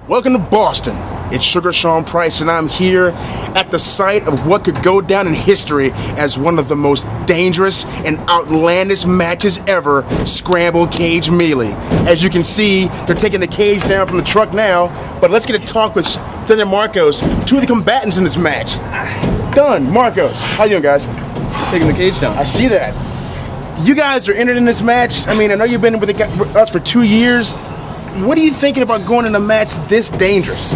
Welcome to Boston. It's Sugar Sean Price, and I'm here at the site of what could go down in history as one of the most dangerous and outlandish matches ever, Scramble Cage Melee. As you can see, they're taking the cage down from the truck now, but let's get a talk with Phil and Marcos, two of the combatants in this match. Done. Marcos, how you doing, guys? Taking the cage down. I see that. You guys are entered in this match. I mean, I know you've been with us for 2 years. What are you thinking about going in a match this dangerous?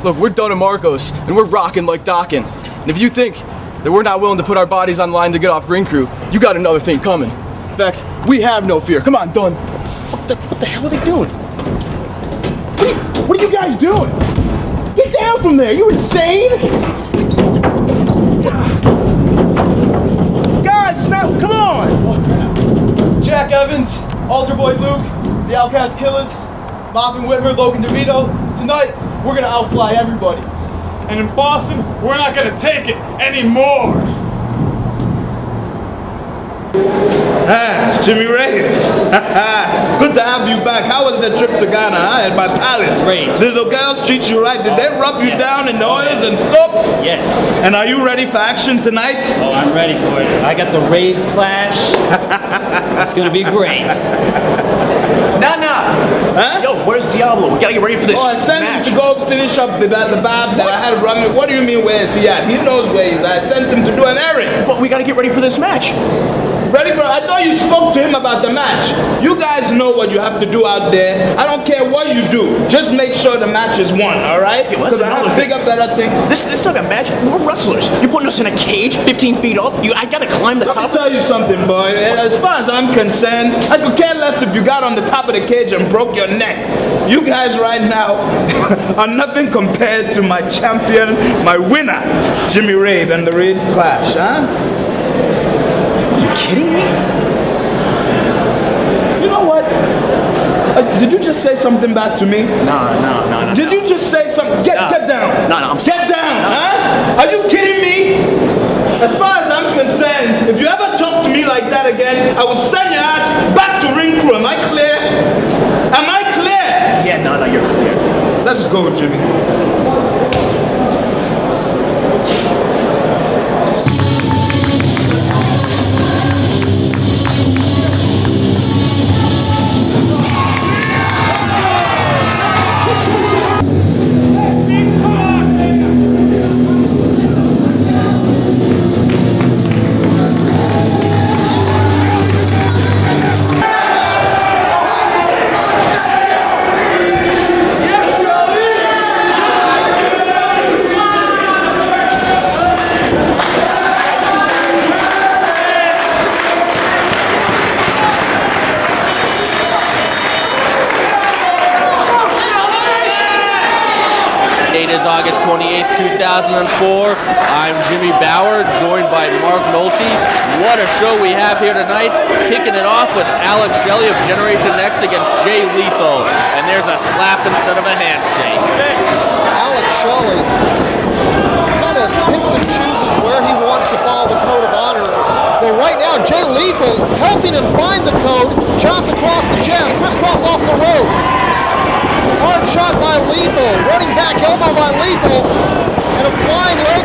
Look, we're Don and Marcos, and we're rocking like docking. And if you think that we're not willing to put our bodies on the line to get off Ring Crew, you got another thing coming. In fact, we have no fear. Come on, Don. What the hell are they doing? What are you guys doing? Get down from there. You insane? Guys, stop. Come on. Jack Evans, Altar Boy Luke, the Outcast Killers, Moppin Whitmer, Logan DeVito. Tonight, we're gonna outfly everybody. And in Boston, we're not gonna take it anymore. Jimmy Reyes. Good to have you back. How was the trip to Ghana, at my palace? Great. Did the girls treat you right? Did they rub you down in oils and soaps? Yes. And are you ready for action tonight? Oh, I'm ready for it. I got the rave clash. It's gonna be great. Nah. Huh? Yo, where's Diablo? We gotta get ready for this Oh, I sent match. him to go finish up the bab that I had running. What do you mean, where is he at? He knows where he's at. I sent him to do an errand. But we gotta get ready for this match. Ready for? I thought you spoke to him about the match. You guys know what you have to do out there. I don't care what you do. Just make sure the match is won, all right? Because I have bigger, better things. This not a match. We're wrestlers. You're putting us in a cage 15 feet up. I gotta climb the Let me top. tell you something, boy. As far as I'm concerned, I could care less if you got on the top of the cage and broke your neck. You guys right now are nothing compared to my champion, my winner, Jimmy Rave and the Rave Clash, huh? Are you kidding me? You know what? Did you just say something back to me? No. Did you just say something? Get down. No, I'm Get down, huh? Are you kidding me? As far as I'm concerned, if you ever talk to me like that again, I will send your ass back to Ring Crew. Am I clear? Am I clear? Yeah, no, you're clear. Let's go, Jimmy. Is August 28th, 2004. I'm Jimmy Bauer, joined by Mark Nolte. What a show we have here tonight. Kicking it off with Alex Shelley of Generation Next against Jay Lethal. And there's a slap instead of a handshake. Alex Shelley kind of picks and chooses where he wants to follow the code of honor. Though right now, Jay Lethal helping him find the code, chops across the chest, crisscross off the ropes. Hard shot by Lethal, running back elbow by Lethal, and a flying leg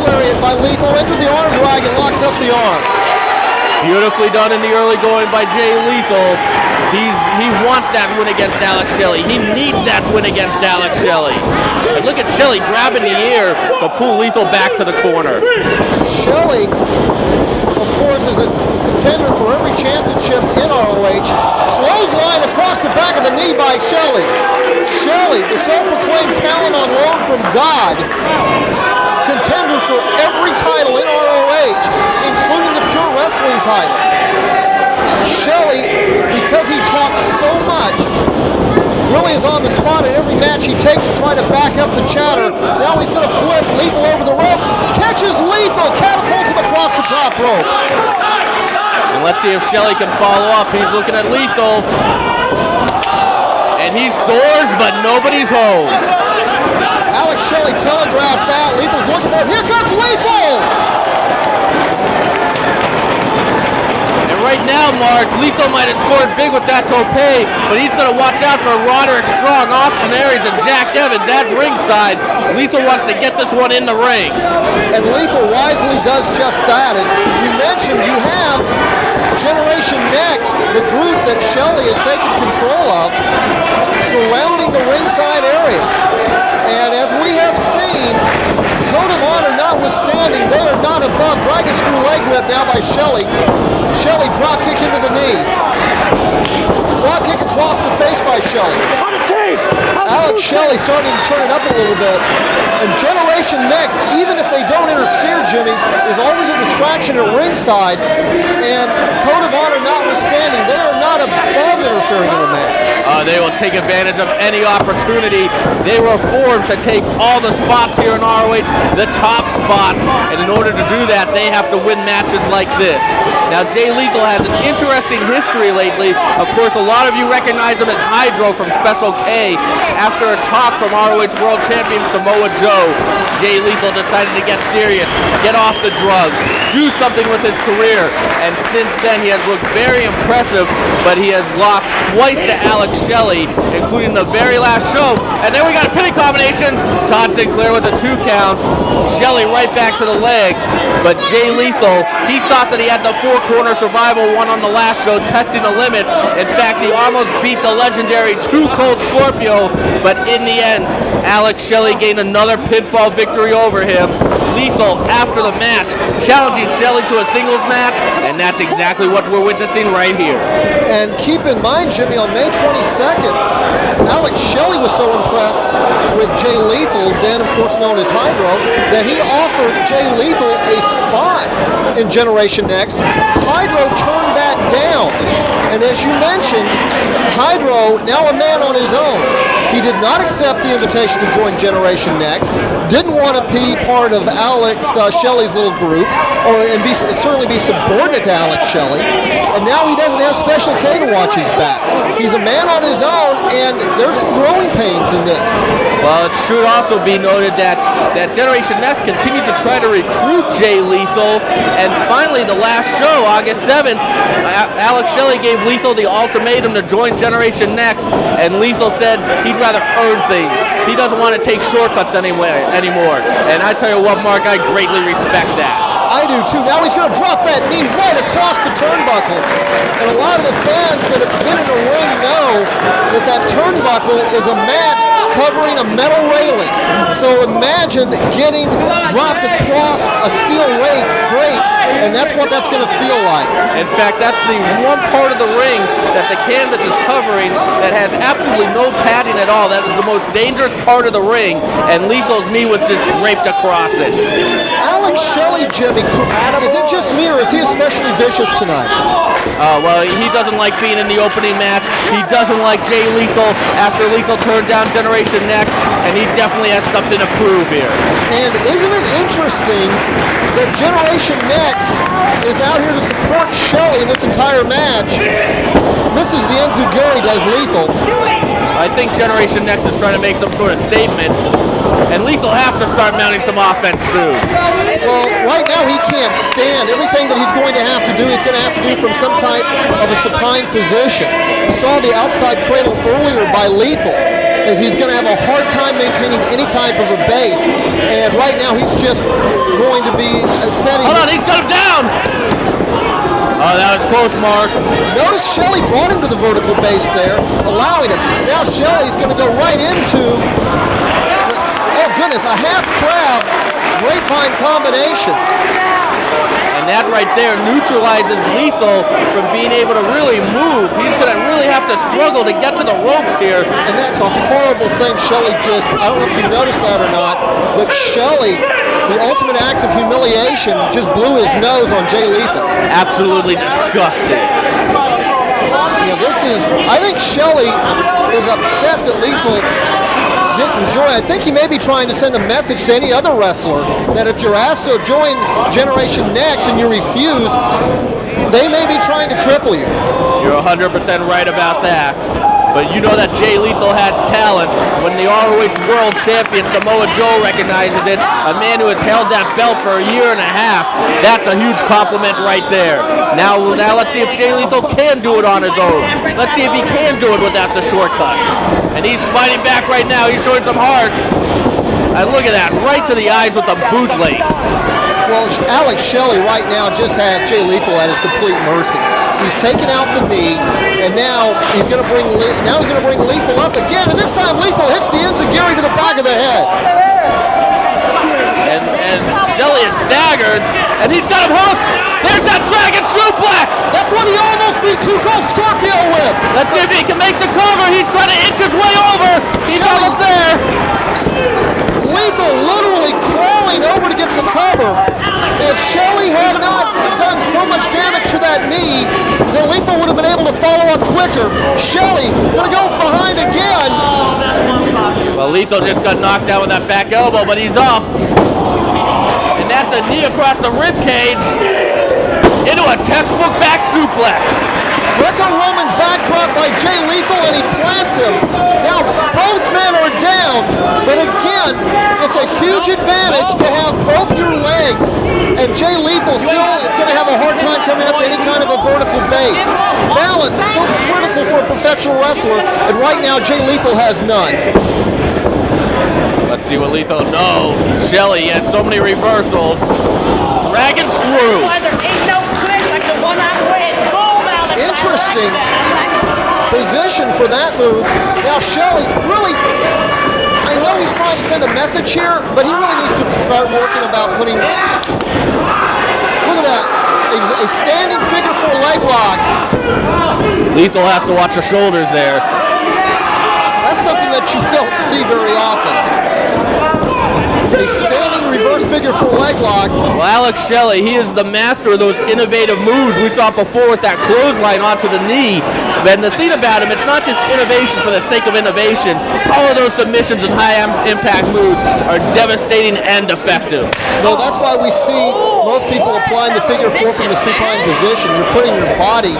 lariat by Lethal into the arm drag and locks up the arm. Beautifully done in the early going by Jay Lethal. He wants that win against Alex Shelley. He needs that win against Alex Shelley. And look at Shelley grabbing the ear to pull Lethal back to the corner. Shelley, of course, is a contender for every championship in ROH. Clothesline across the back of the knee by Shelley. Shelley, the self-proclaimed talent on loan from God, contender for every title in ROH, including the Pure Wrestling title. Shelley, because he talks so much, really is on the spot in every match he takes to try to back up the chatter. Now he's going to flip Lethal over the ropes, catches Lethal, catapults him across the top rope. And let's see if Shelley can follow up. He's looking at Lethal. And he soars, but nobody's home. Alex Shelley telegraphed that. Lethal's looking for it. Here comes Lethal! right now, Mark, Lethal might have scored big with that tope, but he's going to watch out for Roderick Strong, Austin Aries, and Jack Evans at ringside. Lethal wants to get this one in the ring. And Lethal wisely does just that. As you mentioned, you have Generation Next, the group that Shelley has taken control of, surrounding the ringside area. And as we have seen, Code of Honor notwithstanding, they are not above. Dragon Screw leg whip now by Shelley. Shelley drop kick into the knee. Drop kick across the face by Shelley. Alex Shelley starting to turn it up a little bit. And Generation Next, even if they don't interfere, Jimmy, is always a distraction at ringside. And Code of Honor notwithstanding, they are not above interfering in a match. They will take advantage of any opportunity. They were formed to take all the spots here in ROH, the top spots. And in order to do that, they have to win matches like this. Now, Jay Lethal has an interesting history lately. Of course, a lot of you recognize him as Hydro from Special K. After a talk from ROH World Champion Samoa Joe, Jay Lethal decided to get serious, get off the drugs, do something with his career. And since then, he has looked very impressive, but he has lost twice to Alex Shelley, including the very last show. And then we got a pinning combination. Todd Sinclair with a 2 count. Shelley right back to the leg. But Jay Lethal, he thought that he had the 4-corner survival one on the last show, testing the limits. In fact, he almost beat the legendary 2 Cold Scorpio. But in the end, Alex Shelley gained another pinfall victory over him. Lethal, after the match, challenging Shelley to a singles match. And that's exactly what we're witnessing right here. And keep in mind, Jimmy, on May 22nd, Alex Shelley was so impressed with Jay Lethal, then of course known as Hydro, that he offered Jay Lethal a spot in Generation Next. Hydro turned that down. And as you mentioned, Hydro, now a man on his own. He did not accept the invitation to join Generation Next, didn't want to be part of Alex Shelley's little group, and certainly be subordinate to Alex Shelley, and now he doesn't have Special K to watch his back. He's a man on his own, and there's some growing pains in this. Well, it should also be noted that Generation Next continued to try to recruit Jay Lethal, and finally the last show, August 7th, Alex Shelley gave Lethal the ultimatum to join Generation Next, and Lethal said he'd rather earn things. He doesn't want to take shortcuts anymore. And I tell you what, Mark, I greatly respect that. I do too. Now he's going to drop that knee right across the turnbuckle. And a lot of the fans that have been in the ring know that turnbuckle is a mat covering a metal railing. So imagine getting dropped across a steel grate, and that's what that's going to feel like. In fact, that's the one part of the ring that the canvas is covering that has absolutely no padding at all. That is the most dangerous part of the ring, and Lethal's knee was just draped across it. Alex Shelley, Jimmy, is it just me, or is he especially vicious tonight? Well, he doesn't like being in the opening match. He doesn't like Jay Lethal after Lethal turned down Generation Next, and he definitely has something to prove here. And isn't it interesting that Generation Next is out here to support Shelley in this entire match? Misses the Enzuguri, does Lethal. I think Generation Next is trying to make some sort of statement, and Lethal has to start mounting some offense soon. Well, right now he can't stand. Everything that he's going to have to do, he's going to have to do from some type of a supine position. We saw the outside cradle earlier by Lethal, as he's going to have a hard time maintaining any type of a base. And right now he's just going to be setting... Hold on, he's got him down! Oh, that was close, Mark. Notice Shelley brought him to the vertical base there, allowing it. Now Shelley's going to go right into, oh goodness, a half crab grapevine combination. And that right there neutralizes Lethal from being able to really move. He's going to really have to struggle to get to the ropes here. And that's a horrible thing Shelley just, I don't know if you noticed that or not, but Shelley, the ultimate act of humiliation, just blew his nose on Jay Lethal. Absolutely disgusting. You know, I think Shelley is upset that Lethal didn't join. I think he may be trying to send a message to any other wrestler that if you're asked to join Generation Next and you refuse, they may be trying to cripple you. You're 100% right about that. but you know that Jay Lethal has talent. When the ROH World Champion Samoa Joe recognizes it, a man who has held that belt for a year and a half, that's a huge compliment right there. Now let's see if Jay Lethal can do it on his own. Let's see if he can do it without the shortcuts. And he's fighting back right now. He's showing some heart. And look at that, right to the eyes with the bootlace. Well, Alex Shelley right now just has Jay Lethal at his complete mercy. He's taken out the knee, and now he's going to bring Lethal up again, and this time Lethal hits the enziguri to the back of the head. And Shelley is staggered, and he's got him hooked. There's that dragon suplex. That's what he almost beat Too Cold Scorpio with. Let's see if he can make the cover. He's trying to inch his way over. He's almost there. Lethal literally crawling over to get the cover. If Shelley had not done so much damage to that knee, then Lethal would have been able to follow up quicker. Shelley gonna go behind again. Well, Lethal just got knocked out with that back elbow, but he's up. And that's a knee across the rib cage into a textbook back suplex. Greco-Roman backdrop by Jay Lethal, and he plants him. Now both men are down, but again, it's a huge advantage to have both your legs. And Jay Lethal still is going to have a hard time coming up to any kind of a vertical base. Balance is so critical for a professional wrestler, and right now Jay Lethal has none. Let's see what Lethal. No, Shelley has so many reversals. Dragon screw. Interesting position for that move. Now Shelley really, I know he's trying to send a message here, but he really needs to start working about putting, look at that, a standing figure four leg lock. Lethal has to watch the shoulders there. That's something that you don't see very often. A standing reverse figure four leg lock. Well, Alex Shelley, he is the master of those innovative moves we saw before with that clothesline onto the knee. And the thing about him, it's not just innovation for the sake of innovation. All of those submissions and high impact moves are devastating and effective. No, that's why we see most people applying the figure four from the supine position. You're putting your body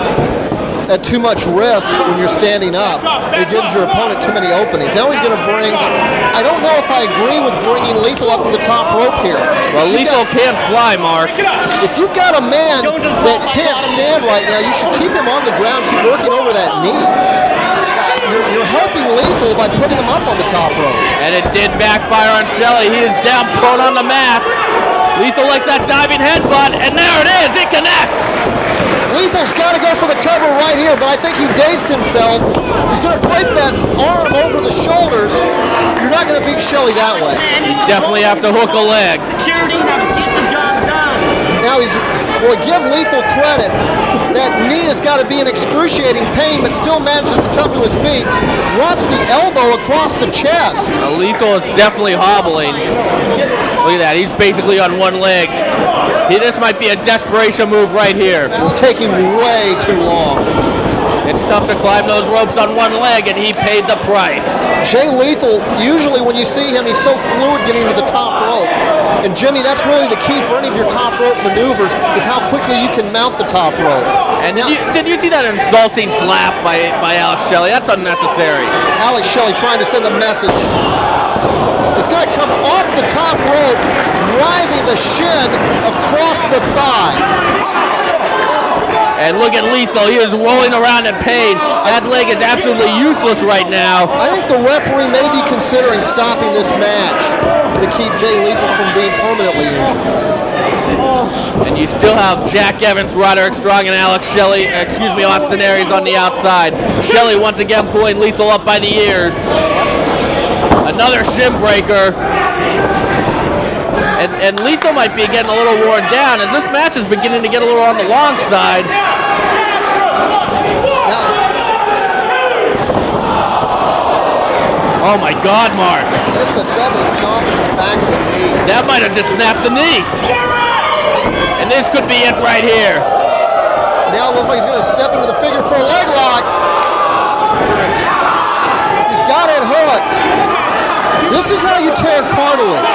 at too much risk when you're standing up. It gives your opponent too many openings. Now he's going to bring, I don't know if I agree with bringing Lethal up to the top rope here. Well, Lethal can't fly, Mark. If you've got a man that can't stand right now, you should keep him on the ground, keep working over that knee. You're helping Lethal by putting him up on the top rope. And it did backfire on Shelley. He is down prone on the mat. Lethal likes that diving headbutt, and there it is. It connects. Lethal's got to go for the cover right here, but I think he dazed himself. He's going to drape that arm over the shoulders. You're not going to beat Shelley that way. You definitely have to hook a leg. Security has to get the job done. Now well, give Lethal credit. That knee has got to be in excruciating pain, but still manages to come to his feet. Drops the elbow across the chest. Lethal is definitely hobbling. Look at that. He's basically on one leg. This might be a desperation move right here. Taking way too long. It's tough to climb those ropes on one leg, and he paid the price. Jay Lethal, usually when you see him, he's so fluid getting to the top rope. And Jimmy, that's really the key for any of your top rope maneuvers, is how quickly you can mount the top rope. And did you see that insulting slap by Alex Shelley? That's unnecessary. Alex Shelley trying to send a message. It's going to come off the top rope, driving the shin across the thigh. And look at Lethal. He is rolling around in pain. That leg is absolutely useless right now. I think the referee may be considering stopping this match to keep Jay Lethal from being permanently injured. And you still have Jack Evans, Roderick Strong, and Austin Aries on the outside. Shelley once again pulling Lethal up by the ears. Another shin breaker. And Lethal might be getting a little worn down as this match is beginning to get a little on the long side. Oh my God, Mark. Just a double stomp in the back of the knee. That might have just snapped the knee. And this could be it right here. Now it looks like he's going to step into the figure four leg lock. He's got it hooked. This is how you tear cartilage.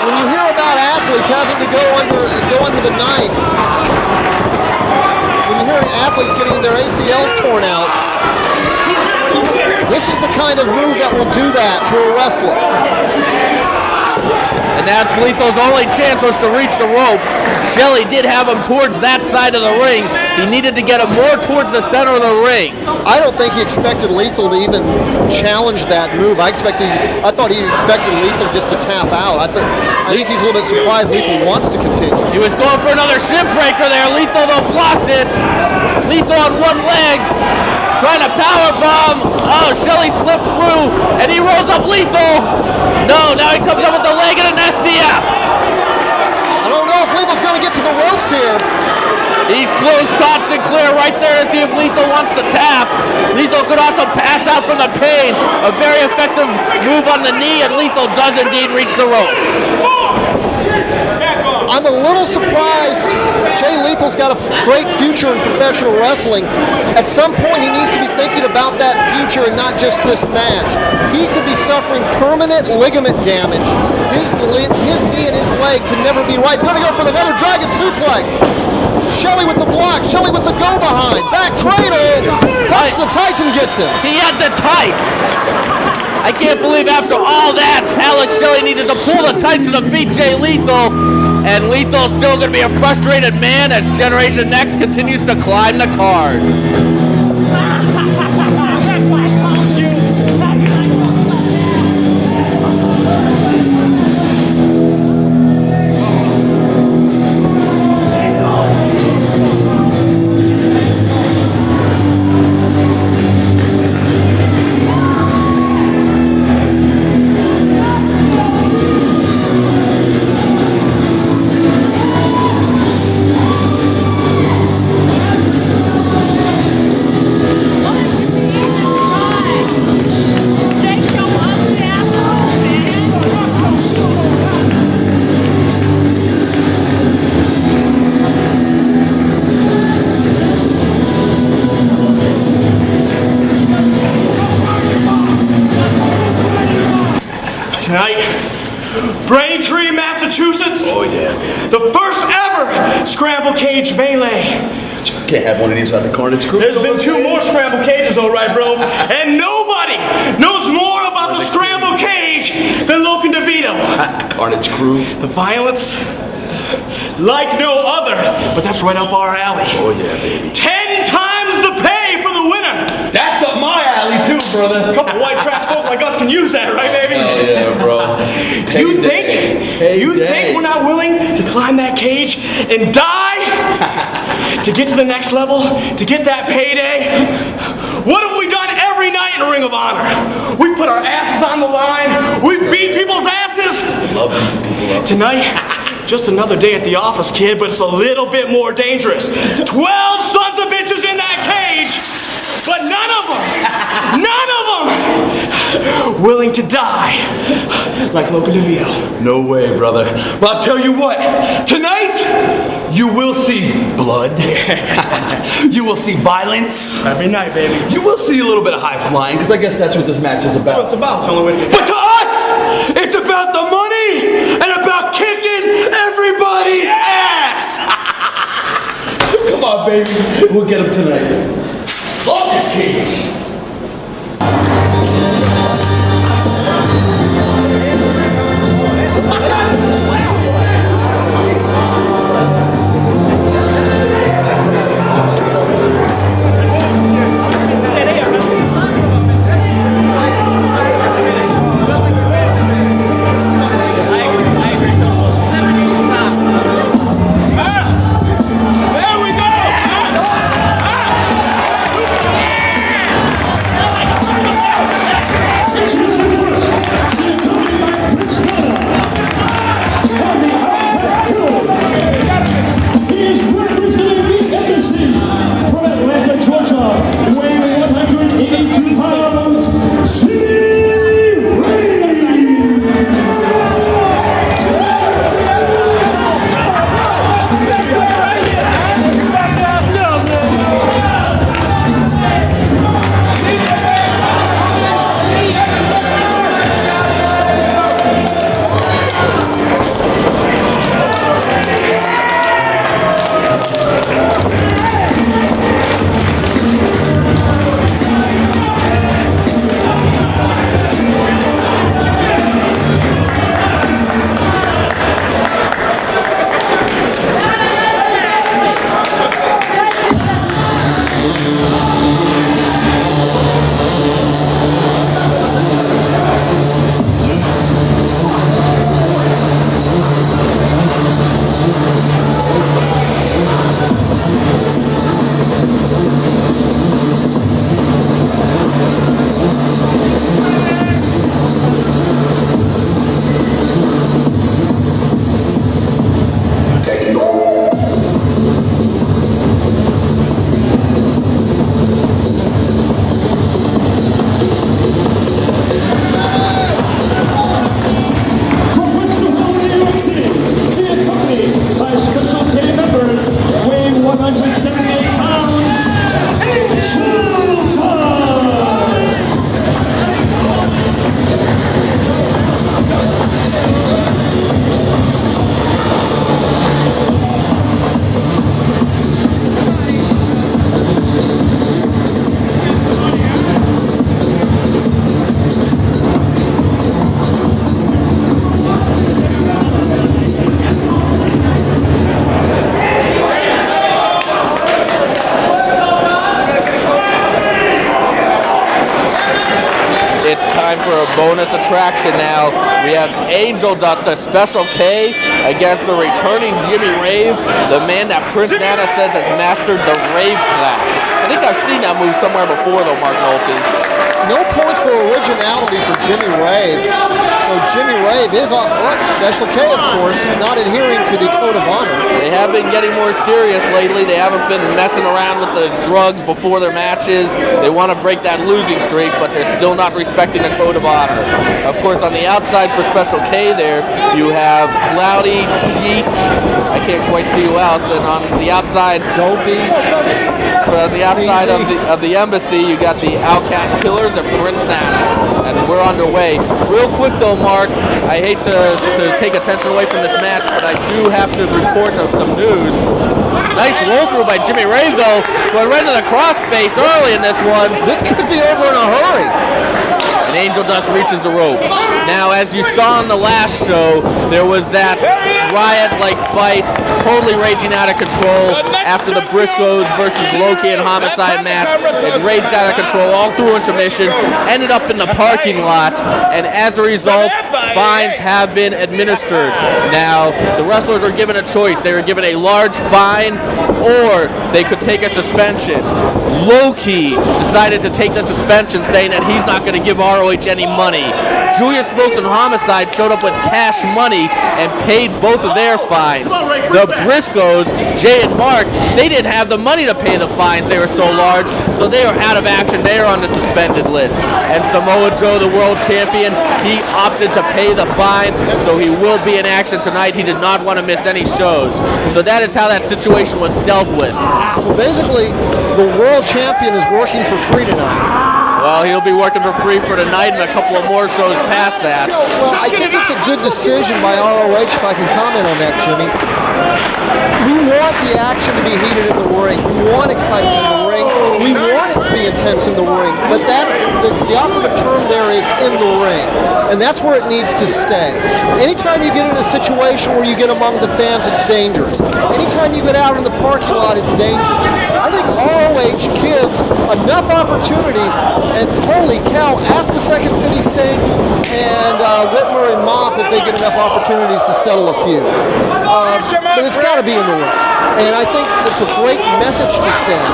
When you hear about athletes having to go under the knife, when you hear athletes getting their ACLs torn out, This is the kind of move that will do that to a wrestler. And that's Lethal's only chance was to reach the ropes. Shelley did have him towards that side of the ring. He needed to get him more towards the center of the ring. I don't think he expected Lethal to even challenge that move. I thought he expected Lethal just to tap out. I think he's a little bit surprised Lethal wants to continue. He was going for another ship breaker there. Lethal though blocked it. Lethal on one leg, trying to power bomb. Oh, Shelley slips through, and he rolls up Lethal. No, now he comes up with the leg and an SDF. I don't know if Lethal's going to get to the ropes here. He's close Scott Sinclair right there to see if Lethal wants to tap. Lethal could also pass out from the pain. A very effective move on the knee, and Lethal does indeed reach the ropes. I'm a little surprised. Jay Lethal's got a great future in professional wrestling. At some point, he needs to be thinking about that future and not just this match. He could be suffering permanent ligament damage. His knee and his leg can never be right. We're going to go for another dragon suplex. Shelley with the block. Shelley with the go behind. Back cradle. Puts the tights and gets him. He had the tights. I can't believe after all that, Alex Shelley needed to pull the tights to defeat Jay Lethal. And Lethal's still going to be a frustrated man as Generation Next continues to climb the card. Tonight, Braintree, Massachusetts. Oh yeah. The first ever Scramble Cage Melee. Can't have one of these without the Carnage Crew. There's been 2 more Scramble Cages, all right, bro. And nobody knows more about the Scramble Cage than Logan DeVito. Carnage Crew. The violence, like no other, but that's right up our alley. Oh yeah, baby. 10 times the pay for the winner. That's up my alley too, brother. A couple white trash folk like us can use that, right, baby? Hell yeah, bro. You think we're not willing to climb that cage and die to get to the next level, to get that payday? What have we done every night in Ring of Honor? We put our asses on the line. We beat people's asses. Love people up. Tonight, just another day at the office, kid, but it's a little bit more dangerous. 12 sons of bitches in that cage, but none of them willing to die like Logan DeVito. No way, brother. Well, I'll tell you what. Tonight, you will see blood. You will see violence. Every night, baby. You will see a little bit of high flying, because I guess that's what this match is about. That's what it's about. It's the only way to But to us, it's about the money and about kicking everybody's ass. Come on, baby. We'll get him tonight. Love this cage. it's time for a bonus attraction now. We have Angel Dust, a Special K against the returning Jimmy Rave, the man that Prince Nana says has mastered the Rave Clash. I think I've seen that move somewhere before though, Mark Nolte. No points for originality for Jimmy Rave. So Jimmy Rave is on Special K, of course, not adhering to the code of honor. They have been getting more serious lately. They haven't been messing around with the drugs before their matches. They want to break that losing streak, but they're still not respecting the code of honor. Of course, on the outside for Special K there, you have Cloudy, Cheech, I can't quite see who else, and on the outside, Dopey. on the outside of the embassy, you got the Outcast Killers and Prince Nana. And we're underway. Real quick though, Mark, I hate to take attention away from this match, but I do have to report some news. Nice roll through by Jimmy Rave though, going right into the cross space early in this one. This could be over in a hurry. And Angel Dust reaches the ropes. Now, as you saw on the last show, there was that riot-like fight, totally raging out of control after the Briscoes versus Loki and Homicide match. It raged out of control all through intermission, ended up in the parking lot, and as a result, fines have been administered. Now, the wrestlers are given a choice. They were given a large fine, or they could take a suspension. Loki decided to take the suspension, saying that he's not going to give ROH any money. Julius Smokes and Homicide showed up with cash money and paid both of their fines. The Briscoes, Jay and Mark, they didn't have the money to pay the fines. They were so large, so they are out of action. They are on the suspended list. And Samoa Joe, the world champion, he opted to pay the fine, so he will be in action tonight. He did not want to miss any shows. So that is how that situation was dealt with. So basically, the world champion is working for free tonight. Well, he'll be working for free for tonight and a couple of more shows past that. Well, I think it's a good decision by ROH, if I can comment on that, Jimmy. We want the action to be heated in the ring. We want excitement in the ring. We want it to be intense in the ring. But that's the operative term there is in the ring. And that's where it needs to stay. Anytime you get in a situation where you get among the fans, it's dangerous. Anytime you get out in the parking lot, it's dangerous. I think ROH gives enough opportunities, and holy cow, ask the Second City Saints and Whitmer and Moff if they get enough opportunities to settle a feud. But it's got to be in the ring. And I think it's a great message to send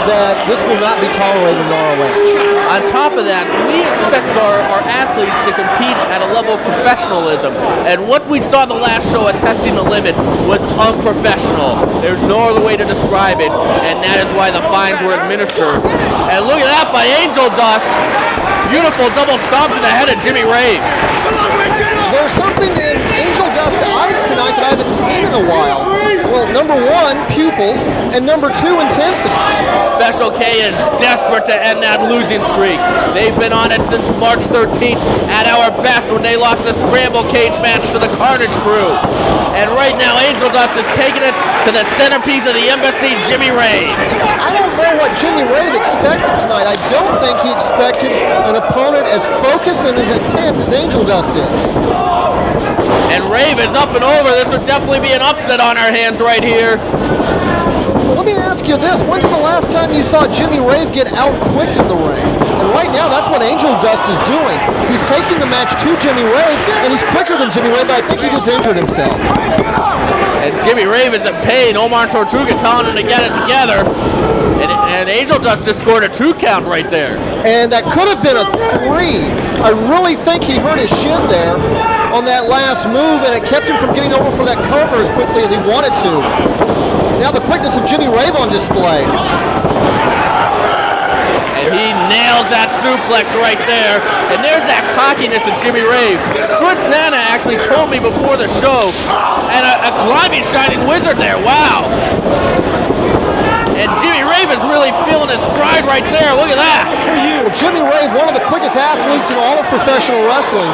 that this will not be tolerated in ROH. On top of that, we expect our athletes to compete at a level of professionalism. And what we saw the last show at Testing the Limit was unprofessional. There's no other way to describe it, and that is why the fines were administered. And look at that by Angel Dust. Beautiful double stomp to the head of Jimmy Rave. There's something in Angel Dust's eyes tonight that I haven't seen in a while. Well, number one, pupils, and number two, intensity. Special K is desperate to end that losing streak. They've been on it since March 13th at our best when they lost the Scramble cage match to the Carnage Crew. And right now, Angel Dust is taking it to the centerpiece of the embassy, Jimmy Rave. I don't know what Jimmy Rave expected tonight. I don't think he expected an opponent as focused and as intense as Angel Dust is. And Rave is up and over. This would definitely be an upset on our hands right here. Let me ask you this. When's the last time you saw Jimmy Rave get out-quicked in the ring? And right now, that's what Angel Dust is doing. He's taking the match to Jimmy Rave, and he's quicker than Jimmy Rave, but I think he just injured himself. And Jimmy Rave is in pain. Omar Tortuga telling him to get it together. And Angel Dust just scored a 2 count right there. And that could have been a 3. I really think he hurt his shin there on that last move, and it kept him from getting over for that cover as quickly as he wanted to. Now the quickness of Jimmy Rave on display. And he nails that suplex right there. And there's that cockiness of Jimmy Rave. Prince Nana actually told me before the show, and a climbing Shining Wizard there, wow. And Jimmy Rave is really feeling his stride right there. Look at that. Well, Jimmy Rave, one of the quickest athletes in all of professional wrestling.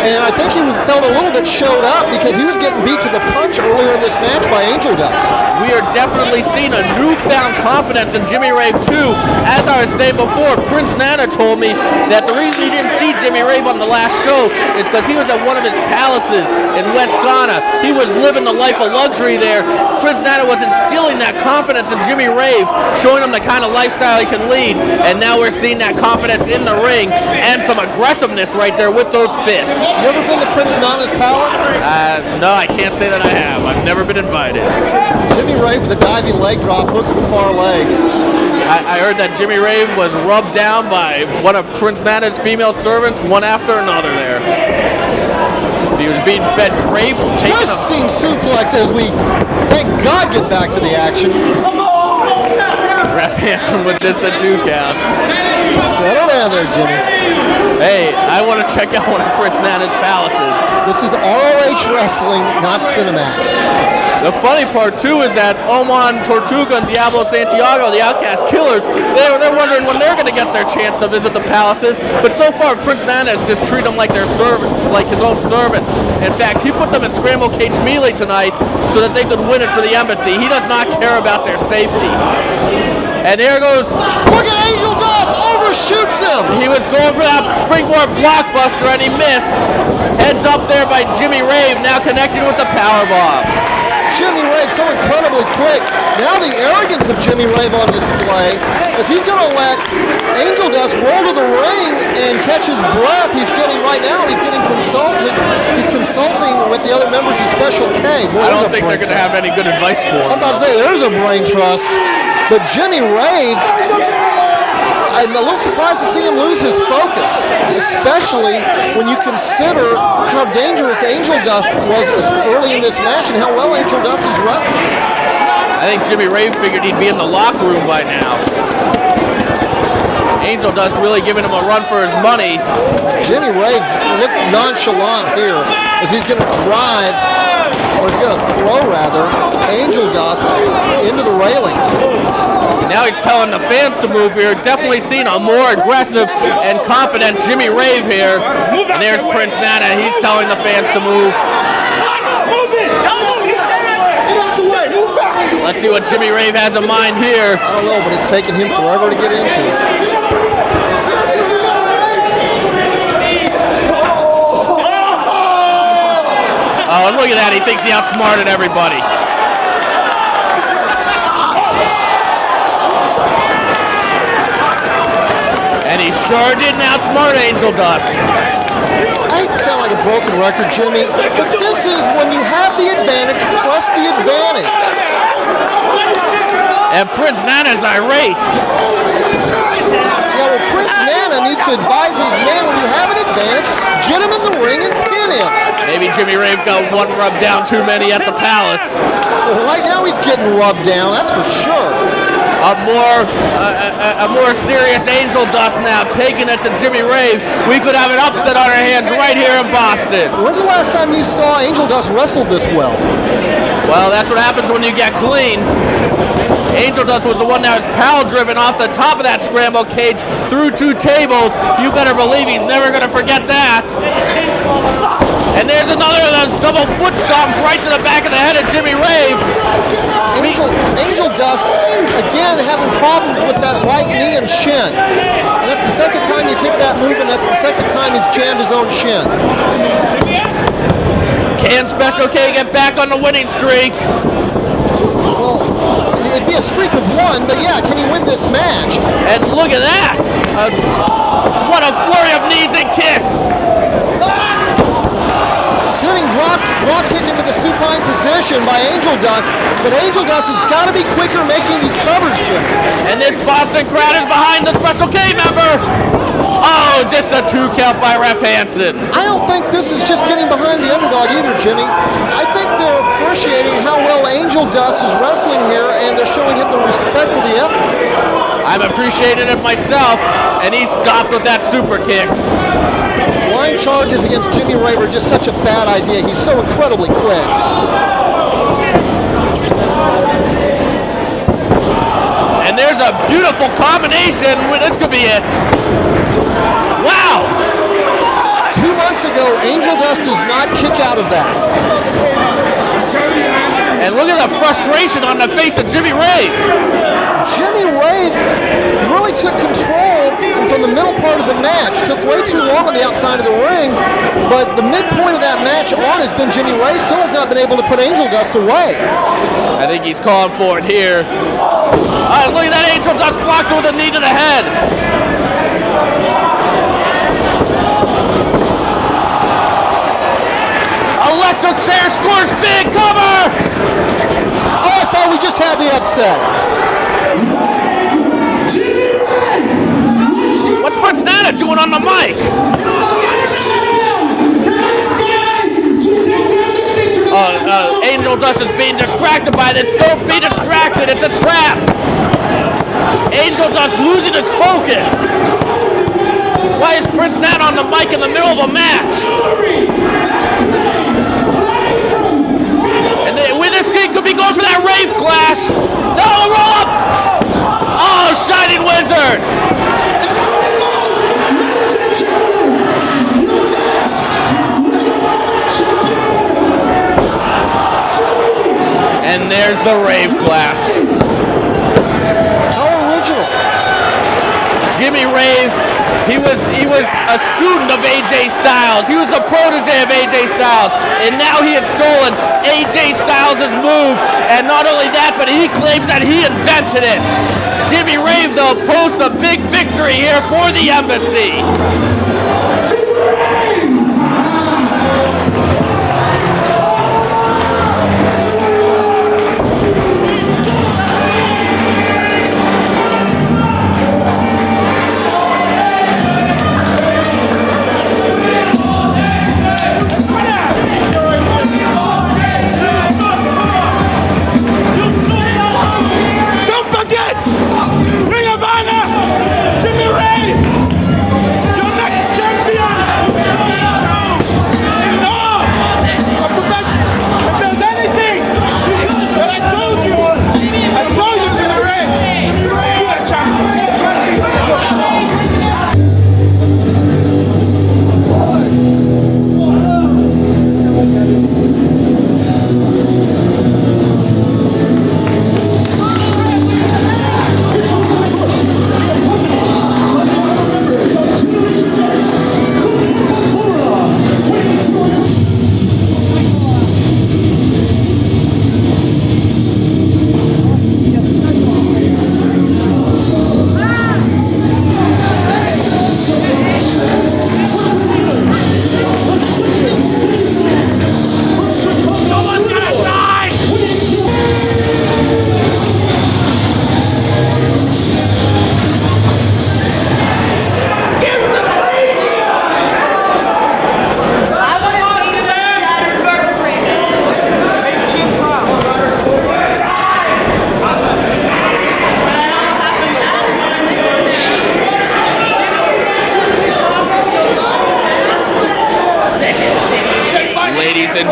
And I think he felt a little bit showed up because he was getting beat to the punch earlier in this match by Angel Dust. We are definitely seeing a newfound confidence in Jimmy Rave too. As I was saying before, Prince Nana told me that the reason he didn't see Jimmy Rave on the last show is because he was at one of his palaces in West Ghana. He was living the life of luxury there. Prince Nana was instilling that confidence in Jimmy Rave Rave, showing him the kind of lifestyle he can lead, and now we're seeing that confidence in the ring and some aggressiveness right there with those fists. You ever been to Prince Nana's Palace? No, I can't say that I have. I've never been invited. Jimmy Rave with a diving leg drop hooks the far leg. I heard that Jimmy Rave was rubbed down by one of Prince Nana's female servants, one after another there. He was being fed grapes. Twisting suplex as we, thank God, get back to the action. Ref Hansen with just a 2 count. Settle down there, Jimmy. Hey, I want to check out one of Prince Nana's palaces. This is ROH Wrestling, not Cinemax. The funny part, too, is that Oman, Tortuga, and Diablo Santiago, the Outcast Killers, they're wondering when they're going to get their chance to visit the palaces. But so far, Prince Nana has just treated them like their servants, like his own servants. In fact, he put them in Scramble Cage Melee tonight so that they could win it for the embassy. He does not care about their safety. And there goes... Look at Angel Dust! Overshoots him! He was going for that springboard blockbuster and he missed. Heads up there by Jimmy Rave, now connected with the powerbomb. Jimmy Rave so incredibly quick. Now the arrogance of Jimmy Rave on display as he's going to let Angel Dust roll to the ring and catch his breath. He's getting consulted. He's consulting with the other members of Special K. I don't think they're going to have any good advice for him. I'm about to say, there's a brain trust. But Jimmy Rave, I'm a little surprised to see him lose his focus, especially when you consider how dangerous Angel Dust was early in this match and how well Angel Dust is wrestling. I think Jimmy Rave figured he'd be in the locker room by now. Angel Dust really giving him a run for his money. Jimmy Rave looks nonchalant here as he's going to drive, or he's going to throw rather, Angel Dust into the railings. Now he's telling the fans to move here. Definitely seen a more aggressive and confident Jimmy Rave here. And there's Prince Nana. He's telling the fans to move. Let's see what Jimmy Rave has in mind here. I don't know, but it's taken him forever to get into it. Oh, and look at that. He thinks he outsmarted everybody. And he sure didn't outsmart Angel Dust. I hate to sound like a broken record, Jimmy, but this is when you have the advantage, press the advantage. And Prince Nana's irate. Yeah, well, Prince Nana needs to advise his man when you have an advantage, get him in the ring and pin him. Maybe Jimmy Rave got one rub down too many at the palace. Well, right now he's getting rubbed down, that's for sure. A more serious Angel Dust now, taking it to Jimmy Rave. We could have an upset on our hands right here in Boston. When's the last time you saw Angel Dust wrestle this well? Well, that's what happens when you get clean. Angel Dust was the one that was power-driven off the top of that scramble cage through 2 tables. You better believe he's never going to forget that. And there's another of those double foot stomps right to the back of the head of Jimmy Rave. Angel Dust, again, having problems with that right knee and shin. And that's the second time he's hit that move, and that's the second time he's jammed his own shin. Can Special K get back on the winning streak? Well, it'd be a streak of 1, but yeah, can he win this match? And look at that! What a flurry of knees and kicks! Sitting drop kick into the supine position by Angel Dust, but Angel Dust has got to be quicker making these covers, Jim. And this Boston crowd is behind the Special K member! Oh, just a 2 count by Ref Hansen. I don't think this is just getting behind the underdog either, Jimmy. I think they're appreciating how well Angel Dust is wrestling here, and they're showing him the respect for the effort. I'm appreciating it myself, and he stopped with that super kick. Line charges against Jimmy Rave are just such a bad idea. He's so incredibly quick. And there's a beautiful combination. This could be it. Wow! 2 months ago, Angel Dust does not kick out of that. And look at the frustration on the face of Jimmy Rave. Jimmy Rave really took control from the middle part of the match. Took way too long on the outside of the ring, But the midpoint of that match on has been Jimmy Ray still has not been able to put Angel Dust away. I think he's calling for it here. All right, look at that. Angel Dust blocks it with a knee to the head. Electric chair scores big cover. Oh, I thought we just had the upset. What's Prince Nana doing on the mic? Angel Dust is being distracted by this. Don't be distracted. It's a trap. Angel Dust losing his focus. Why is Prince Nana on the mic in the middle of a match? And with this kid could be going for that rave clash. No, roll up. Oh, Shining Wizard. And there's the rave clash. How original. Jimmy Rave, he was a student of AJ Styles. He was the protege of AJ Styles. And now he has stolen AJ Styles' move. And not only that, but he claims that he invented it. Jimmy Rave, though, posts a big victory here for the Embassy.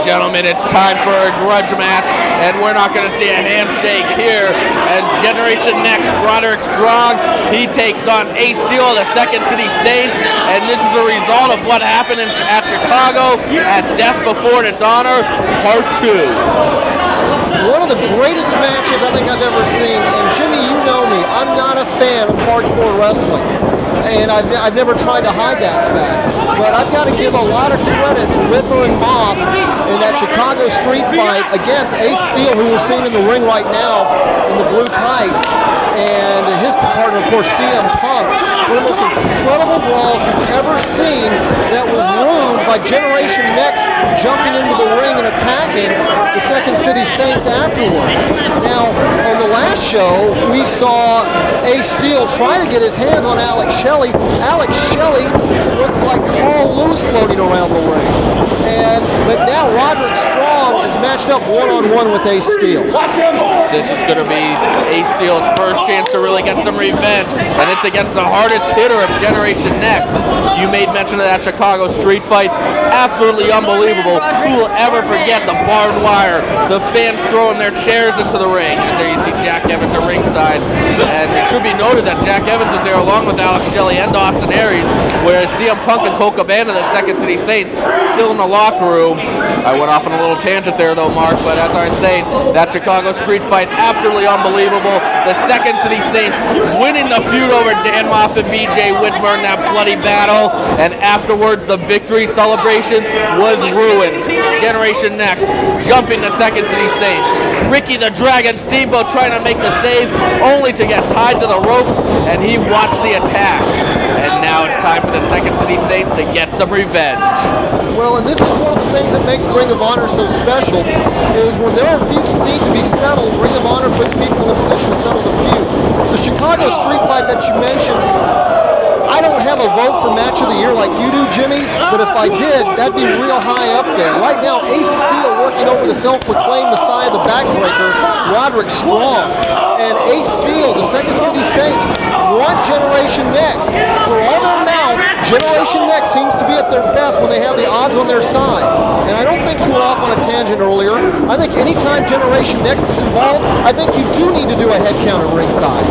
Gentlemen, it's time for a grudge match, and we're not going to see a handshake here as Generation Next Roderick Strong, he takes on Ace Steel of the Second City Saints, and this is a result of what happened at Chicago at Death Before Dishonor Part 2. One of the greatest matches I think I've ever seen, and Jimmy, you know me, I'm not a fan of hardcore wrestling, and I've never tried to hide that fact, but I've got to give a lot of credit to Ripper and Moth in that Chicago street fight against Ace Steel, who we're seeing in the ring right now in the blue tights, and his partner, of course, CM Punk. One of the most incredible brawls we've ever seen that was ruined by Generation Next jumping into the ring and attacking the Second City Saints afterward. Now, on the last show, we saw Ace Steel try to get his hands on Alex Shelley. Alex Shelley looked like Carl Lewis floating around the ring. But now Roderick Strong is matched up one-on-one with Ace Steel. This is going to be Ace Steel's first chance to really get some revenge, and it's against the hardest hitter of Generation Next. You made mention of that Chicago street fight. Absolutely unbelievable. Who will ever forget the barbed wire, the fans throwing their chairs into the ring? As there you see Jack Evans at ringside. And it should be noted that Jack Evans is there along with Alex Shelley and Austin Aries, whereas CM Punk and Cole Cabana, the Second City Saints, still in the locker room. I went off on a little tangent there though, Mark, but as I was saying, that Chicago street fight, absolutely unbelievable. the Second City Saints winning the feud over Dan Moff and BJ Whitmer in that bloody battle, and afterwards the victory celebration was ruined. Generation Next jumping the Second City Saints. Ricky the Dragon Steamboat trying to make the save, only to get tied to the ropes, and he watched the attack. And now it's time for the Second City Saints to get some revenge. Well, and this is one of the things that makes Ring of Honor so special, is when there are feuds that need to be settled, Ring of Honor puts people in a position to settle the feud. The Chicago street fight that you mentioned, I don't have a vote for match of the year like you do, Jimmy, but if I did, that'd be real high up there. Right now, Ace Steel working over the self-proclaimed Messiah, the backbreaker, Roderick Strong. And Ace Steel, the Second City Saints, want Generation Next. For all their mouth, Generation Next seems to be at their best when they have the odds on their side. And I don't think you were off on a tangent earlier. I think anytime Generation Next is involved, I think you do need to do a head count at ringside.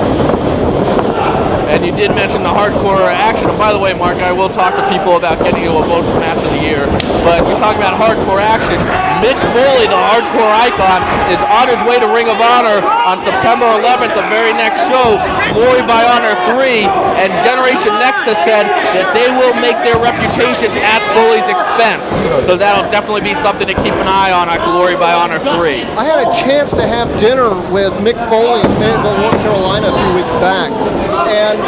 And you did mention the hardcore action. And by the way, Mark, I will talk to people about getting you a vote for match of the year. But we talk about hardcore action. Mick Foley, the hardcore icon, is on his way to Ring of Honor on September 11th, the very next show, Glory by Honor 3. And Generation Next has said that they will make their reputation at Foley's expense. So that'll definitely be something to keep an eye on at Glory by Honor 3. I had a chance to have dinner with Mick Foley in Fayetteville, North Carolina a few weeks back. And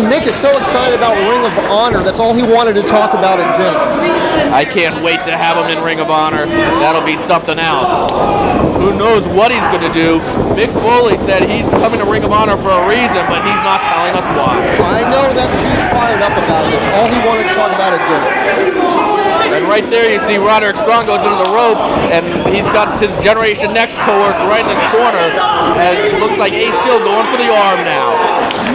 Mick is so excited about Ring of Honor, that's all he wanted to talk about at dinner. I can't wait to have him in Ring of Honor. That'll be something else. Who knows what he's going to do. Mick Foley said he's coming to Ring of Honor for a reason, but he's not telling us why. I know he's fired up about it. That's all he wanted to talk about at dinner. And right there you see Roderick Strong goes into the ropes, and he's got his Generation Next cohorts right in his corner, as it looks like Ace Steel going for the arm now.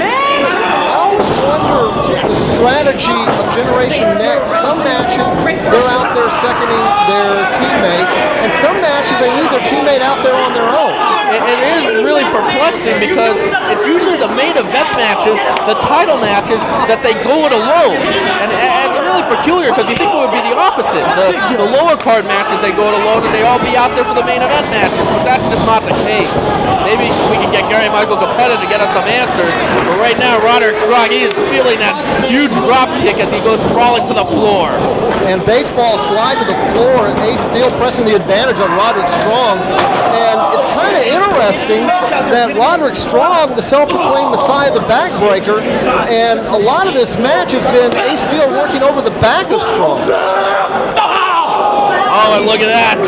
I always wonder the strategy of Generation Next. Some matches, they're out there seconding their teammate, and some matches, they leave their teammate out there on their own. It is really perplexing because it's usually the main event matches, the title matches, that they go it alone. And it's really peculiar because you think it would be the opposite. The lower card matches, they go it alone and they all be out there for the main event matches, but that's just not the case. Maybe we can get Gary Michael Capetta to get us some answers, but right now Roderick Strong, he is feeling that huge drop kick as he goes crawling to the floor. And baseball slide to the floor, and Ace Steel pressing the advantage on Roderick Strong. And it's kind of interesting that Roderick Strong, the self-proclaimed Messiah, the backbreaker, and a lot of this match has been Ace Steel working over the back of Strong. Oh, and look at that.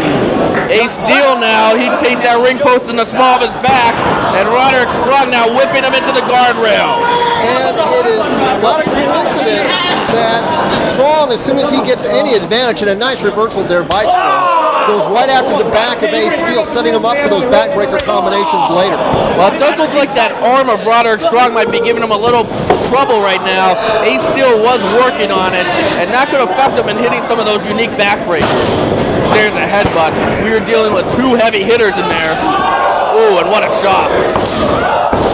Ace Steel now, he takes that ring post in the small of his back, and Roderick Strong now whipping him into the guardrail. And it is not a coincidence that Strong, as soon as he gets any advantage, and a nice reversal there by Strong, goes right after the back of Ace Steel, setting him up for those backbreaker combinations later. Well, it does look like that arm of Roderick Strong might be giving him a little trouble right now. Ace Steel was working on it, and that could affect him in hitting some of those unique backbreakers. There's a headbutt. We were dealing with two heavy hitters in there. Oh, and what a chop.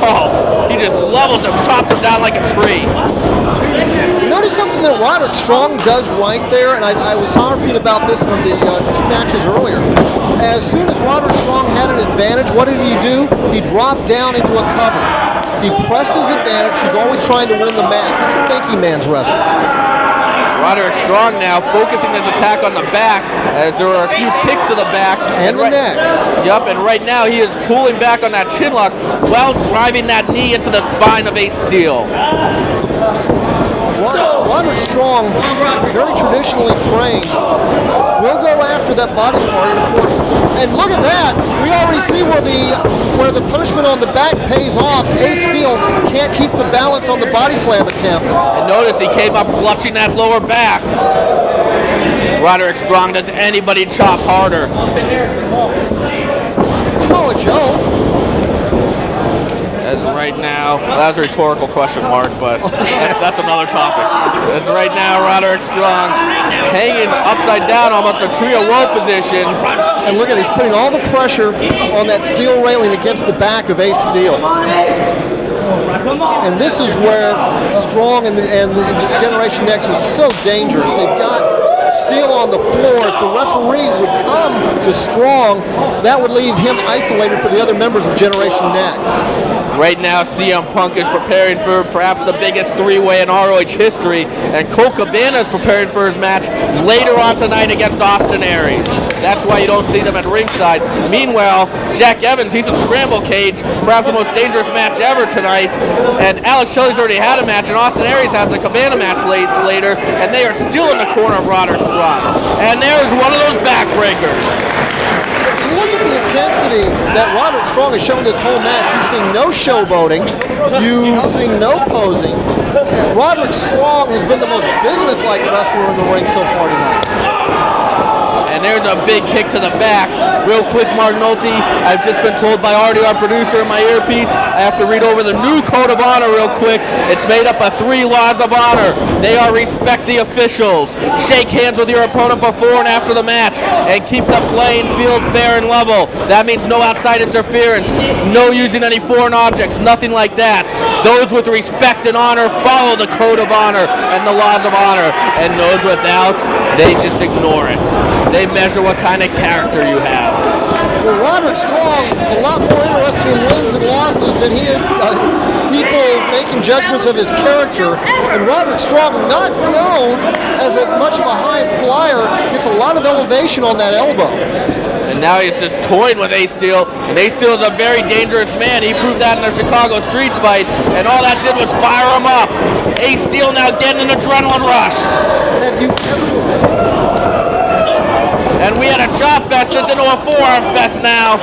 Oh, he just levels him, chops him down like a tree. Notice something that Roderick Strong does right there, and I was harping about this in the two matches earlier. As soon as Roderick Strong had an advantage, what did he do? He dropped down into a cover. He pressed his advantage. He's always trying to win the match. It's a thinking man's wrestling. Roderick Strong now focusing his attack on the back, as there are a few kicks to the back. And the neck. Yep, and right now he is pulling back on that chin lock while driving that knee into the spine of Ace Steel. Roderick Strong, very traditionally trained, will go after that body part, and of course, and look at that, we already see where the punishment on the back pays off. Ace Steel can't keep the balance on the body slam attempt. And notice he came up clutching that lower back. Roderick Strong, does anybody chop harder? Samoa Joe. As right now, that was a rhetorical question mark, but that's another topic. As right now, Roderick Strong hanging upside down, almost a trio rope position. And look at it, he's putting all the pressure on that steel railing against the back of Ace Steel. And this is where Strong and the Generation Next is so dangerous. They've got Steele on the floor. If the referee would come to Strong, that would leave him isolated for the other members of Generation Next. Right now, CM Punk is preparing for perhaps the biggest three-way in ROH history, and Colt Cabana is preparing for his match later on tonight against Austin Aries. That's why you don't see them at ringside. Meanwhile, Jack Evans, he's in Scramble Cage, perhaps the most dangerous match ever tonight, and Alex Shelley's already had a match, and Austin Aries has a Cabana match later, and they are still in the corner of Roderick Strong. And there's one of those backbreakers. Look at the intensity that Roderick Strong has shown this whole match. You've seen no showboating. You've seen no posing. And Roderick Strong has been the most businesslike wrestler in the ring so far tonight. And there's a big kick to the back. Real quick, Mark Nolte, I've just been told by Artie, our producer, in my earpiece, I have to read over the new Code of Honor real quick. It's made up of 3 laws of honor. They are respect the officials, shake hands with your opponent before and after the match, and keep the playing field fair and level. That means no outside interference, no using any foreign objects, nothing like that. Those with respect and honor follow the Code of Honor and the laws of honor, and those without, they just ignore it. They measure what kind of character you have. Well, Roderick Strong, a lot more interested in wins and losses than he is people making judgments of his character. And Roderick Strong, not known as much of a high flyer, gets a lot of elevation on that elbow. And now he's just toying with Ace Steel. And Ace Steel is a very dangerous man. He proved that in the Chicago street fight. And all that did was fire him up. Ace Steel now getting an adrenaline rush. And we had a chop fest. It's into a forearm fest now.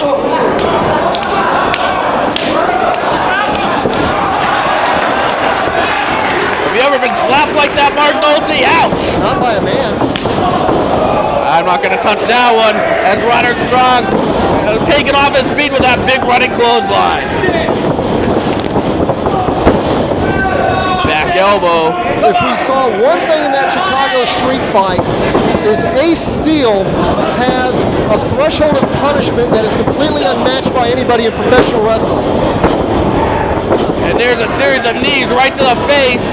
Have you ever been slapped like that, Mark Nolte? Ouch! Not by a man. I'm not going to touch that one, as Roderick Strong taking off his feet with that big running clothesline. Back elbow. If we saw one thing in that Chicago street fight, is Ace Steel has a threshold of punishment that is completely unmatched by anybody in professional wrestling. And there's a series of knees right to the face.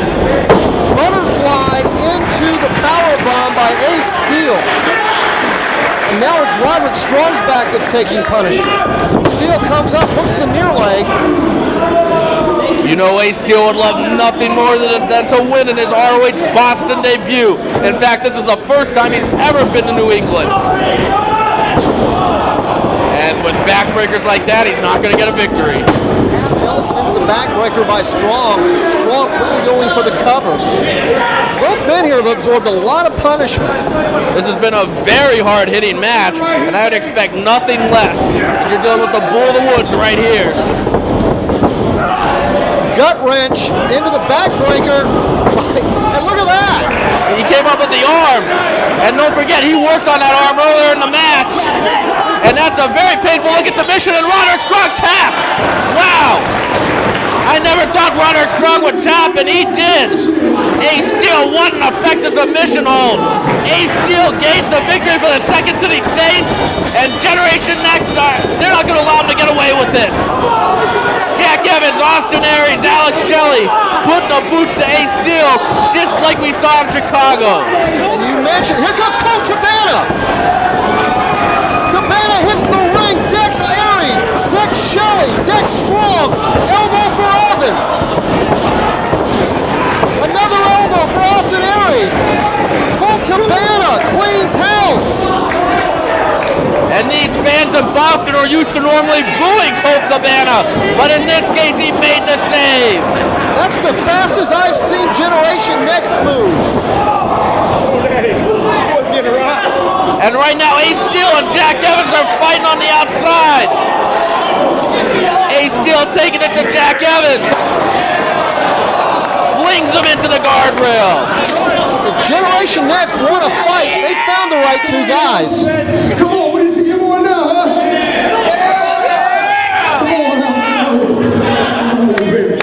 Butterfly into the powerbomb by Ace Steel. And now it's Roderick Strong's back that's taking punishment. Steel comes up, hooks the near leg. You know Ace Steel would love nothing more than to win in his ROH Boston debut. In fact, this is the first time he's ever been to New England. And with backbreakers like that, he's not going to get a victory. Nelson into the backbreaker by Strong. Strong quickly going for the cover. Both men here have absorbed a lot of punishment. This has been a very hard-hitting match, and I would expect nothing less. You're dealing with the Bull of the Woods right here. Gut wrench into the backbreaker. And look at that! He came up with the arm. And don't forget, he worked on that arm earlier in the match. And that's a very painful look at submission, and Roderick Strong taps. Wow! I never thought Roderick Strong would tap, and he did. Ace Steel, what an effective submission hold. Ace Steel gains the victory for the Second City Saints, and Generation Next, they're not going to allow him to get away with it. Jack Evans, Austin Aries, Alex Shelley put the boots to Ace Steel, just like we saw in Chicago. And you mentioned, here comes Colt Cabana. Cabana hits the ring, decks Aries, decks Shelley, decks Strong, elbow for Evans. Another elbow for Austin Aries. Colt Cabana cleans house. And these fans in Boston are used to normally booing Colt Cabana, but in this case he made the save. That's the fastest I've seen Generation Next move. And right now Ace Steel and Jack Evans are fighting on the outside. Ace Steel taking it to Jack Evans. Flings him into the guardrail. If Generation Next want to fight, they found the right 2 guys. Come on, what do you think you want now, huh? Come on now, baby.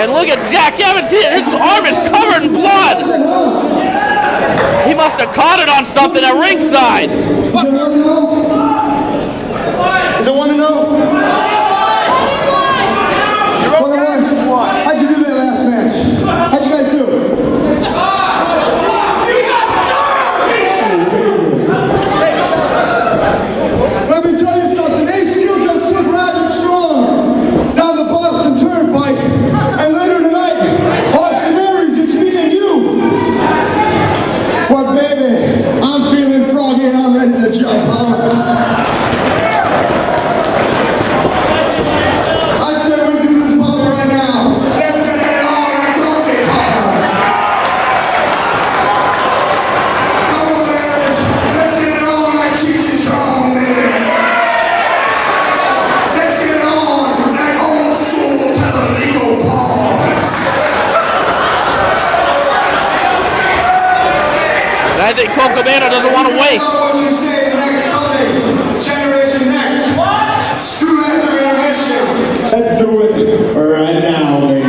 And look at Jack Evans, his arm is covered in blood. He must have caught it on something at ringside. Is it 1-0? How'd you do that last match? I think Colt Cabana doesn't want to wait. What you say next coming? Generation Next. Screw after intermission. Let's do it right now, baby.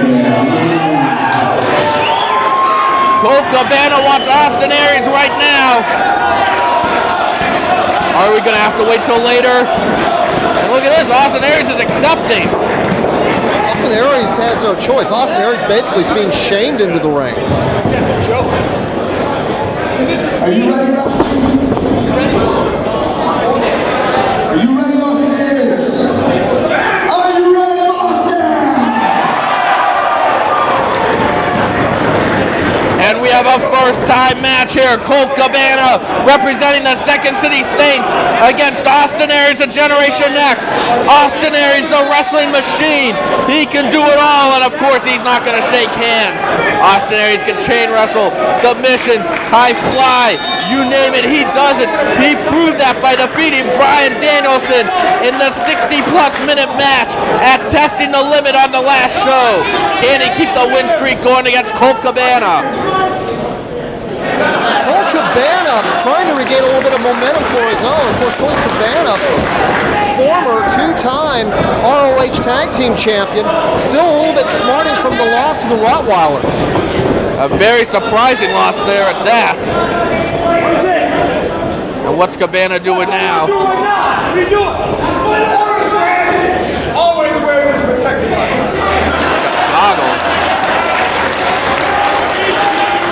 Colt Cabana wants Austin Aries right now. Are we going to have to wait till later? And look at this, Austin Aries is accepting. Austin Aries has no choice. Austin Aries basically is being shamed into the ring. Are you ready, Rusty? Are you ready, Austin Aries? Are you ready, Austin? And we have a first-time match here. Colt Cabana representing the Second City Saints against Austin Aries of Generation Next. Austin Aries, the wrestling machine. He can do it all, and of course, he's not going to shake hands. Austin Aries can chain wrestle, submissions, high fly, you name it, he does it. He proved that by defeating Bryan Danielson in the 60-plus minute match at Testing the Limit on the last show. Can he keep the win streak going against Colt Cabana? Colt Cabana trying to regain a little bit of momentum for his own. Of course, Colt Cabana, former two-time ROH Tag Team Champion, still a little bit smarting from the loss to the Rottweilers. A very surprising loss there at that. And what's Cabana doing now? Always wear his protective Goggles.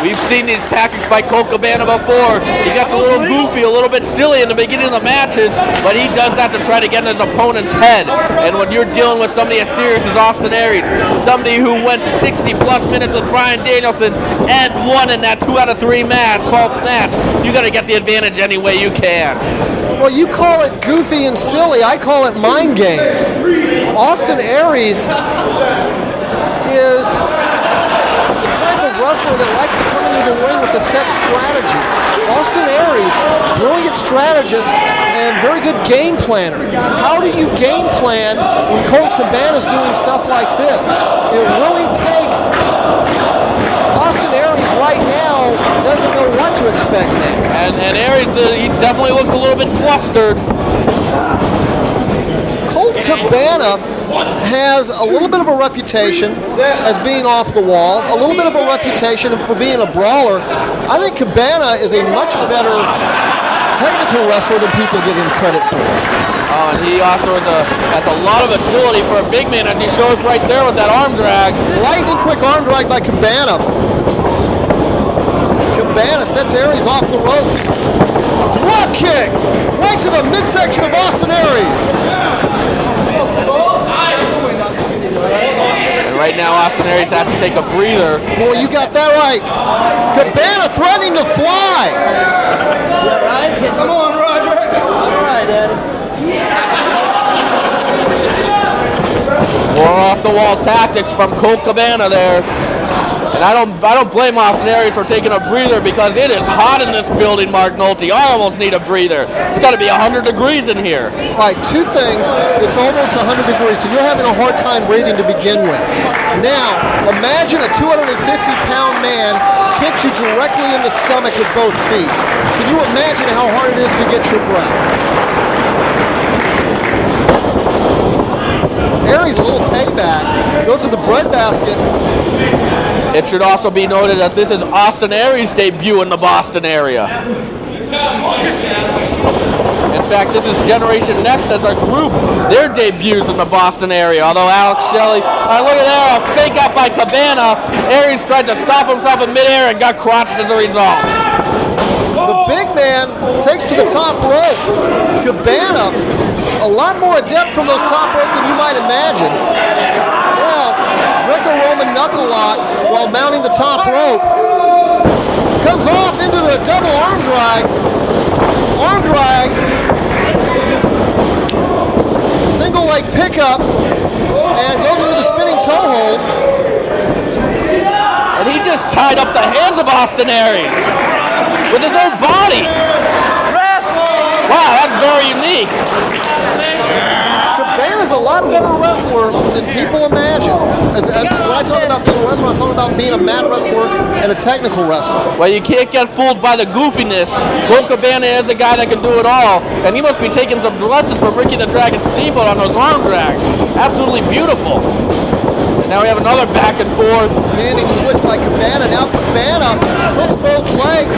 We've seen these tactics by Colt Cabana before. He gets a little goofy, a little bit silly in the beginning of the matches, but he does that to try to get in his opponent's head. And when you're dealing with somebody as serious as Austin Aries, somebody who went 60-plus minutes with Bryan Danielson and won in that 2 out of 3 match, 12th match, you got to get the advantage any way you can. Well, you call it goofy and silly. I call it mind games. Austin Aries is the type of wrestler that likes to come into the ring with a set strategy. Austin Aries, brilliant strategist and very good game planner. How do you game plan when Colt Cabana's doing stuff like this? It really takes Austin Aries right now doesn't know what to expect next. And Aries, he definitely looks a little bit flustered. Colt Cabana has a little bit of a reputation as being off the wall, a little bit of a reputation for being a brawler. I think Cabana is a much better technical wrestler than people give him credit for. Oh, and he also has a lot of agility for a big man, as he shows right there with that arm drag. Lightning quick arm drag by Cabana. Cabana sets Aries off the ropes. Drop kick right to the midsection of Austin Aries. And right now, Austin Aries has to take a breather. Boy, you got that right. Cabana threatening to fly. Come on, Roger. All right, Eddie. More off-the-wall tactics from Colt Cabana there. And I don't blame Austin Aries for taking a breather, because it is hot in this building, Mark Nolte. I almost need a breather. It's got to be 100 degrees in here. All right, two things. It's almost 100 degrees, so you're having a hard time breathing to begin with. Now, imagine a 250-pound man kicks you directly in the stomach with both feet. Can you imagine how hard it is to get your breath? Aries, a little payback, goes to the breadbasket. It should also be noted that this is Austin Aries' debut in the Boston area. In fact, this is Generation Next as a group, their debuts in the Boston area. Although Alex Shelley, look at there, a fake out by Cabana. Aries tried to stop himself in midair and got crotched as a result. The big man takes to the top rope. Cabana, a lot more adept from those top ropes than you might imagine. Now, Greco-Roman knuckle lock while mounting the top rope. Comes off into the double arm drag. Arm drag. Single leg pickup. And goes into the spinning toe hold. And he just tied up the hands of Austin Aries with his own body. Wow, that's very unique. Cabana's a lot better wrestler than people imagine. When I talk about being a wrestler, I'm talking about being a mat wrestler and a technical wrestler. Well, you can't get fooled by the goofiness. Colt Cabana is a guy that can do it all, and he must be taking some lessons from Ricky the Dragon Steamboat on those arm drags. Absolutely beautiful. And now we have another back and forth. Standing switch by Cabana. Now Cabana hooks both legs.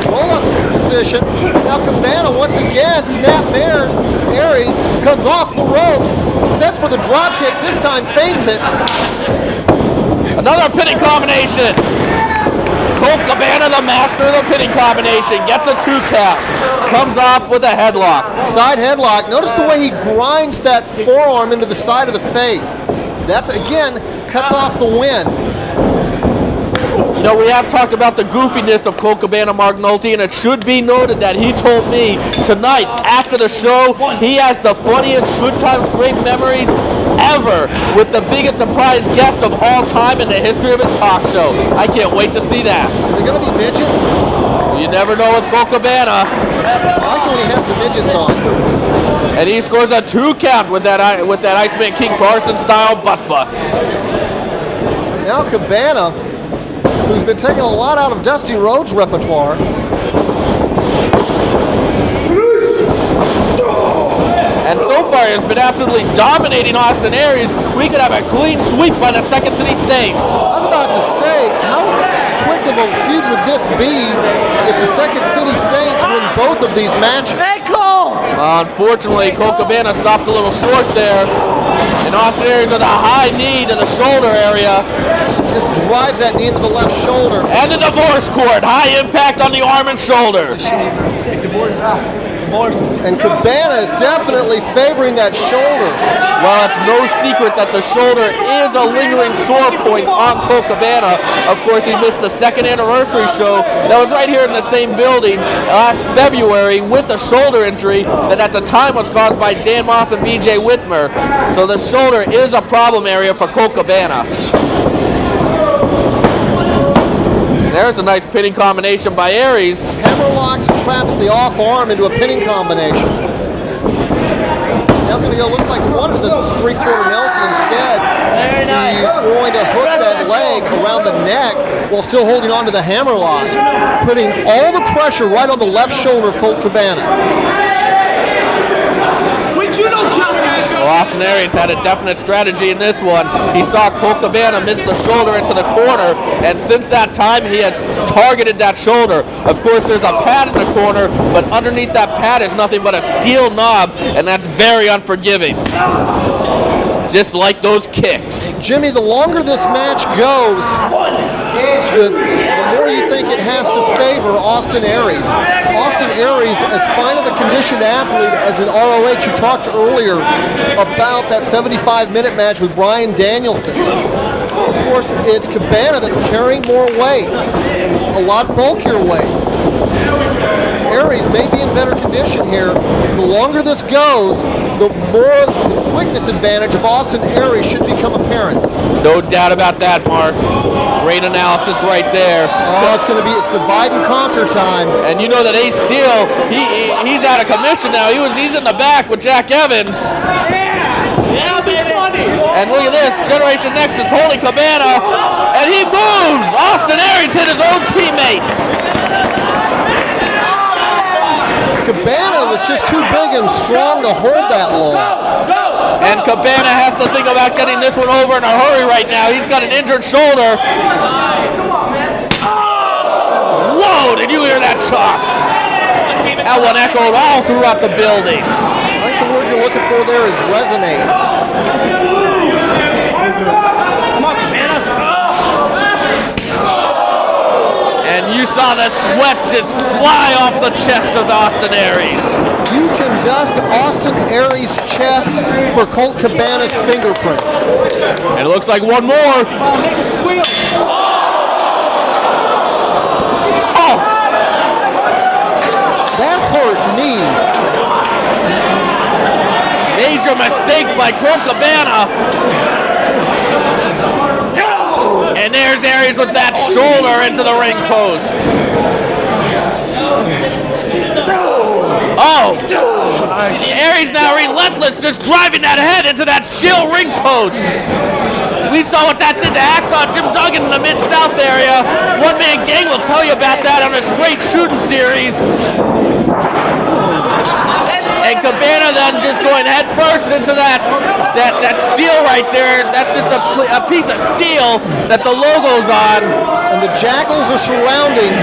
Roll up position. Now Cabana once again snapmares. Aries comes off the ropes. Sets for the drop kick. This time feints it. Another pinning combination. Colt Cabana, the master of the pinning combination, gets a 2 count. Comes off with a headlock. Side headlock. Notice the way he grinds that forearm into the side of the face. That's, again, cuts off the win. You know, we have talked about the goofiness of Colt Cabana, Mark Nolte, and it should be noted that he told me tonight, after the show, he has the funniest good times, great memories ever with the biggest surprise guest of all time in the history of his talk show. I can't wait to see that. Is it going to be midgets? You never know with Colt Cabana. I like it when he has the midgets on. And he scores a 2 count with that Iceman King Carson style butt. Now Cabana, who's been taking a lot out of Dusty Rhodes' repertoire. And so far has been absolutely dominating Austin Aries. We could have a clean sweep by the Second City Saints. I was about to say, how quick of a feud would this be if the Second City Saints win both of these matches? Unfortunately, Colt Cabana stopped a little short there. And Austin Aries with a high knee to the shoulder area. Just drives that knee into the left shoulder. And the divorce cord. High impact on the arm and shoulder. And Cabana is definitely favoring that shoulder. Well, it's no secret that the shoulder is a lingering sore point on Colt Cabana. Of course, he missed the 2nd anniversary show that was right here in the same building last February with a shoulder injury that at the time was caused by Dan Moff and BJ Whitmer. So the shoulder is a problem area for Colt Cabana. There's a nice pinning combination by Aries. Hammerlocks and traps the off arm into a pinning combination. Now it's going to go, looks like one to the 3/4 Nelson instead. He's going to hook that leg around the neck while still holding on to the hammerlock, putting all the pressure right on the left shoulder of Colt Cabana. Well, Austin Aries had a definite strategy in this one. He saw Colt Cabana miss the shoulder into the corner, and since that time, he has targeted that shoulder. Of course, there's a pad in the corner, but underneath that pad is nothing but a steel knob, and that's very unforgiving. Just like those kicks. Jimmy, the longer this match goes, the more you think it has to favor Austin Aries. Austin Aries, as fine of a conditioned athlete as an ROH, you talked earlier about that 75-minute match with Bryan Danielson. Of course, it's Cabana that's carrying more weight, a lot bulkier weight. Aries may be in better condition here. The longer this goes, the more the quickness advantage of Austin Aries should become apparent. No doubt about that, Mark. Great analysis right there. Oh, it's divide and conquer time. And you know that Ace Steel, he's out of commission now. He's in the back with Jack Evans. And look at this, Generation Next is holding Cabana, and he moves! Austin Aries hit his own teammates. Cabana was just too big and strong to hold that long. And Cabana has to think about getting this one over in a hurry right now. He's got an injured shoulder. Whoa, did you hear that chop? That one echoed all throughout the building. I think the word you're looking for there is resonate. Come on, Cabana. And you saw the sweat just fly off the chest of Austin Aries. You can dust Austin Aries' chest for Colt Cabana's fingerprints. And it looks like one more. Make a squeal. Oh! That hurt me. Major mistake by Colt Cabana. And there's Aries with that shoulder into the ring post. Oh! Aries now relentless, just driving that head into that steel ring post. We saw what that did to Hacksaw Jim Duggan in the Mid-South area. One Man Gang will tell you about that on a straight shooting series. And Cabana then just going head first into that steel right there. That's just a piece of steel that the logo's on. And the Jackals are surrounding.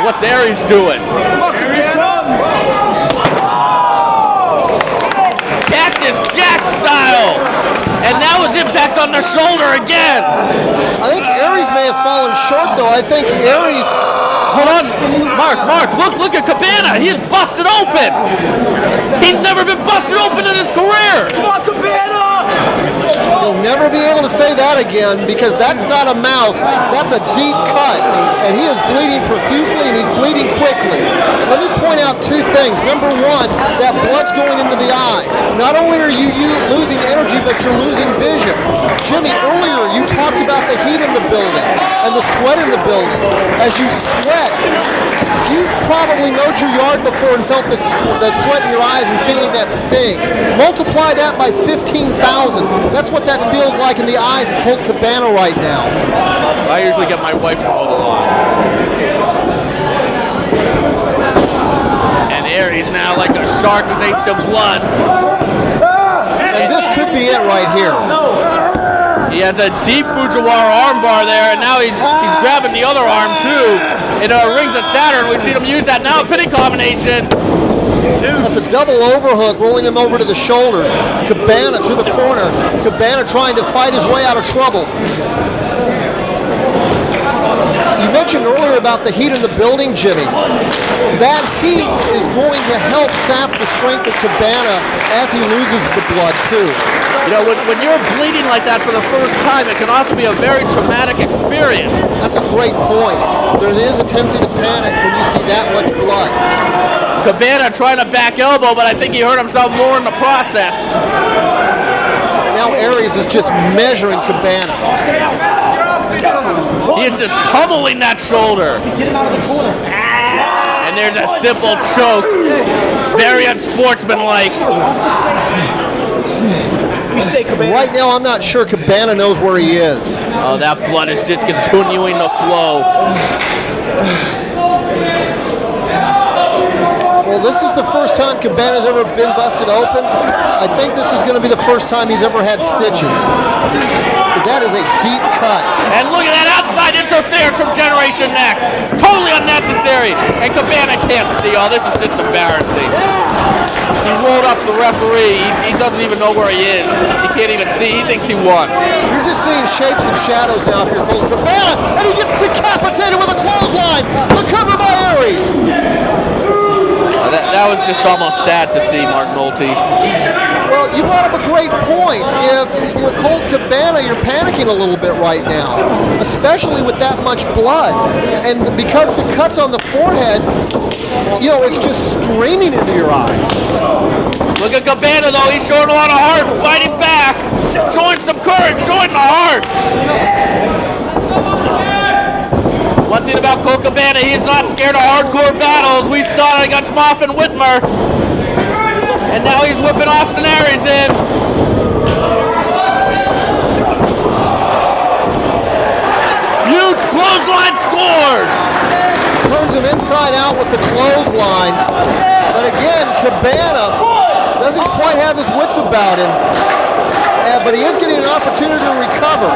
What's Aries doing? Cactus Jack style. And now his impact on the shoulder again. I think Aries may have fallen short, though. I think Aries... Hold on. Mark, look at Cabana. He is busted open. He's never been busted open in his career. Come on, Cabana. He'll never be able to say that again because that's not a mouse. That's a deep cut. And he is bleeding profusely and he's bleeding quickly. Let me point out two things. Number one, that blood's going into the eye. Not only are you losing energy, but you're losing vision. Jimmy, earlier you talked about the heat in the building and the sweat in the building. As you sweat, you've probably mowed your yard before and felt the sweat in your eyes and feeling that sting. Multiply that by 15,000. That's what that feels like in the eyes of Colt Cabana right now. I usually get my wife to mow the lawn. And Aries now like a shark with taste of blood. And this could be it right here. He has a deep Fujiwara armbar there, and now he's grabbing the other arm too. In Rings of Saturn, we've seen him use that now. Pinning combination. That's a double overhook, rolling him over to the shoulders. Cabana to the corner. Cabana trying to fight his way out of trouble. You mentioned earlier about the heat in the building, Jimmy. That heat is going to help sap the strength of Cabana as he loses the blood too. You know, when you're bleeding like that for the first time, it can also be a very traumatic experience. That's a great point. There is a tendency to panic when you see that much blood. Cabana trying to back elbow, but I think he hurt himself more in the process. Now Aries is just measuring Cabana. He is just pummeling that shoulder. And there's a simple choke. Very unsportsmanlike. Right now, I'm not sure Cabana knows where he is. Oh, that blood is just continuing to flow. Well, this is the first time Cabana's ever been busted open. I think this is going to be the first time he's ever had stitches. But that is a deep cut. And look at that outside interference from Generation Next. Totally unnecessary. And Cabana can't see. Oh, this is just embarrassing. He rolled up the referee. He doesn't even know where he is. He can't even see. He thinks he won. You're just seeing shapes and shadows now if you're Colt Cabana. And he gets decapitated with a clothesline. Recovered by Aries. That was just almost sad to see, Mark Nolte. Well, you brought up a great point. If you're Colt Cabana, you're panicking a little bit right now, especially with that much blood. And because the cuts on the forehead, you know, it's just streaming into your eyes. Look at Cabana, though. He's showing a lot of heart, fighting back, showing some courage, showing the heart. One thing about Colt Cabana, he is not scared of hardcore battles. We saw it against Moffin Whitmer. And now he's whipping Austin Aries in. Huge clothesline scores. Turns him inside out with the clothesline. But again, Cabana doesn't quite have his wits about him. But he is getting an opportunity to recover.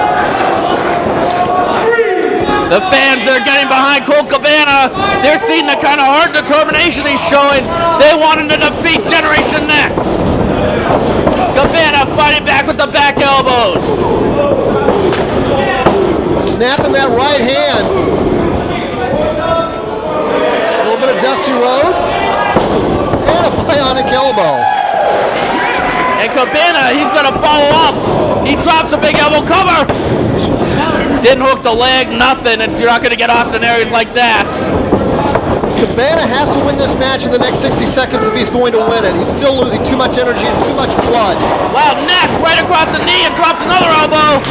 The fans are getting behind Colt Cabana. They're seeing the kind of hard determination he's showing. They want him to defeat Generation Next. Cabana fighting back with the back elbows. Snapping that right hand. A little bit of Dusty Rhodes. And a bionic elbow. And Cabana, he's going to follow up. He drops a big elbow cover. Didn't hook the leg, nothing. You're not going to get Austin Aries like that. Cabana has to win this match in the next 60 seconds if he's going to win it. He's still losing too much energy and too much blood. Wow, neck right across the knee and drops another elbow.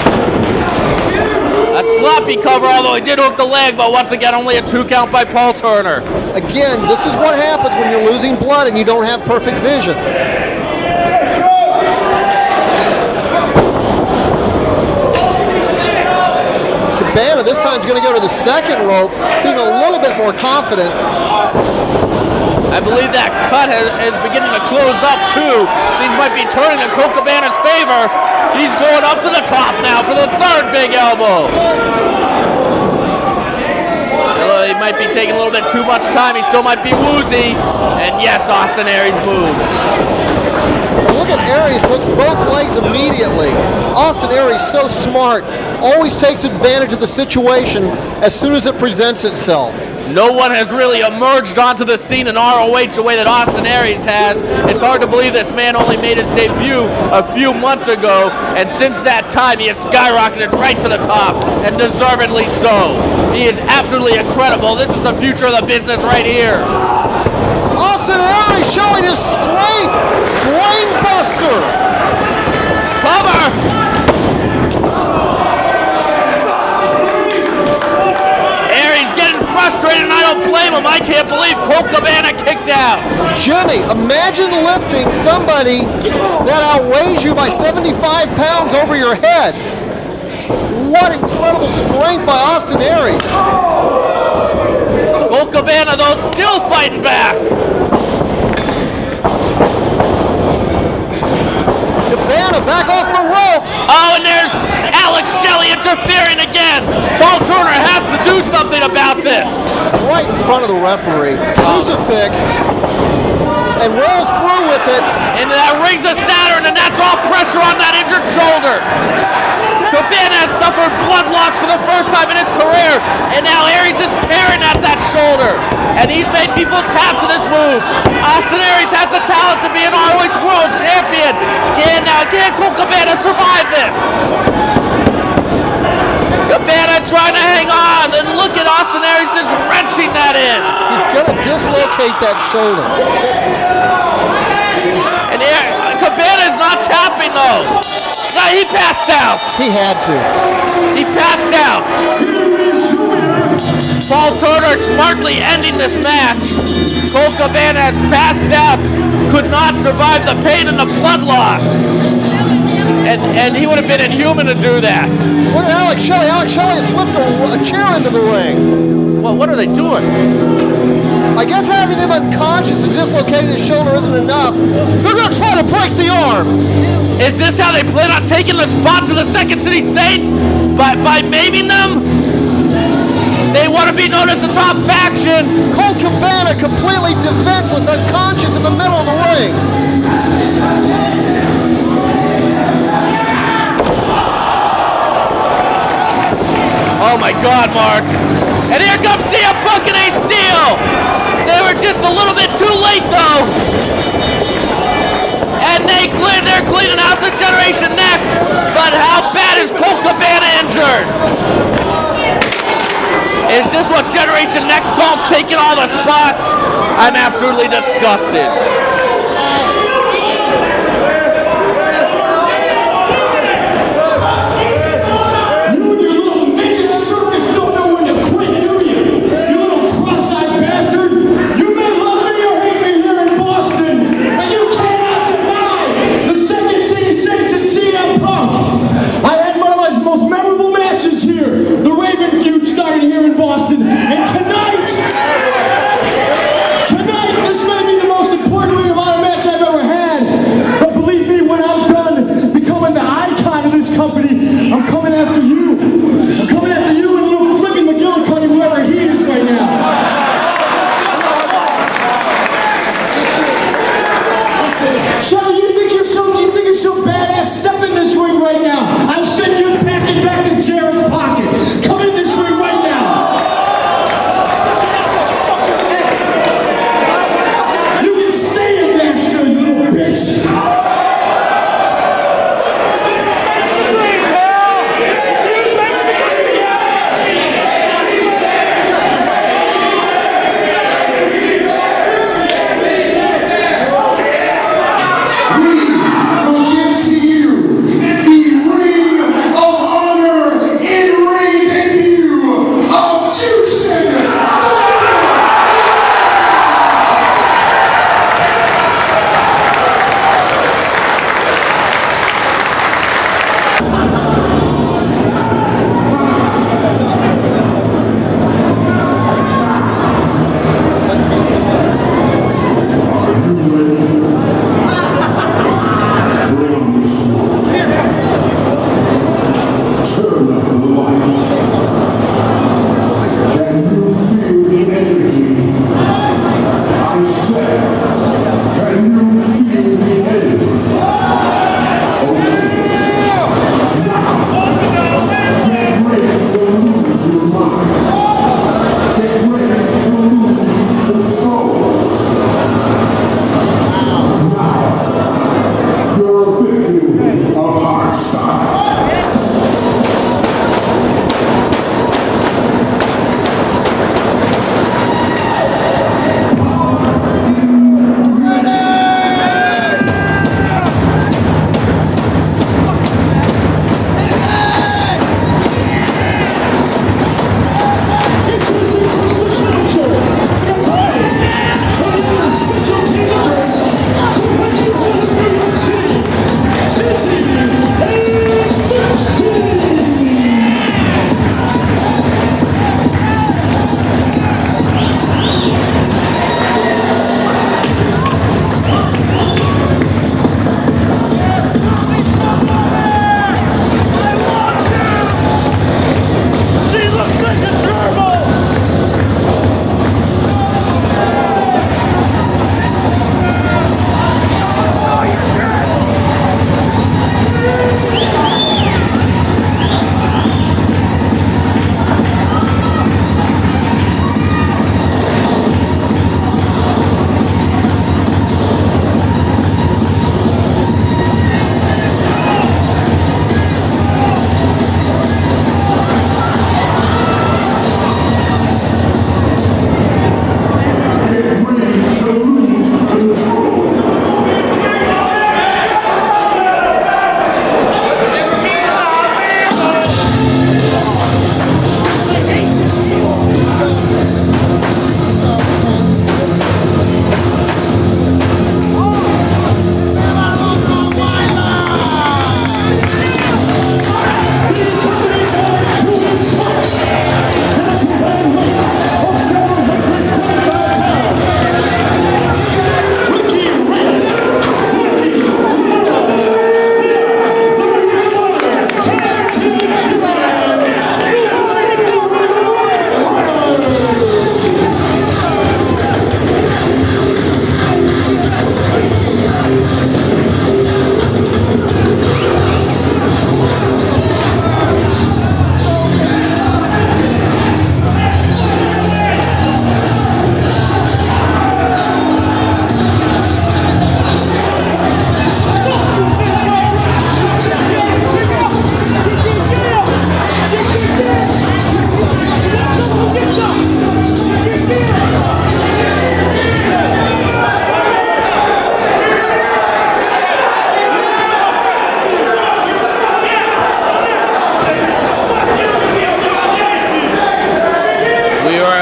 A not be cover, although he did hook the leg, but once again, only a 2 count by Paul Turner. Again, this is what happens when you're losing blood and you don't have perfect vision. Cabana this time is going to go to the second rope, being a little bit more confident. I believe that cut is beginning to close up too. Things might be turning in Colt Cabana's favor. He's going up to the top now for the third big elbow. He might be taking a little bit too much time. He still might be woozy. And yes, Austin Aries moves. Look at Aries, hooks both legs immediately. Austin Aries, so smart, always takes advantage of the situation as soon as it presents itself. No one has really emerged onto the scene in ROH the way that Austin Aries has. It's hard to believe this man only made his debut a few months ago, and since that time he has skyrocketed right to the top, and deservedly so. He is absolutely incredible. This is the future of the business right here. Austin Aries showing his strength. Brain buster. Cover. Frustrated, and I don't blame him. I can't believe Colt Cabana kicked out. Jimmy, imagine lifting somebody that outweighs you by 75 pounds over your head. What incredible strength by Austin Aries. Colt Cabana, though, still fighting back. Cabana back off the ropes. Oh, and there's Alex Shelley interfering again. Paul Turner has to do something about this. Right in front of the referee. Crucifix. And rolls through with it. Into that rings of Saturn, and that's all pressure on that injured shoulder. Cabana has suffered blood loss for the first time in his career, and now Aries is tearing at that shoulder. And he's made people tap to this move. Austin Aries has the talent to be an ROH World Champion. Can Colt Cabana survive this? Cabana trying to hang on, and look at Austin Aries just wrenching that in. He's going to dislocate that shoulder. And Cabana's not tapping though. No, he passed out. He had to. He passed out. Paul Turner smartly ending this match. Colt Cabana has passed out, could not survive the pain and the blood loss. And he would have been inhuman to do that. Look at Alex Shelley. Alex Shelley has slipped a chair into the ring. Well, what are they doing? I guess having him unconscious and dislocating his shoulder isn't enough. They're going to try to break the arm. Is this how they plan on taking the spots of the Second City Saints? By maiming them? They want to be known as the top faction. Colt Cabana completely defenseless, unconscious in the middle of the ring. Oh my God, Mark. And here comes CM Punk and Ace Steel. They were just a little bit too late though. And they're cleaning out the Generation Next. But how bad is Colt Cabana injured? Is this what Generation Next calls taking all the spots? I'm absolutely disgusted. Boston, and tonight, this may be the most important ring of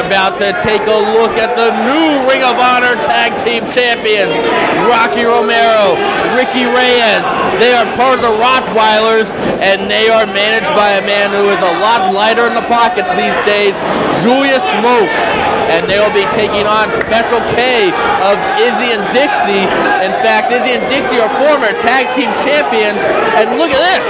about to take a look at the new Ring of Honor Tag Team Champions, Rocky Romero, Ricky Reyes. They are part of the Rottweilers, and they are managed by a man who is a lot lighter in the pockets these days, Julius Smokes. And they will be taking on Special K of Izzy and Dixie. In fact, Izzy and Dixie are former tag team champions. And look at this,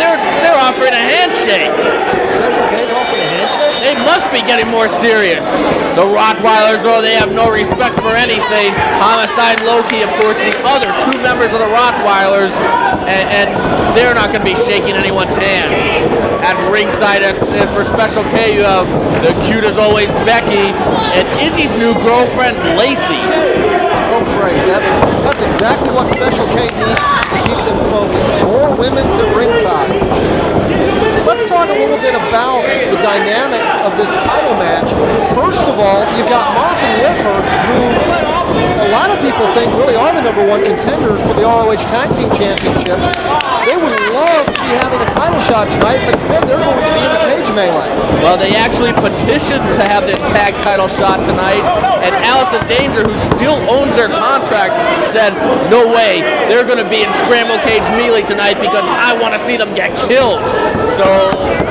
they're offering a handshake. Special K's offering a handshake? They must be getting more serious. The Rottweilers, though, they have no respect for anything. Homicide Loki, of course, the other two members of the Rottweilers, and they're not going to be shaking anyone's hands. At ringside, for Special K, you have the cute as always Becky, and Izzy's new girlfriend, Lacey. Oh, great. That's exactly what Special K needs to keep them focused. More women's at ringside. Let's talk a little bit about the dynamics of this title match. First of all, you've got Moth and Whipper, who a lot of people think really are the #1 contenders for the ROH Tag Team Championship. They would love to be having a title shot tonight, but instead they're going to be in the cage melee. Well, they actually petitioned to have this tag title shot tonight, and Allison Danger, who still owns their contracts, said, no way, they're going to be in Scramble Cage melee tonight because I want to see them get killed. So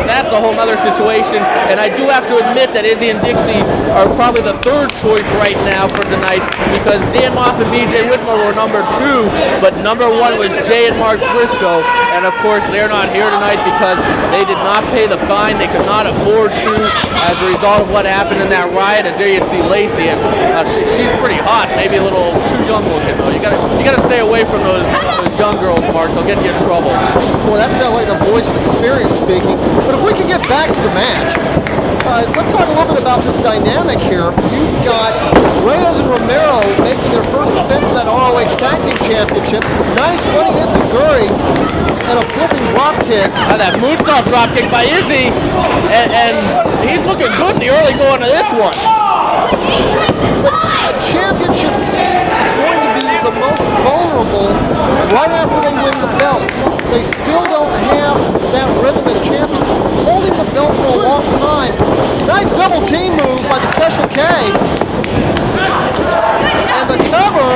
that's a whole nother another situation, and I do have to admit that Izzy and Dixie are probably the third choice right now for tonight, because Dan Moff and BJ Whitmore were number 2, but number 1 was Jay and Mark Briscoe, and of course they're not here tonight because they did not pay the fine. They could not afford to as a result of what happened in that riot. As there you see Lacey, and she's pretty hot, maybe a little too young looking though. You gotta stay away from those young girls, Mark. They'll get you in trouble. Well, that sounds like the voice of experience speaking. But if we can get back to the match, let's talk a little bit about this dynamic here. You've got Reyes and Romero making their first defense of that ROH Tag Team Championship. Nice running into Guri and a flipping drop kick. That moonsault drop kick by Izzy, and he's looking good in the early going to this one. A championship team is going to be the most vulnerable right after they win the belt. They still don't have that rhythm as champion. Holding the belt for a long time. Nice double team move by the Special K. And the cover.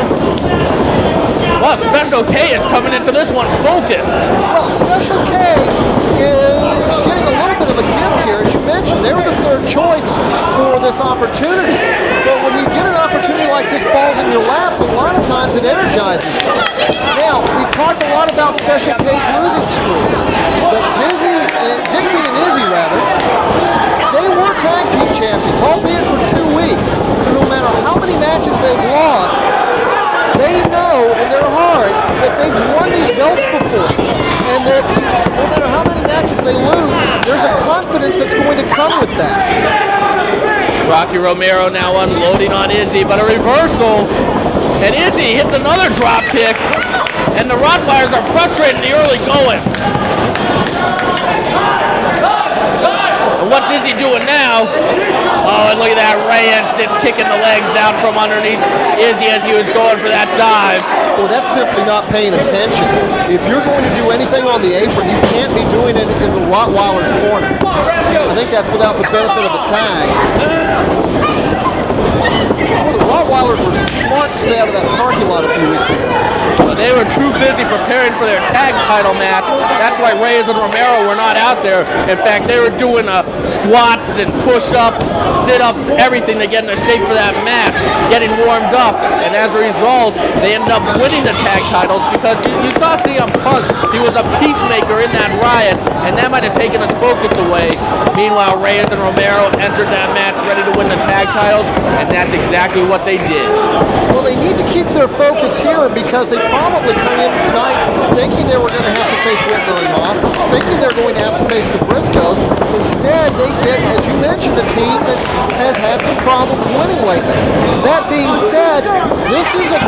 Well, Special K is coming into this one focused. Well, Special K is getting a little bit of a gift here. As you mentioned, they were the third choice for this opportunity. But when you get an opportunity like this falls in your laps, a lot of times it energizes you. Now, we've talked a lot about Special K's losing streak. But Dixie and Izzy, they were tag team champions, albeit for 2 weeks. So no matter how many matches they've lost, they know in their heart that they've won these belts before. And that no matter how many matches they lose, there's a confidence that's going to come with that. Rocky Romero now unloading on Izzy, but a reversal. And Izzy hits another drop kick. And the Rottweilers are frustrated in the early going. And what's Izzy doing now? Oh, and look at that. Reyes just kicking the legs out from underneath Izzy as he was going for that dive. Well, that's simply not paying attention. If you're going to do anything on the apron, you can't be doing it in the Rottweiler's corner. I think that's without the benefit of the tag. Well, the Rottweilers were smart to stay out of that parking lot a few weeks ago. Well, they were too busy preparing for their tag title match. That's why Reyes and Romero were not out there. In fact, they were doing squats and push-ups, sit-ups, everything to get into shape for that match, getting warmed up. And as a result, they ended up winning the tag titles because you saw CM Punk. He was a peacemaker in that riot, and that might have taken his focus away. Meanwhile, Reyes and Romero entered that match ready to win the tag titles, and that's exactly what they did. Well, they need to keep their focus here because they probably come in tonight thinking they were going to have to face Whitmer and Moff, thinking they're going to have to face the Briscoes. Instead, they get, as you mentioned, a team that has had some problems winning lately. That being said, this is a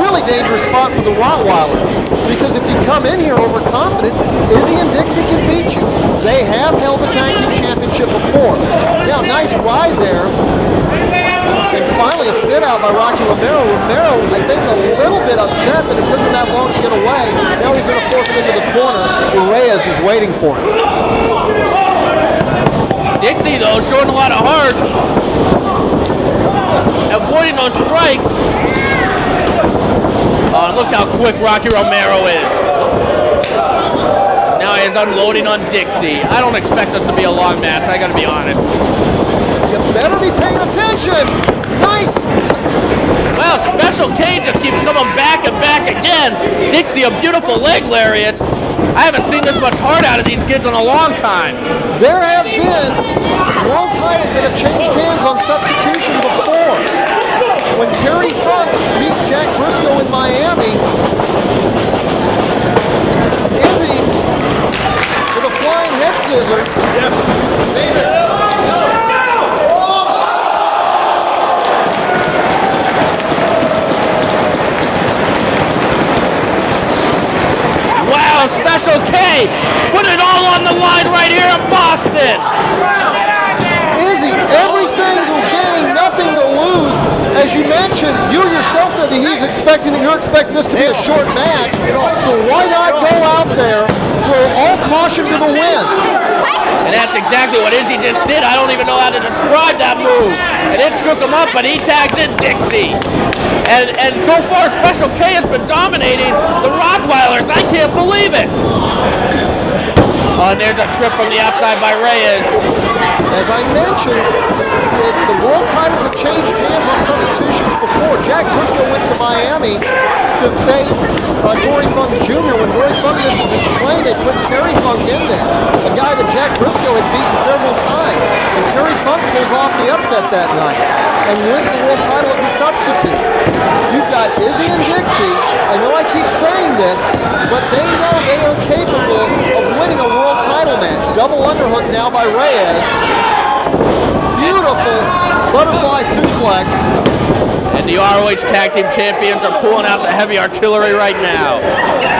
really dangerous spot for the Rottweilers because if you come in here overconfident, Izzy and Dixie can beat you. They have held the tag team championship before. Now, nice ride there. And finally a sit-out by Rocky Romero. Romero, I think, a little bit upset that it took him that long to get away. Now he's going to force him into the corner where Reyes is waiting for him. Dixie, though, showing a lot of heart. Avoiding those strikes. Oh, and look how quick Rocky Romero is. Now he's unloading on Dixie. I don't expect this to be a long match, I gotta be honest. You better be paying attention. Nice. Well, Special K just keeps coming back and back again. Dixie, a beautiful leg lariat. I haven't seen this much heart out of these kids in a long time. There have been world titles that have changed hands on substitution before. When Terry Funk beat Jack Briscoe in Miami, Izzy with a flying head scissors. Wow, Special K, put it all on the line right here in Boston. Izzy, everything to gain, nothing to lose. As you mentioned, you yourself said that you're expecting this to be a short match. So why not go out there, throw all caution to the wind? And that's exactly what Izzy just did. I don't even know how to describe that move. And it shook him up, but he tags in Dixie. And so far, Special K has been dominating the Rottweilers. I can't believe it. Oh, and there's a trip from the outside by Reyes. As I mentioned, the world titles have changed hands on substitutions before. Jack Briscoe went to Miami to face Dory Funk Jr. When Dory Funk misses his plane, they put Terry Funk in there, a guy that Jack Briscoe had beaten several times. And Terry Funk pulls off the upset that night and wins the world title as a substitute. You've got Izzy and Dixie. I know I keep saying this, but they know they are capable of winning a world title match. Double underhook now by Reyes. Beautiful butterfly suplex. And the ROH Tag Team Champions are pulling out the heavy artillery right now.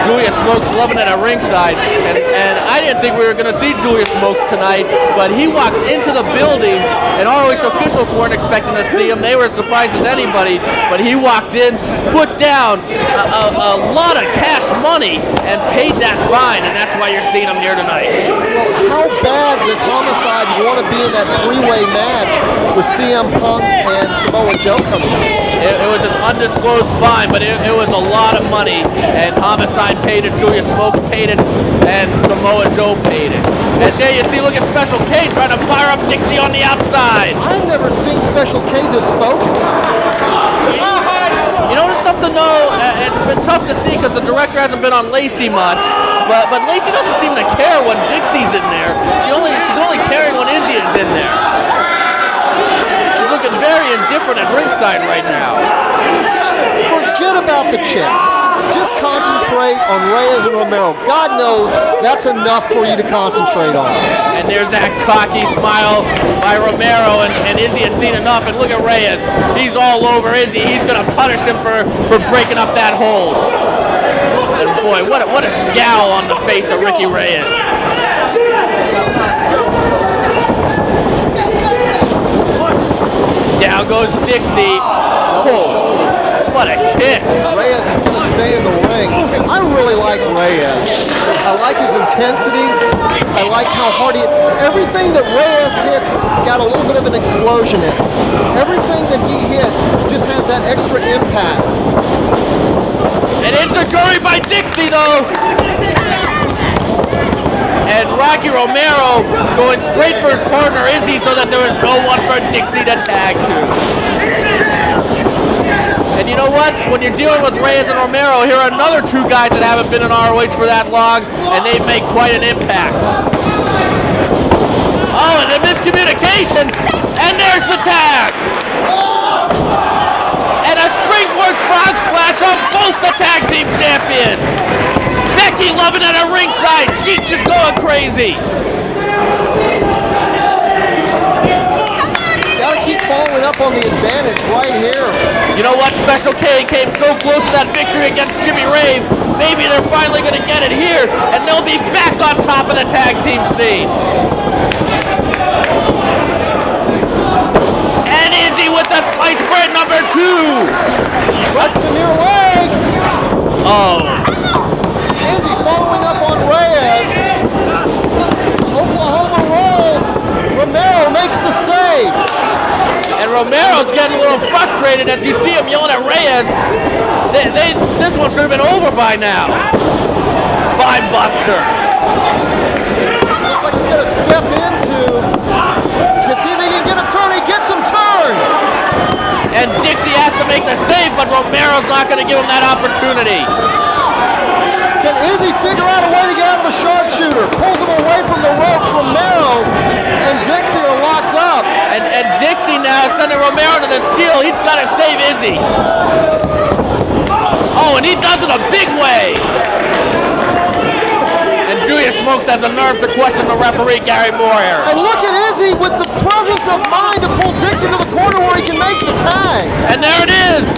Julius Smokes loving it at ringside. And I didn't think we were going to see Julius Smokes tonight, but he walked into the building, and ROH officials weren't expecting to see him. They were as surprised as anybody, but he walked in, put down a lot of cash money, and paid that fine, and that's why you're seeing him here tonight. Well, how bad does Homicide want to be in that three-way match with CM Punk and Samoa Joe coming in? It was an undisclosed fine, but it was a lot of money, and Homicide paid it, Julius Smokes paid it, and Samoa Joe paid it. And there you see, look at Special K trying to fire up Dixie on the outside. I've never seen Special K this focused. You notice something though, it's been tough to see because the director hasn't been on Lacey much, but Lacey doesn't seem to care when Dixie's in there. She's only caring when Izzy is in there. She's looking very indifferent at ringside right now. Forget about the chicks. Just concentrate on Reyes and Romero. God knows that's enough for you to concentrate on. And there's that cocky smile by Romero, and Izzy has seen enough. And look at Reyes. He's all over Izzy. He's going to punish him for breaking up that hold. And boy, what a scowl on the face of Ricky Reyes. Down goes Dixie. Oh, what a kick. Reyes is going to stay in the ring. I really like Reyes. I like his intensity. I like how hard everything that Reyes hits, it's got a little bit of an explosion in it. Everything that he hits just has that extra impact. And enziguri by Dixie, though. And Rocky Romero going straight for his partner Izzy so that there is no one for Dixie to tag to. And you know what? When you're dealing with Reyes and Romero, here are another two guys that haven't been in ROH for that long, and they've made quite an impact. Oh, and a miscommunication, and there's the tag. And a springboard frog splash on both the tag team champions. Becky loving it at ringside. She's just going crazy. Gotta keep following up on the advantage right here. You know what? Special K came so close to that victory against Jimmy Rave. Maybe they're finally going to get it here, and they'll be back on top of the tag team scene. And Izzy with the slice bread number 2. What's the near leg? Oh. Izzy following up on Reyes. Oklahoma roll. Romero makes the save. And Romero's getting a little frustrated as you see him yelling at Reyes. This one should have been over by now. Spine buster. Looks like he's going to step into. To see if he can get him turned. He gets him turned. And Dixie has to make the save, but Romero's not going to give him that opportunity. Can Izzy figure out a way to get out of the sharpshooter? Pulls him away from the ropes. Romero and Dixie are locked up. And Dixie now sending Romero to the steel. He's got to save Izzy. Oh, and he does it a big way. And Julius Smokes has a nerve to question the referee, Gary Moore. And look at Izzy with the presence of mind to pull Dixie to the corner where he can make the tag. And there it is.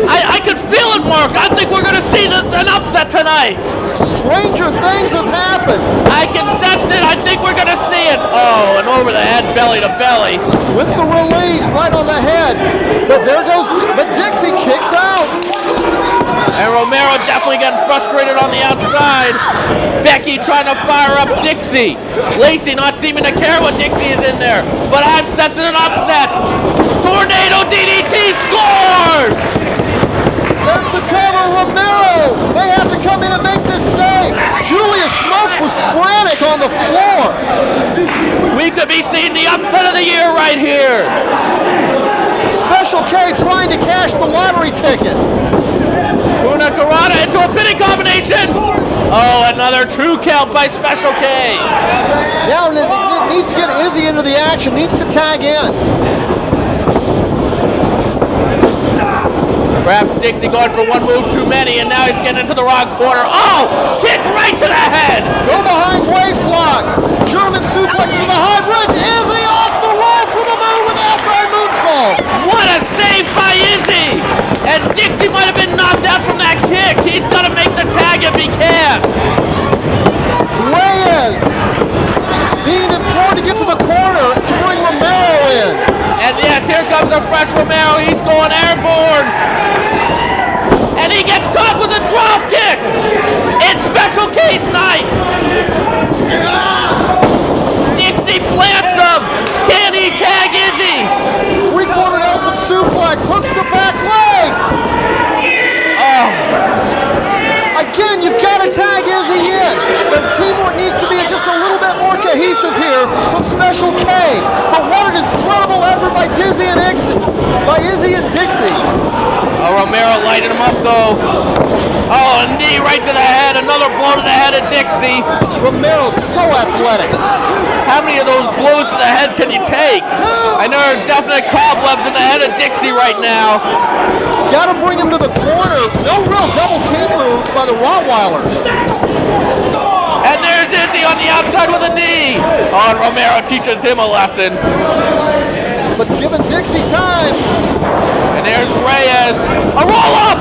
I could feel it, Mark. I think we're going to see an upset tonight. Stranger things have happened. I can sense it. I think we're going to see it. Oh, and over the head, belly to belly. With the release right on the head. But Dixie kicks out. And Romero definitely getting frustrated on the outside. Becky trying to fire up Dixie. Lacey not seeming to care when Dixie is in there. But I'm sensing an upset. Tornado DDT scores! There's the the cover. Romero may have to come in and make this save. Julius Smokes was frantic on the floor. We could be seeing the upset of the year right here. Special K trying to cash the lottery ticket. Una Karada into a pinning combination. Oh, another 2 count by Special K. Now needs to get Izzy into the action, needs to tag in. Perhaps Dixie going for one move too many, and now he's getting into the wrong corner. Oh, kick right to the head. Go behind waistlock. German suplex into the high bridge. Izzy off the rope with a move with outside moonsault. What a save by Izzy. And Dixie might have been knocked out from that kick. He's got to make the tag if he can. Reyes being implored to get to the corner to bring Romero in. And yes, here comes a fresh Romero. He's going airborne. And he gets caught with a drop kick. It's Special K's night. Dixie plants him. Can he tag Izzy? Three-quarter Nelson suplex, hooks the back leg. Oh. Again, you've got to tag Izzy in. The teamwork needs to be just a little bit more cohesive here from Special K. But what an incredible effort by Izzy and Dixie. Oh, Romero lighted him up though. Oh, a knee right to the head. Another blow to the head of Dixie. Romero's so athletic. How many of those blows to the head can you take? I know there are definite cobwebs in the head of Dixie right now. Got to bring him to the corner. No real double team moves by the Rottweilers. And there's Izzy on the outside with a knee. Oh, and Romero teaches him a lesson. But's giving Dixie time. And there's Reyes. A roll up.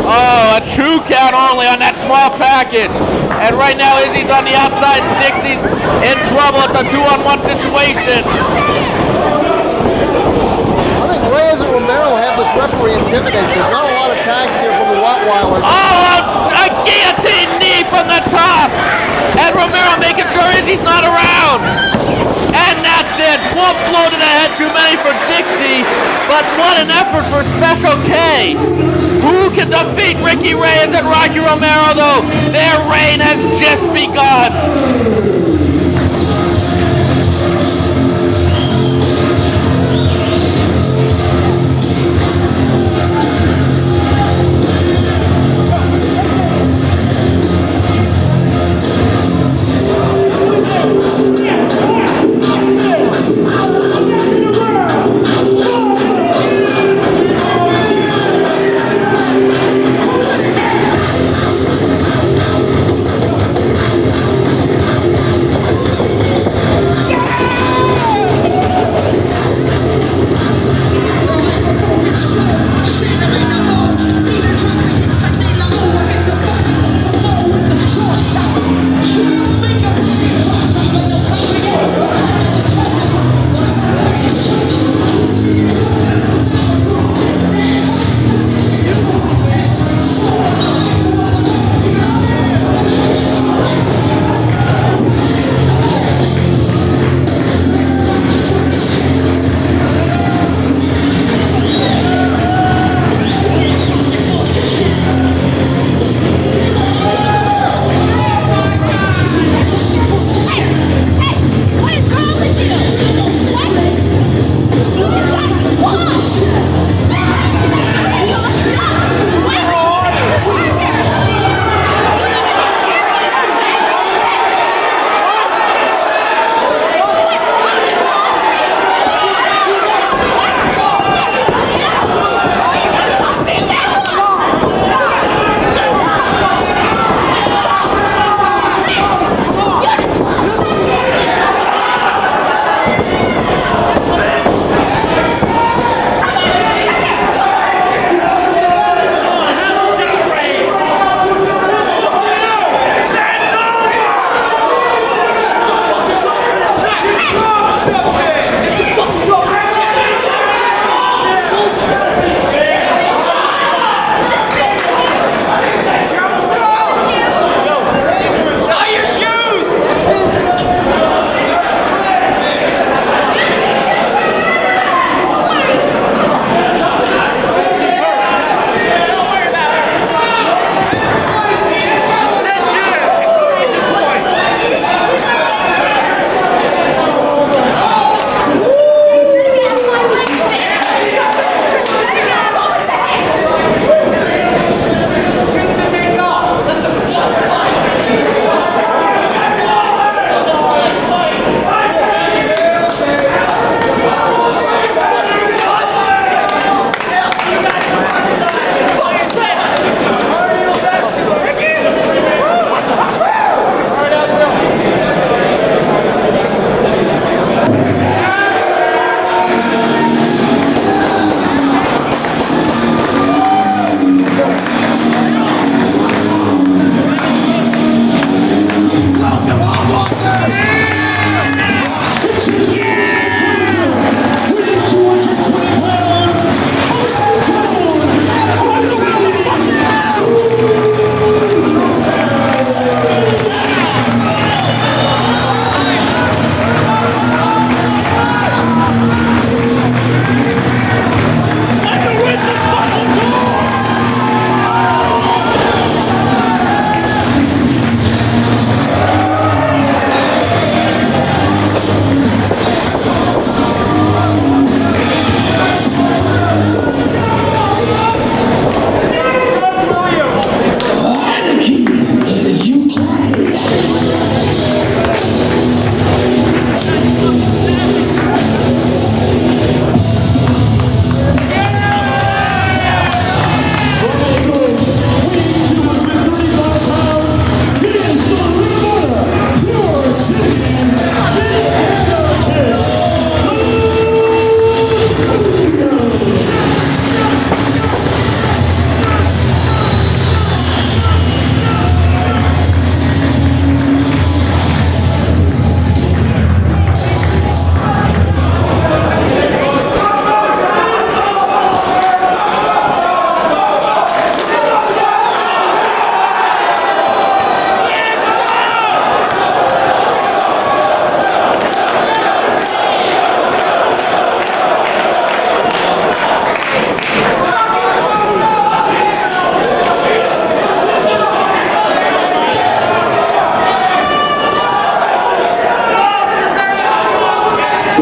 Oh, a 2 count only on that small package. And right now Izzy's on the outside and Dixie's in trouble. It's a 2-on-1 situation. I think Reyes and Romero have this referee intimidated. There's not a lot of tags here from the Rottweilers. Oh, a guillotine knee from the top. And Romero making sure Izzy's not around. And that's it. One blow to the head too many for Dixie. But what an effort for Special K. Who can defeat Ricky Reyes and Rocky Romero, though? Their reign has just begun.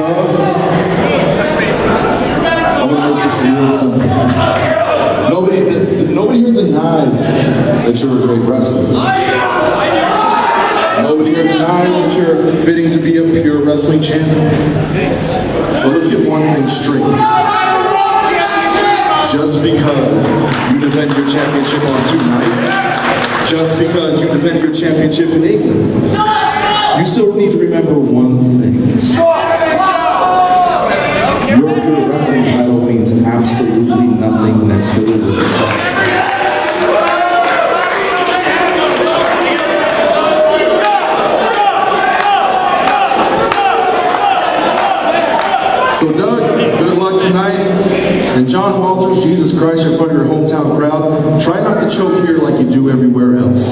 Doug, I'm going to make this real simple. Nobody here denies that you're a great wrestler. Nobody here denies that you're fitting to be a pure wrestling champion. But let's get one thing straight. Just because you defend your championship on 2 nights, just because you defend your championship in England, you still need to remember one thing. Your pure wrestling title means absolutely nothing next to the world title. So Doug, good luck tonight. And John Walters, Jesus Christ, in front of your hometown crowd, try not to choke here like you do everywhere else.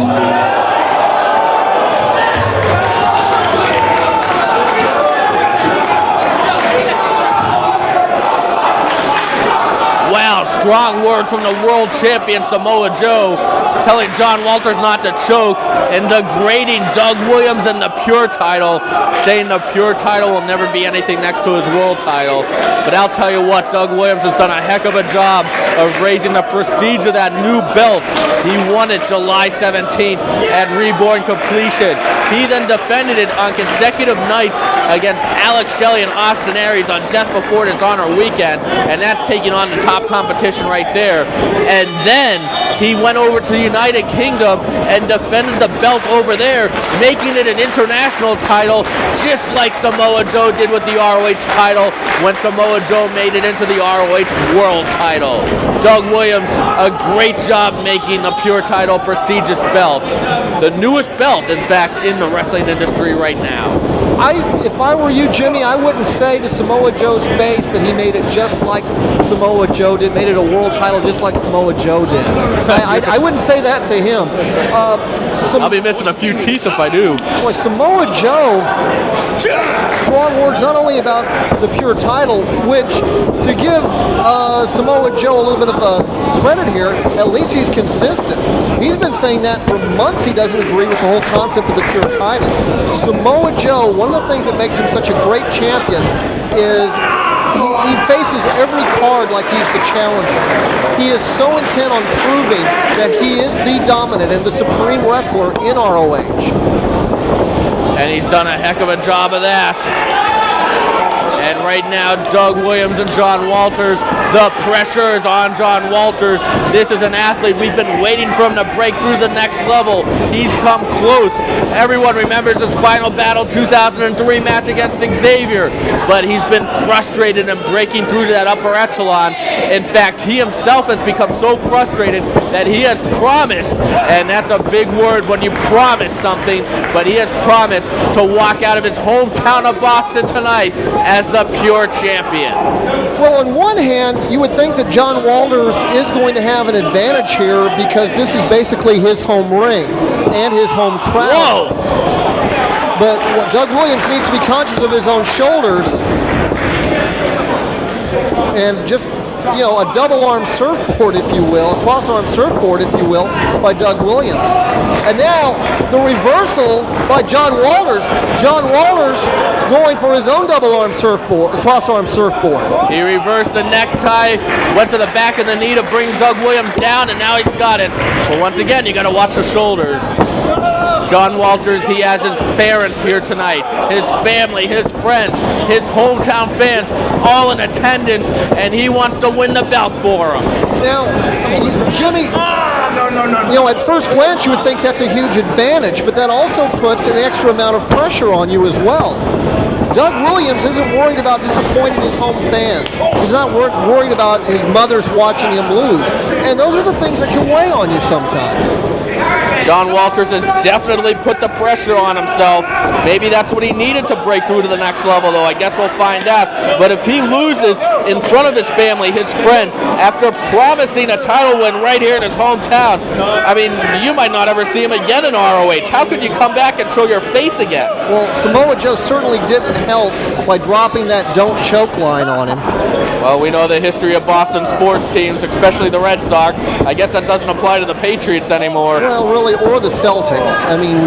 Wow, strong words from the world champion Samoa Joe, telling John Walters not to choke, and degrading Doug Williams and the Pure title, saying the Pure title will never be anything next to his world title. But I'll tell you what, Doug Williams has done a heck of a job of raising the prestige of that new belt. He won it July 17th at Reborn Completion. He then defended it on consecutive nights against Alex Shelley and Austin Aries on Death Before Dishonor weekend, and that's taking on the top competition right there. And then he went over to the United Kingdom and defended the belt over there, making it an international title, just like Samoa Joe did with the ROH title when Samoa Joe made it into the ROH world title. Doug Williams, a great job making the Pure title prestigious belt. The newest belt, in fact, in the wrestling industry right now. If I were you, Jimmy, I wouldn't say to Samoa Joe's face that he made it just like Samoa Joe did, made it a world title just like Samoa Joe did. I wouldn't say that to him. I'll be missing a few teeth if I do. Boy, Samoa Joe, strong words not only about the Pure title, which, to give Samoa Joe a little bit of credit here, at least he's consistent. He's been saying that for months. He doesn't agree with the whole concept of the Pure title. Samoa Joe, one of the things that makes him such a great champion is he faces every card like he's the challenger. He is so intent on proving that he is the dominant and the supreme wrestler in ROH. And he's done a heck of a job of that. And right now, Doug Williams and John Walters, the pressure is on John Walters. This is an athlete we've been waiting for him to break through the next level. He's come close. Everyone remembers his final battle 2003 match against Xavier, but he's been frustrated in breaking through to that upper echelon. In fact, he himself has become so frustrated that he has promised, and that's a big word when you promise something, but he has promised to walk out of his hometown of Boston tonight as the Pure champion. Well, on one hand, you would think that John Walters is going to have an advantage here because this is basically his home ring and his home crowd. Whoa! But Doug Williams needs to be conscious of his own shoulders and just, you know, a double-arm surfboard, if you will, a cross-arm surfboard, if you will, by Doug Williams. And now, the reversal by John Walters. John Walters going for his own double-arm surfboard, cross-arm surfboard. He reversed the necktie, went to the back of the knee to bring Doug Williams down, and now he's got it. But once again, you got to watch the shoulders. John Walters, he has his parents here tonight, his family, his friends, his hometown fans, all in attendance, and he wants to win the belt for them. Now, Jimmy, you know, at first glance you would think that's a huge advantage, but that also puts an extra amount of pressure on you as well. Doug Williams isn't worried about disappointing his home fans. He's not worried about his mother's watching him lose. And those are the things that can weigh on you sometimes. John Walters has definitely put the pressure on himself. Maybe that's what he needed to break through to the next level, though. I guess we'll find out. But if he loses in front of his family, his friends, after promising a title win right here in his hometown, I mean, you might not ever see him again in ROH. How could you come back and show your face again? Well, Samoa Joe certainly didn't help by dropping that don't choke line on him. Well, we know the history of Boston sports teams, especially the Red Sox. I guess that doesn't apply to the Patriots anymore. Well, really, or the Celtics. I mean,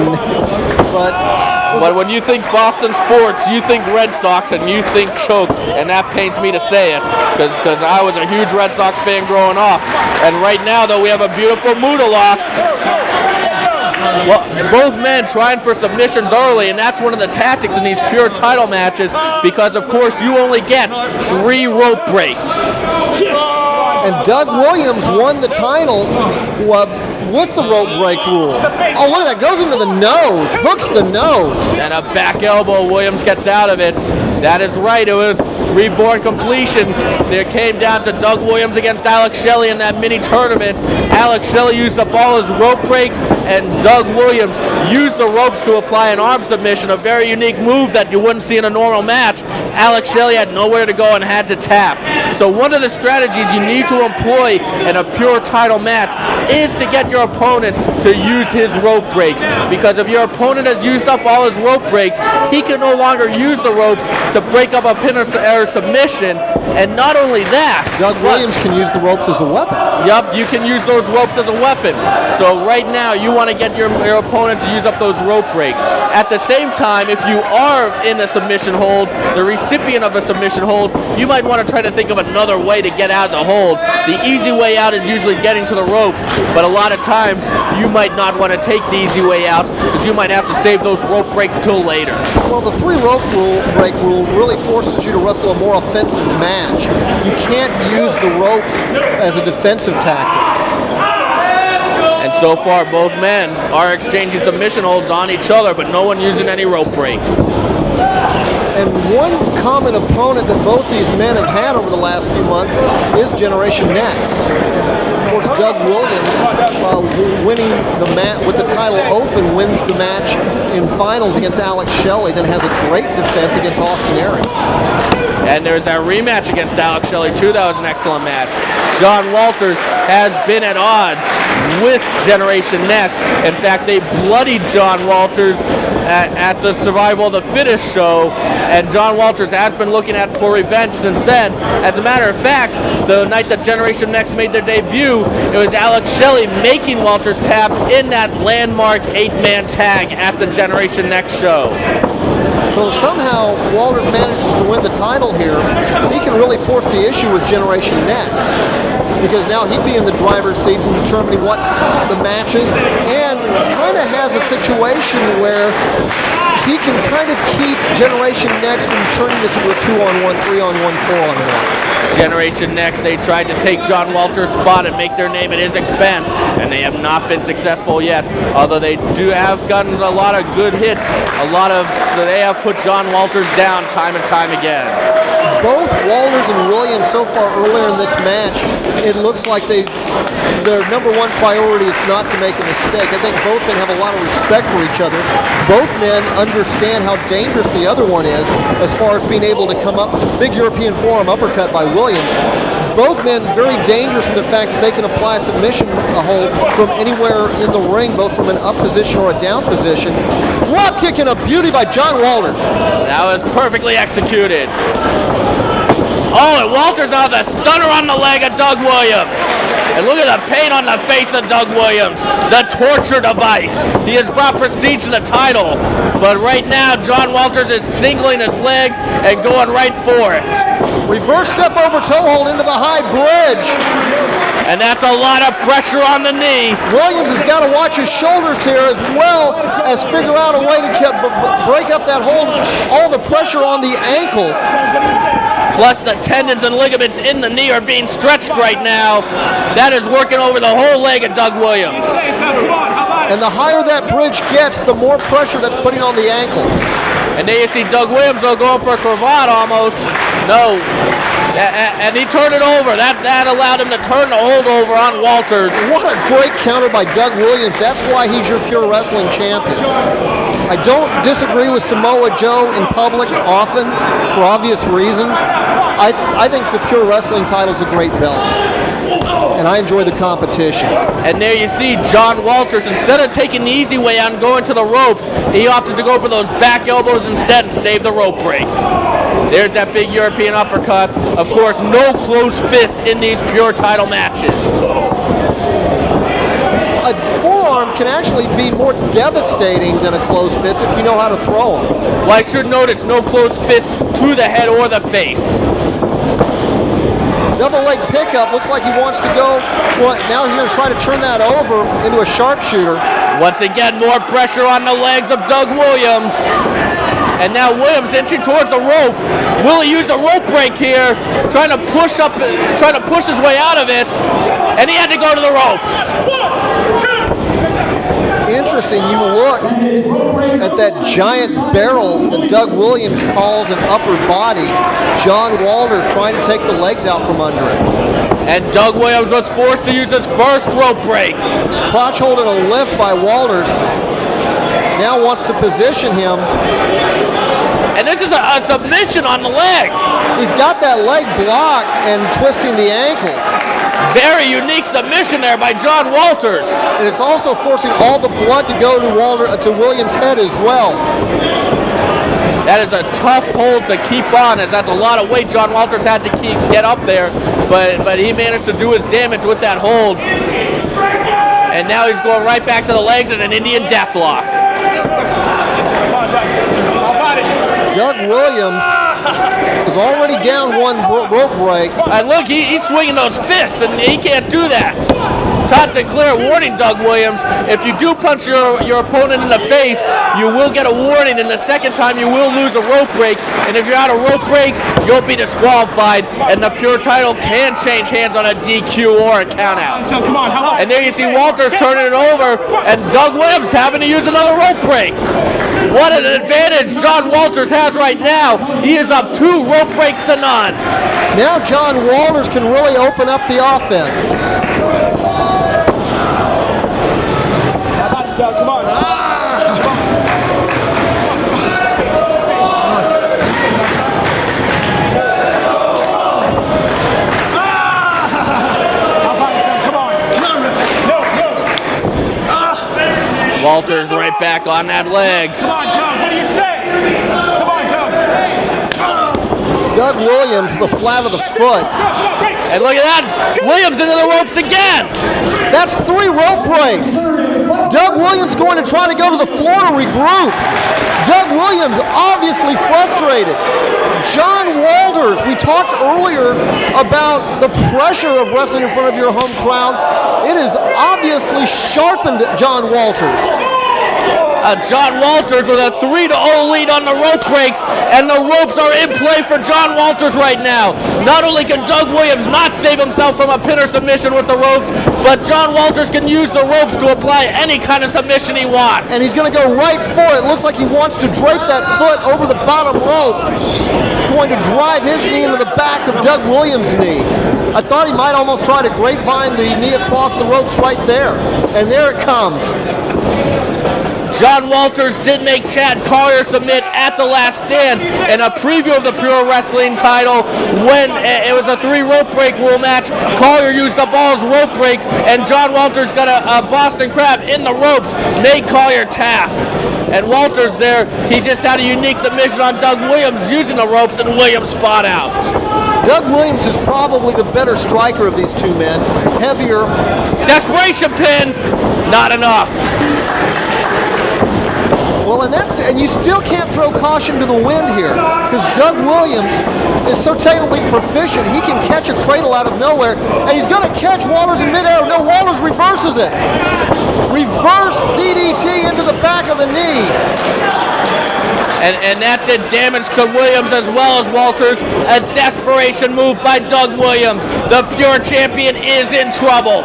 but But when you think Boston sports, you think Red Sox and you think choke, and that pains me to say it because I was a huge Red Sox fan growing up. And right now, though, we have a beautiful Muda lock. Well, both men trying for submissions early, and that's one of the tactics in these pure title matches because, of course, you only get 3 rope breaks. And Doug Williams won the title with the rope break rule. Oh, look at that. Goes into the nose. Hooks the nose. And a back elbow. Williams gets out of it. That is right. It was reborn completion. It came down to Doug Williams against Alex Shelley in that mini tournament. Alex Shelley used up all his rope breaks, and Doug Williams used the ropes to apply an arm submission, a very unique move that you wouldn't see in a normal match. Alex Shelley had nowhere to go and had to tap. So one of the strategies you need to employ in a pure title match is to get your opponent to use his rope breaks. Because if your opponent has used up all his rope breaks, he can no longer use the ropes to break up a pin or submission. And not only that, Doug Williams can use the ropes as a weapon. Yup, you can use those ropes as a weapon. So right now, you want to get your opponent to use up those rope breaks. At the same time, if you are in a submission hold, the recipient of a submission hold, you might want to try to think of another way to get out of the hold. The easy way out is usually getting to the ropes, but a lot of times you might not want to take the easy way out because you might have to save those rope breaks till later. Well, the 3 rope break rule really forces you to wrestle a more offensive match. You can't use the ropes as a defensive tactic. And so far, both men are exchanging submission holds on each other, but no one using any rope breaks. And one common opponent that both these men have had over the last few months is Generation Next. Of course, Doug Williams, winning the match with the title open, wins the match in finals against Alex Shelley, then has a great defense against Austin Aries. And there's that rematch against Alex Shelley, too. That was an excellent match. John Walters has been at odds with Generation Next. In fact, they bloodied John Walters at the Survival of the Fittest show, and John Walters has been looking for revenge since then. As a matter of fact, the night that Generation Next made their debut, it was Alex Shelley making Walters tap in that landmark 8-man tag at the Generation Next show. So somehow Walters manages to win the title here. He can really force the issue with Generation Next, because now he'd be in the driver's seat in determining what the match is, and kind of has a situation where he can kind of keep Generation Next from turning this into a 2-on-1, 3-on-1, 4-on-1. Generation Next, they tried to take John Walters' spot and make their name at his expense, and they have not been successful yet. Although they do have gotten a lot of good hits, they have put John Walters down time and time again. Both Walters and Williams so far earlier in this match, it looks like their number one priority is not to make a mistake. I think both men have a lot of respect for each other. Both men understand how dangerous the other one is as far as being able to come up, big European forearm uppercut by Williams. Both men very dangerous in the fact that they can apply a submission hold from anywhere in the ring, both from an up position or a down position. Drop kick and a beauty by John Walters. That was perfectly executed. Oh, and Walters now the stunner on the leg of Doug Williams. And look at the pain on the face of Doug Williams. The torture device. He has brought prestige to the title. But right now, John Walters is singling his leg and going right for it. Reverse step over toe hold into the high bridge. And that's a lot of pressure on the knee. Williams has got to watch his shoulders here as well as figure out a way to break up that hold. All the pressure on the ankle. Plus the tendons and ligaments in the knee are being stretched right now. That is working over the whole leg of Doug Williams. And the higher that bridge gets, the more pressure that's putting on the ankle. And there you see Doug Williams though going for a cravat almost. No. And he turned it over. That allowed him to turn the hold over on Walters. What a great counter by Doug Williams. That's why he's your pure wrestling champion. I don't disagree with Samoa Joe in public often for obvious reasons. I think the pure wrestling title is a great belt. And I enjoy the competition. And there you see John Walters, instead of taking the easy way out and going to the ropes, he opted to go for those back elbows instead and save the rope break. There's that big European uppercut. Of course, no closed fists in these pure title matches. A forearm can actually be more devastating than a closed fist if you know how to throw them. Well, I should note it's no close fist to the head or the face. Double leg pickup, looks like he wants to go. Well, now he's going to try to turn that over into a sharpshooter. Once again, more pressure on the legs of Doug Williams. And now Williams inching towards the rope. Will he use a rope break here? Trying to push his way out of it. And he had to go to the ropes. Interesting, you look at that giant barrel that Doug Williams calls an upper body. John Walter trying to take the legs out from under it. And Doug Williams was forced to use his first rope break. Crotch hold and a lift by Walters. Now wants to position him. And this is a submission on the leg. He's got that leg blocked and twisting the ankle. Very unique submission there by John Walters. And it's also forcing all the blood to go to Williams' head as well. That is a tough hold to keep on, as that's a lot of weight John Walters had to get up there, but he managed to do his damage with that hold. And now he's going right back to the legs in an Indian deathlock. Doug Williams is already down one rope break. And look, he's swinging those fists, and he can't do that. Todd Sinclair warning Doug Williams, if you do punch your opponent in the face, you will get a warning, and the second time you will lose a rope break, and if you're out of rope breaks, you'll be disqualified, and the Pure title can change hands on a DQ or a countout. And there you see Walters turning it over, and Doug Williams having to use another rope break. What an advantage John Walters has right now. He is up 2 rope breaks to none. Now John Walters can really open up the offense. Come on. Walters right back on that leg. Come on, Doug, what do you say? Come on, Doug. Doug Williams, the flat of the foot. And look at that, Williams into the ropes again. That's 3 rope breaks. Doug Williams going to try to go to the floor to regroup. Doug Williams obviously frustrated. John Walters, we talked earlier about the pressure of wrestling in front of your home crowd. It has obviously sharpened John Walters. John Walters with a 3-0 lead on the rope breaks, and the ropes are in play for John Walters right now. Not only can Doug Williams not save himself from a pin or submission with the ropes, but John Walters can use the ropes to apply any kind of submission he wants. And he's going to go right for it. Looks like he wants to drape that foot over the bottom rope. Going to drive his knee into the back of Doug Williams' knee. I thought he might almost try to grapevine the knee across the ropes right there. And there it comes. John Walters did make Chad Collier submit at the last stand in a preview of the Pure Wrestling title when it was a 3 rope break rule match. Collier used up all his rope breaks, and John Walters got a Boston Crab in the ropes, made Collier tap. And Walters there, he just had a unique submission on Doug Williams using the ropes, and Williams fought out. Doug Williams is probably the better striker of these 2 men. Heavier. Desperation pin, not enough. Well, and you still can't throw caution to the wind here, because Doug Williams is so technically proficient, he can catch a cradle out of nowhere, and he's going to catch Walters in midair. No, Walters reverses it. Reverse DDT into the back of the knee. And that did damage to Williams as well as Walters. A desperation move by Doug Williams. The Pure Champion is in trouble.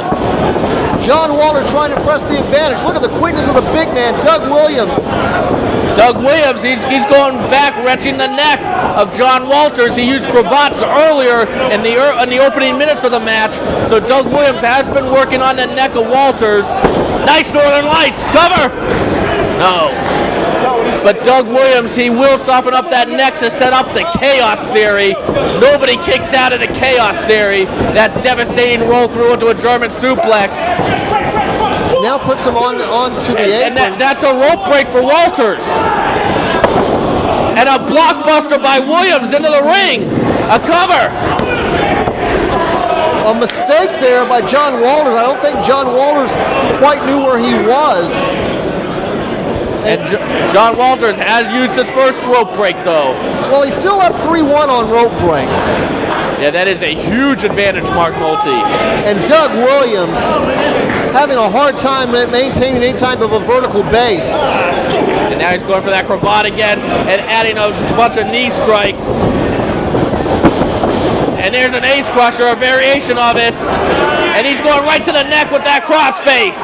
John Walters trying to press the advantage. Look at the quickness of the big man, Doug Williams. Doug Williams, he's going back, wrenching the neck of John Walters. He used cravats earlier in the opening minutes of the match. So Doug Williams has been working on the neck of Walters. Nice Northern Lights, cover! No. But Doug Williams, he will soften up that neck to set up the Chaos Theory. Nobody kicks out of the Chaos Theory. That devastating roll through into a German suplex. Now puts him on to the apron. And that's a rope break for Walters. And a blockbuster by Williams into the ring. A cover. A mistake there by John Walters. I don't think John Walters quite knew where he was. And John Walters has used his first rope break, though. Well, he's still up 3-1 on rope breaks. Yeah, that is a huge advantage, Mark Nolte. And Doug Williams having a hard time maintaining any type of a vertical base. And now he's going for that cravat again and adding a bunch of knee strikes. And there's an ace crusher, a variation of it. And he's going right to the neck with that crossface.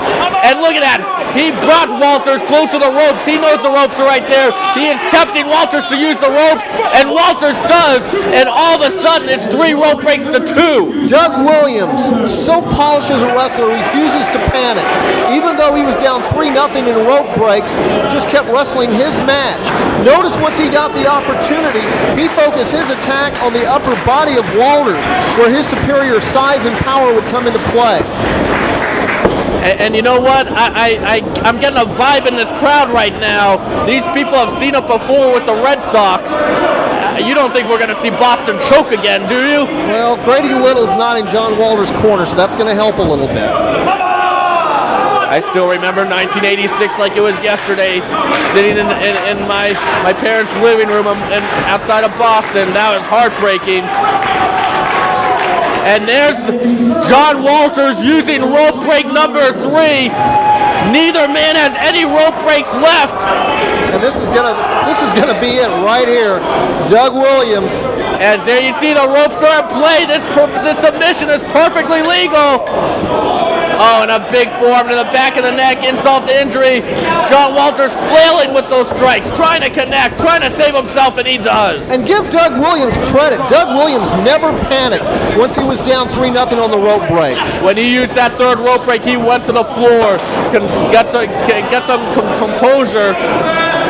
And look at that. He brought Walters close to the ropes. He knows the ropes are right there. He is tempting Walters to use the ropes. And Walters does. And all of a sudden, it's 3 rope breaks to 2. Doug Williams, so polished as a wrestler, refuses to panic. Even though he was down 3-0 in rope breaks, just kept wrestling his match. Notice once he got the opportunity, he focused his attack on the upper body of Walters, where his superior size and power would come into play. And you know what? I'm getting a vibe in this crowd right now. These people have seen it before with the Red Sox. You don't think we're going to see Boston choke again, do you? Well, Grady Little's not in John Walters' corner, so that's going to help a little bit. I still remember 1986 like it was yesterday, sitting in my parents' living room outside of Boston. Now it's heartbreaking. And there's John Walters using rope break number 3. Neither man has any rope breaks left. And this is gonna be it right here. Doug Williams. As there you see the ropes are in play. This submission is perfectly legal. Oh, and a big forearm to the back of the neck, insult to injury. John Walters flailing with those strikes, trying to connect, trying to save himself, and he does. And give Doug Williams credit. Doug Williams never panicked once he was down 3-0 on the rope breaks. When he used that third rope break, he went to the floor, got some composure,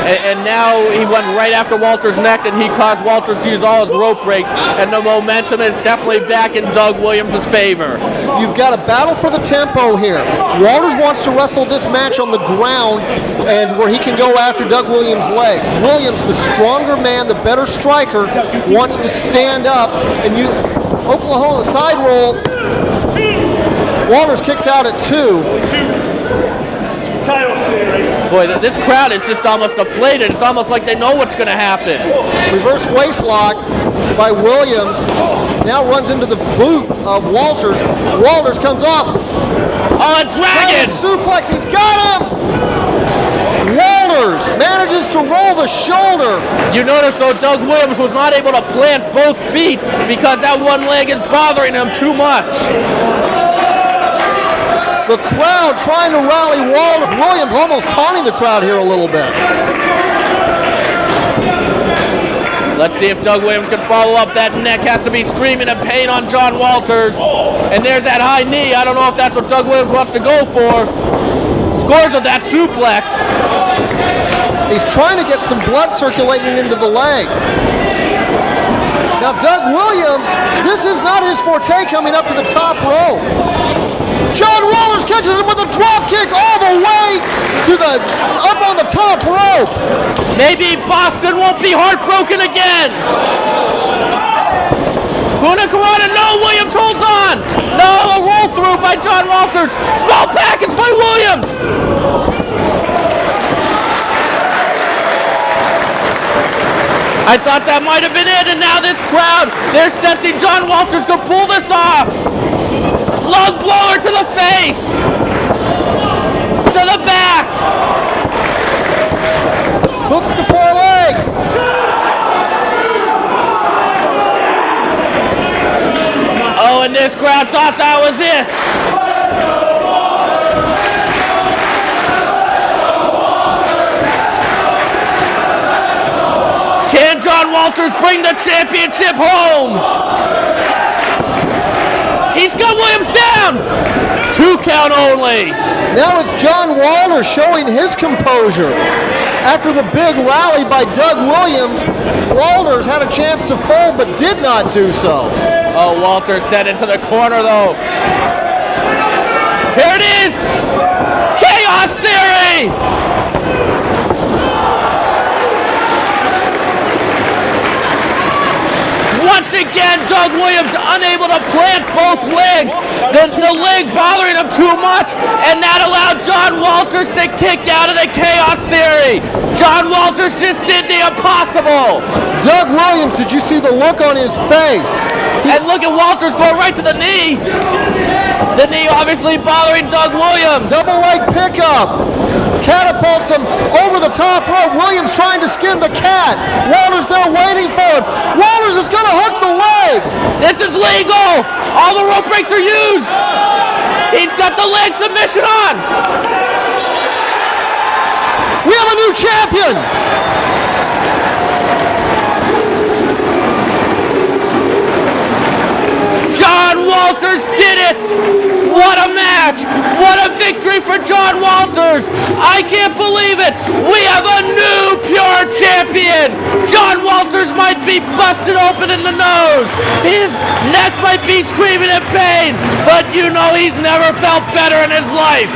and now he went right after Walters' neck, and he caused Walters to use all his rope breaks, and the momentum is definitely back in Doug Williams' favor. You've got a battle for the tempo here. Walters wants to wrestle this match on the ground and where he can go after Doug Williams' legs. Williams, the stronger man, the better striker, wants to stand up and use Oklahoma side roll. Walters kicks out at 2. Boy, this crowd is just almost deflated. It's almost like they know what's going to happen. Reverse waistlock by Williams. Now runs into the boot of Walters. Walters comes up. Oh, a dragon! Suplex, he's got him! Walters manages to roll the shoulder. You notice, though, Doug Williams was not able to plant both feet because that one leg is bothering him too much. The crowd trying to rally Walters. Williams almost taunting the crowd here a little bit. Let's see if Doug Williams can follow up. That neck has to be screaming in pain on John Walters. And there's that high knee. I don't know if that's what Doug Williams wants to go for. Scores with that suplex. He's trying to get some blood circulating into the leg. Now Doug Williams, this is not his forte coming up to the top rope. John Walters catches him with a drop kick all the way to the up on the top rope. Maybe Boston won't be heartbroken again. Huna Karada, no, Williams holds on. No, a roll through by John Walters. Small package by Williams. I thought that might have been it, and now this crowd, they're sensing John Walters can pull this off. Lung blower to the face. To the back. Hooks the foreleg. Oh, and this crowd thought that was it. Can John Walters bring the championship home? He's got Williams down. 2 count only. Now it's John Walters showing his composure. After the big rally by Doug Williams, Walters had a chance to fold but did not do so. Oh, Walters sent into the corner though. Here it is. Chaos Theory. Once again, Doug Williams unable to plant both legs. The leg bothering him too much, and that allowed John Walters to kick out of the Chaos Theory. John Walters just did the impossible. Doug Williams, did you see the look on his face? And look at Walters going right to the knee. The knee obviously bothering Doug Williams. Double leg pickup. Catapults him over the top rope. Williams trying to skin the cat. Walters there waiting for him. Walters is going to hook the leg. This is legal. All the rope breaks are used. He's got the leg submission on. We have a new champion. John Walters did it! What a match! What a victory for John Walters! I can't believe it! We have a new pure champion! John Walters might be busted open in the nose! His neck might be screaming in pain! But you know he's never felt better in his life!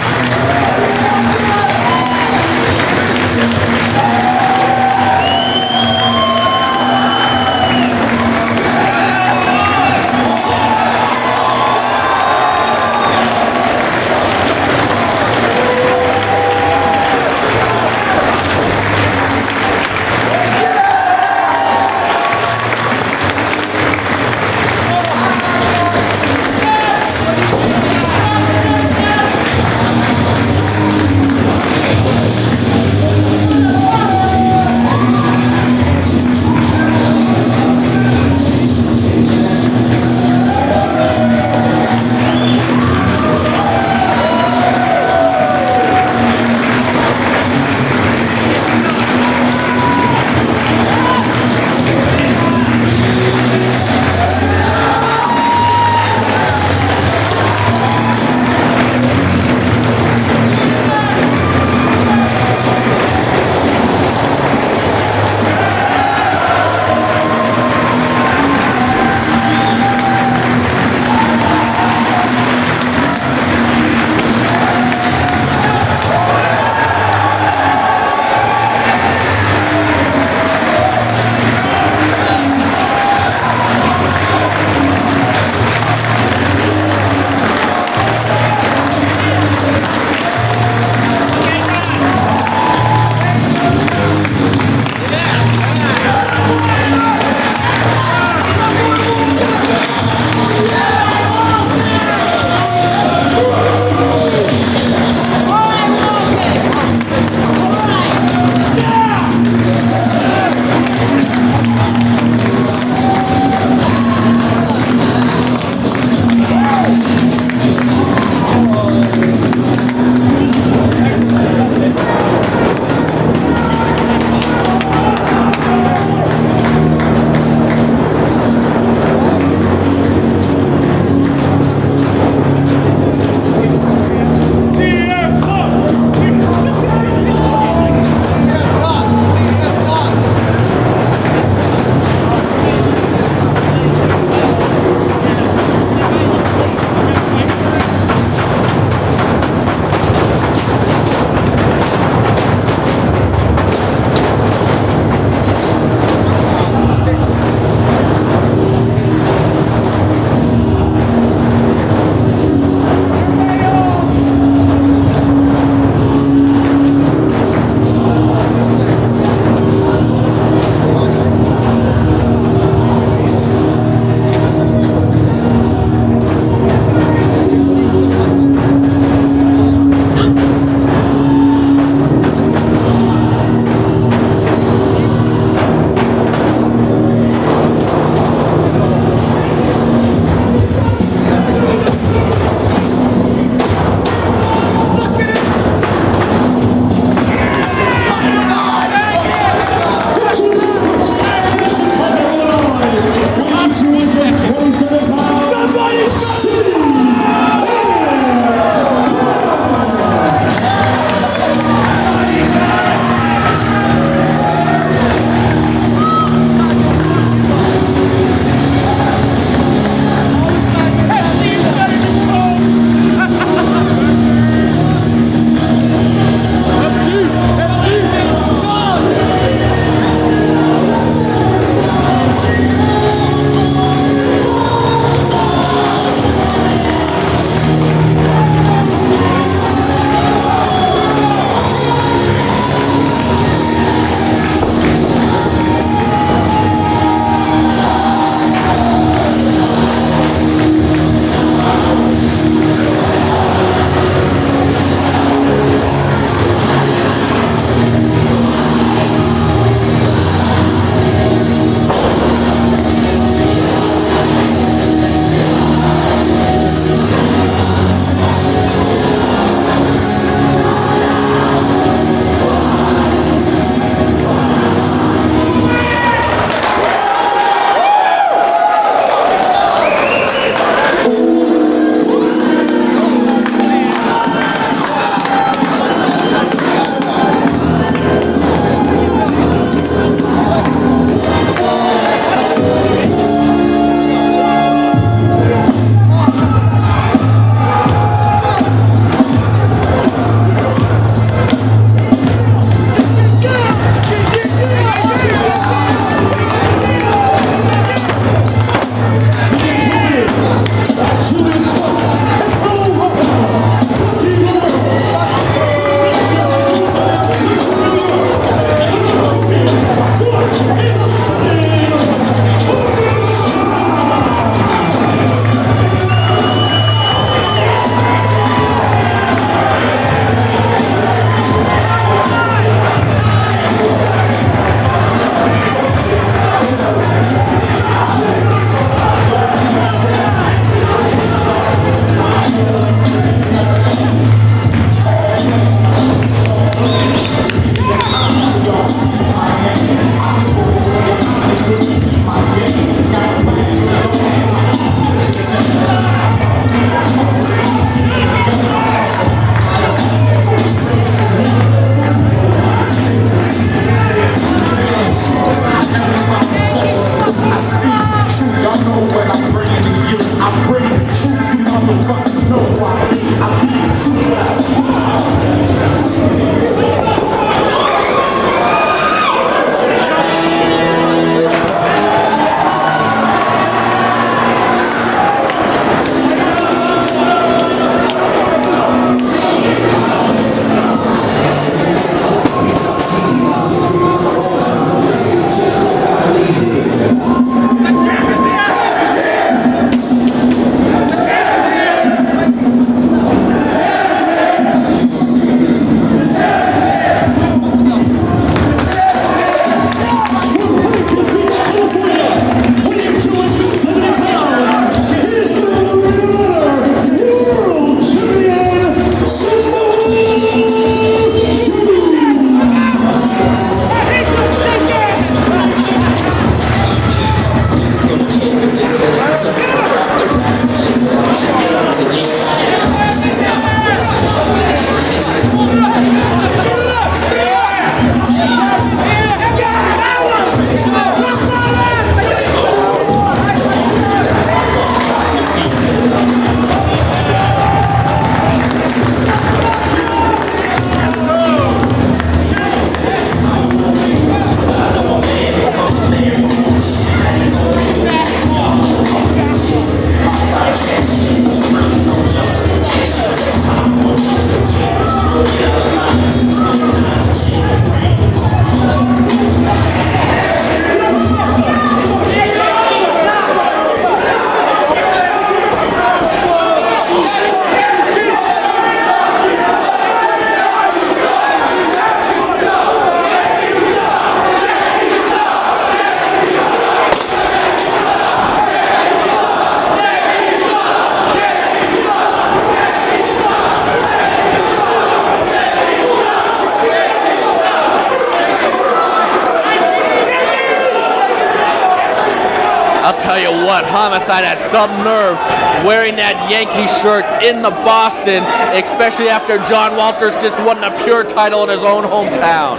I'll tell you what, Homicide has some nerve wearing that Yankee shirt in the Boston, especially after John Walters just won the Pure title in his own hometown.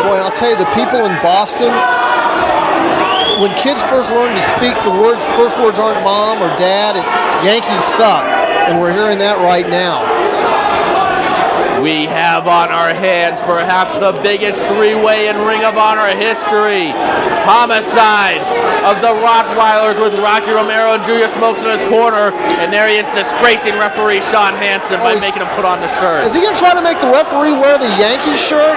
Boy, I'll tell you, the people in Boston, when kids first learn to speak, first words aren't mom or dad, it's Yankees suck. And we're hearing that right now. We have on our hands perhaps the biggest three-way in Ring of Honor history. Homicide of the Rottweilers with Rocky Romero and Julius Smokes in his corner. And there he is disgracing referee Sean Hansen by making him put on the shirt. Is he going to try to make the referee wear the Yankees shirt?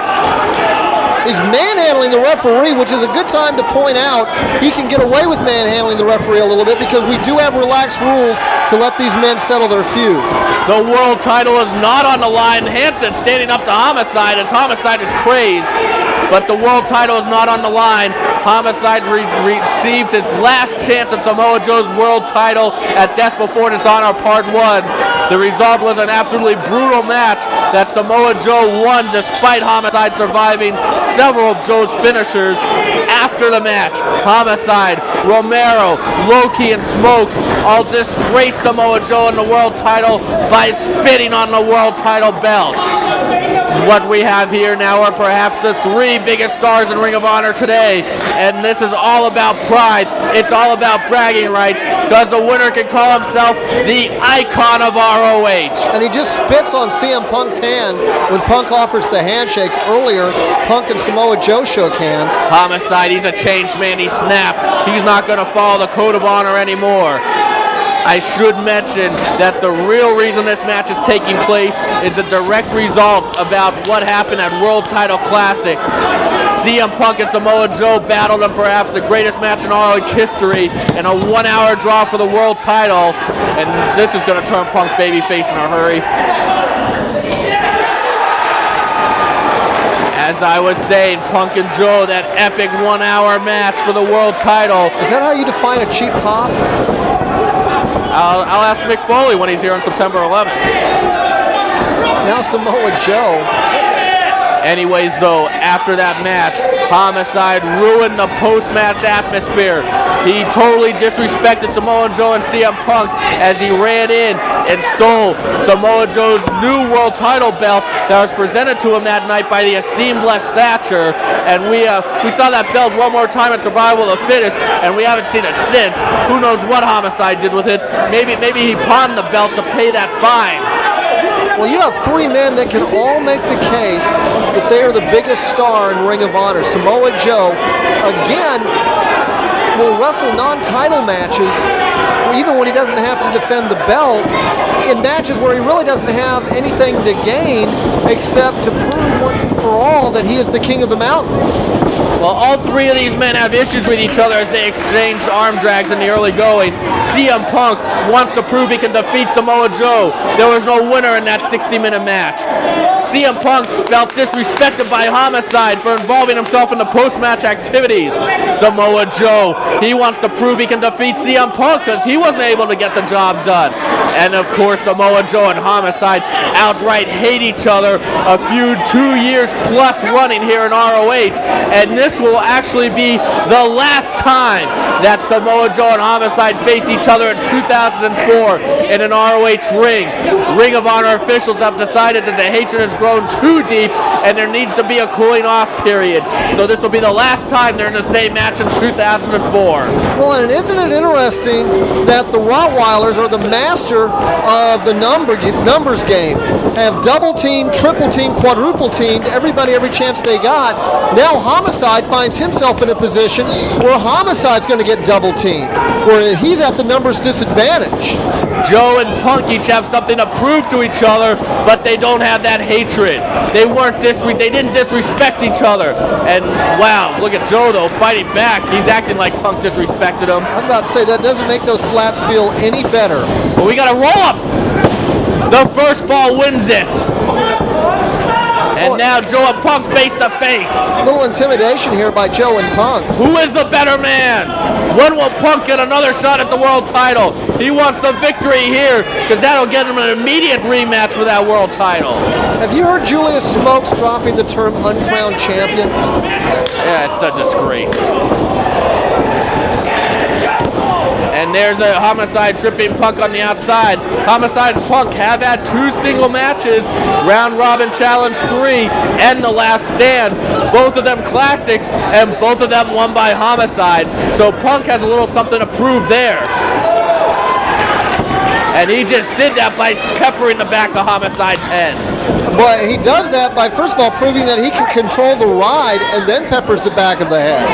He's manhandling the referee, which is a good time to point out he can get away with manhandling the referee a little bit because we do have relaxed rules to let these men settle their feud. The world title is not on the line. Hansen standing up to Homicide as Homicide is crazed. But the world title is not on the line. Homicide received his last chance at Samoa Joe's world title at Death Before Dishonor Part 1. The result was an absolutely brutal match that Samoa Joe won despite Homicide surviving several of Joe's finishers. After the match, Homicide, Romero, Loki, and Smokes all disgraced Samoa Joe in the world title by spitting on the world title belt. What we have here now are perhaps the three biggest stars in Ring of Honor today, and this is all about pride. It's all about bragging rights, because the winner can call himself the icon of ROH. And he just spits on CM Punk's hand when Punk offers the handshake. Earlier, Punk and Samoa Joe shook hands. Homicide, he's a changed man. He snapped. He's not going to follow the code of honor anymore. I should mention that the real reason this match is taking place is a direct result about what happened at World Title Classic. CM Punk and Samoa Joe battled in perhaps the greatest match in ROH history in a 1-hour draw for the world title, and this is going to turn Punk babyface in a hurry. As I was saying, Punk and Joe, that epic 1-hour match for the world title. Is that how you define a cheap pop? I'll ask Mick Foley when he's here on September 11th. Now Samoa Joe. Anyways, though, after that match, Homicide ruined the post-match atmosphere. He totally disrespected Samoa Joe and CM Punk as he ran in and stole Samoa Joe's new world title belt that was presented to him that night by the esteemed Les Thatcher. And we saw that belt one more time at Survival of the Fittest, and we haven't seen it since. Who knows what Homicide did with it? Maybe he pawned the belt to pay that fine. Well, you have three men that can all make the case that they are the biggest star in Ring of Honor. Samoa Joe, again, will wrestle non-title matches, even when he doesn't have to defend the belt, in matches where he really doesn't have anything to gain except to prove once and for all that he is the king of the mountain. Well, all three of these men have issues with each other as they exchange arm drags in the early going. CM Punk wants to prove he can defeat Samoa Joe. There was no winner in that 60-minute match. CM Punk felt disrespected by Homicide for involving himself in the post-match activities. Samoa Joe, he wants to prove he can defeat CM Punk because he wasn't able to get the job done. And of course, Samoa Joe and Homicide outright hate each other, a feud 2 years plus running here in ROH. And this will actually be the last time that Samoa Joe and Homicide face each other in 2004 in an ROH ring. Ring of Honor officials have decided that the hatred has grown too deep and there needs to be a cooling off period. So this will be the last time they're in the same match in 2004. Well, and isn't it interesting that the Rottweilers are the master of the numbers game? Have double teamed, triple teamed, quadruple teamed everybody every chance they got. Now Homicide finds himself in a position where Homicide's going to get double teamed, where he's at the numbers disadvantage. Joe and Punk each have something to prove to each other, but they don't have that hatred. They didn't disrespect each other. And wow, look at Joe though, fighting back. He's acting like Punk disrespected him. I'm about to say that doesn't make those slaps feel any better. But we got a roll up. The first fall wins it. And now Joe and Punk face to face. A little intimidation here by Joe and Punk. Who is the better man? When will Punk get another shot at the world title? He wants the victory here because that'll get him an immediate rematch for that world title. Have you heard Julius Smokes dropping the term uncrowned champion? Yeah, it's a disgrace. And there's a Homicide tripping Punk on the outside. Homicide and Punk have had 2 single matches, Round Robin Challenge 3 and The Last Stand. Both of them classics, and both of them won by Homicide. So Punk has a little something to prove there. And he just did that by peppering the back of Homicide's head. But he does that by, first of all, proving that he can control the ride and then peppers the back of the head.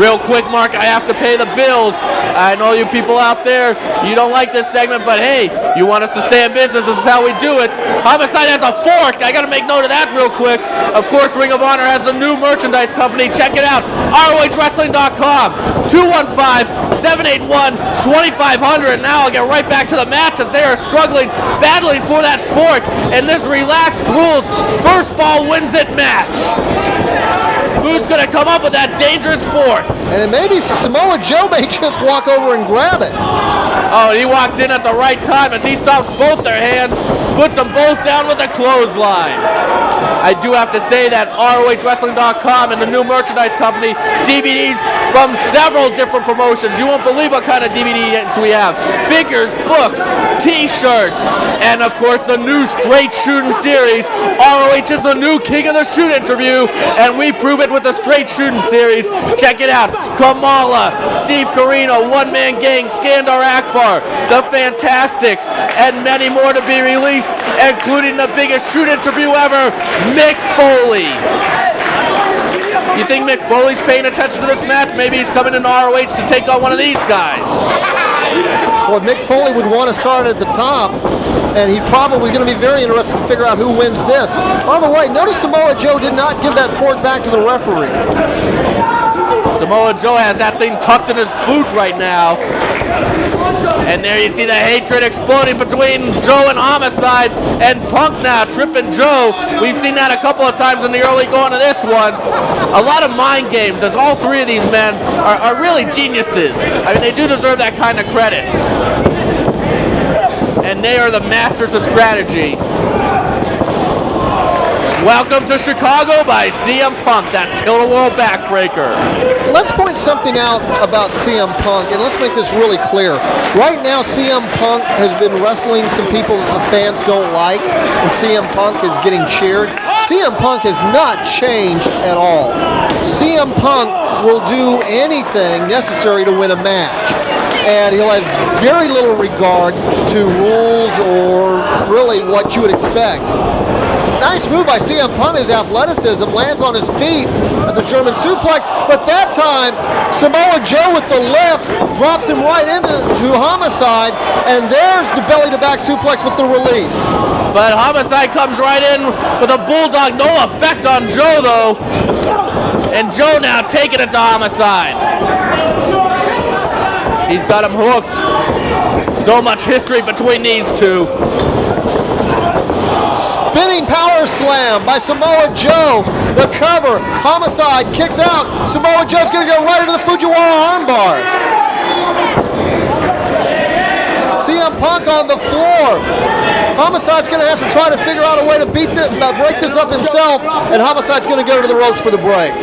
Real quick, Mark, I have to pay the bills. I know you people out there, you don't like this segment, but hey, you want us to stay in business, this is how we do it. Homicide has a fork. I got to make note of that real quick. Of course, Ring of Honor has the new merchandise company. Check it out, ROHWrestling.com, 215-781-2500. Now I'll get right back to the match as they are struggling, battling for that fork, and this relaxed rules first ball wins it match. Who's going to come up with that dangerous fork? And maybe Samoa Joe may just walk over and grab it. Oh, he walked in at the right time as he stops both their hands, puts them both down with a clothesline. I do have to say that ROHWrestling.com and the new merchandise company, DVDs from several different promotions. You won't believe what kind of DVDs we have. Figures, books, t-shirts, and of course the new Straight Shooting series. ROH is the new king of the shoot interview, and we prove it with the Straight Shooting series. Check it out. Kamala, Steve Corino, One Man Gang, Skandar Akbar, The Fantastics, and many more to be released, including the biggest shoot interview ever, Mick Foley. You think Mick Foley's paying attention to this match? Maybe he's coming into ROH to take on one of these guys. Well, Mick Foley would want to start at the top, and he's probably going to be very interested to figure out who wins this. By the way, notice Samoa Joe did not give that fork back to the referee. Samoa Joe has that thing tucked in his boot right now. And there you see the hatred exploding between Joe and Homicide, and Punk now tripping Joe. We've seen that a couple of times in the early going of this one. A lot of mind games, as all 3 of these men are really geniuses. I mean, they do deserve that kind of credit. And they are the masters of strategy. Welcome to Chicago by CM Punk, that tilt-a-whirl backbreaker. Let's point something out about CM Punk, and let's make this really clear. Right now, CM Punk has been wrestling some people that the fans don't like, and CM Punk is getting cheered. CM Punk has not changed at all. CM Punk will do anything necessary to win a match, and he'll have very little regard to rules or really what you would expect. Nice move by CM Punk. His athleticism lands on his feet at the German suplex, but that time Samoa Joe with the left drops him right into Homicide, and there's the belly-to-back suplex with the release. But Homicide comes right in with a bulldog, no effect on Joe though, and Joe now taking it to Homicide. He's got him hooked. So much history between these two. Spinning power slam by Samoa Joe. The cover. Homicide kicks out. Samoa Joe's going to go right into the Fujiwara armbar. CM Punk on the floor. Homicide's going to have to try to figure out a way to break this up himself, and Homicide's going to go to the ropes for the break.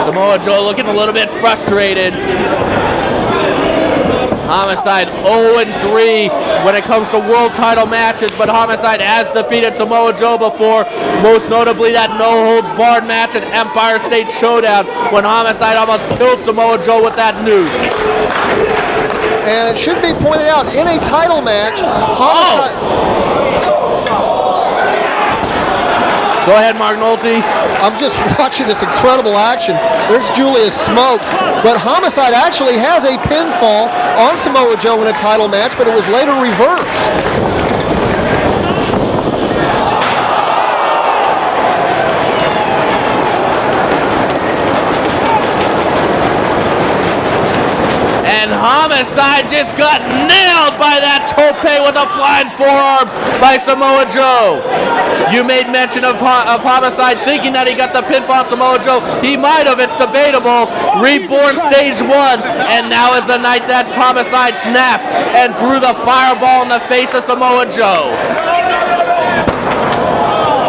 Samoa Joe looking a little bit frustrated. Homicide 0-3 when it comes to world title matches, but Homicide has defeated Samoa Joe before, most notably that no-holds-barred match at Empire State Showdown when Homicide almost killed Samoa Joe with that noose. And it should be pointed out, in a title match, Homicide... Go ahead, Mark Nolte. I'm just watching this incredible action. There's Julius Smokes, but Homicide actually has a pinfall on Samoa Joe in a title match, but it was later reversed. And Homicide just got nailed by that tope with a flying forearm by Samoa Joe. You made mention of Homicide thinking that he got the pinfall on Samoa Joe. He might have, it's debatable. Reborn stage 1, and now is the night that Homicide snapped and threw the fireball in the face of Samoa Joe.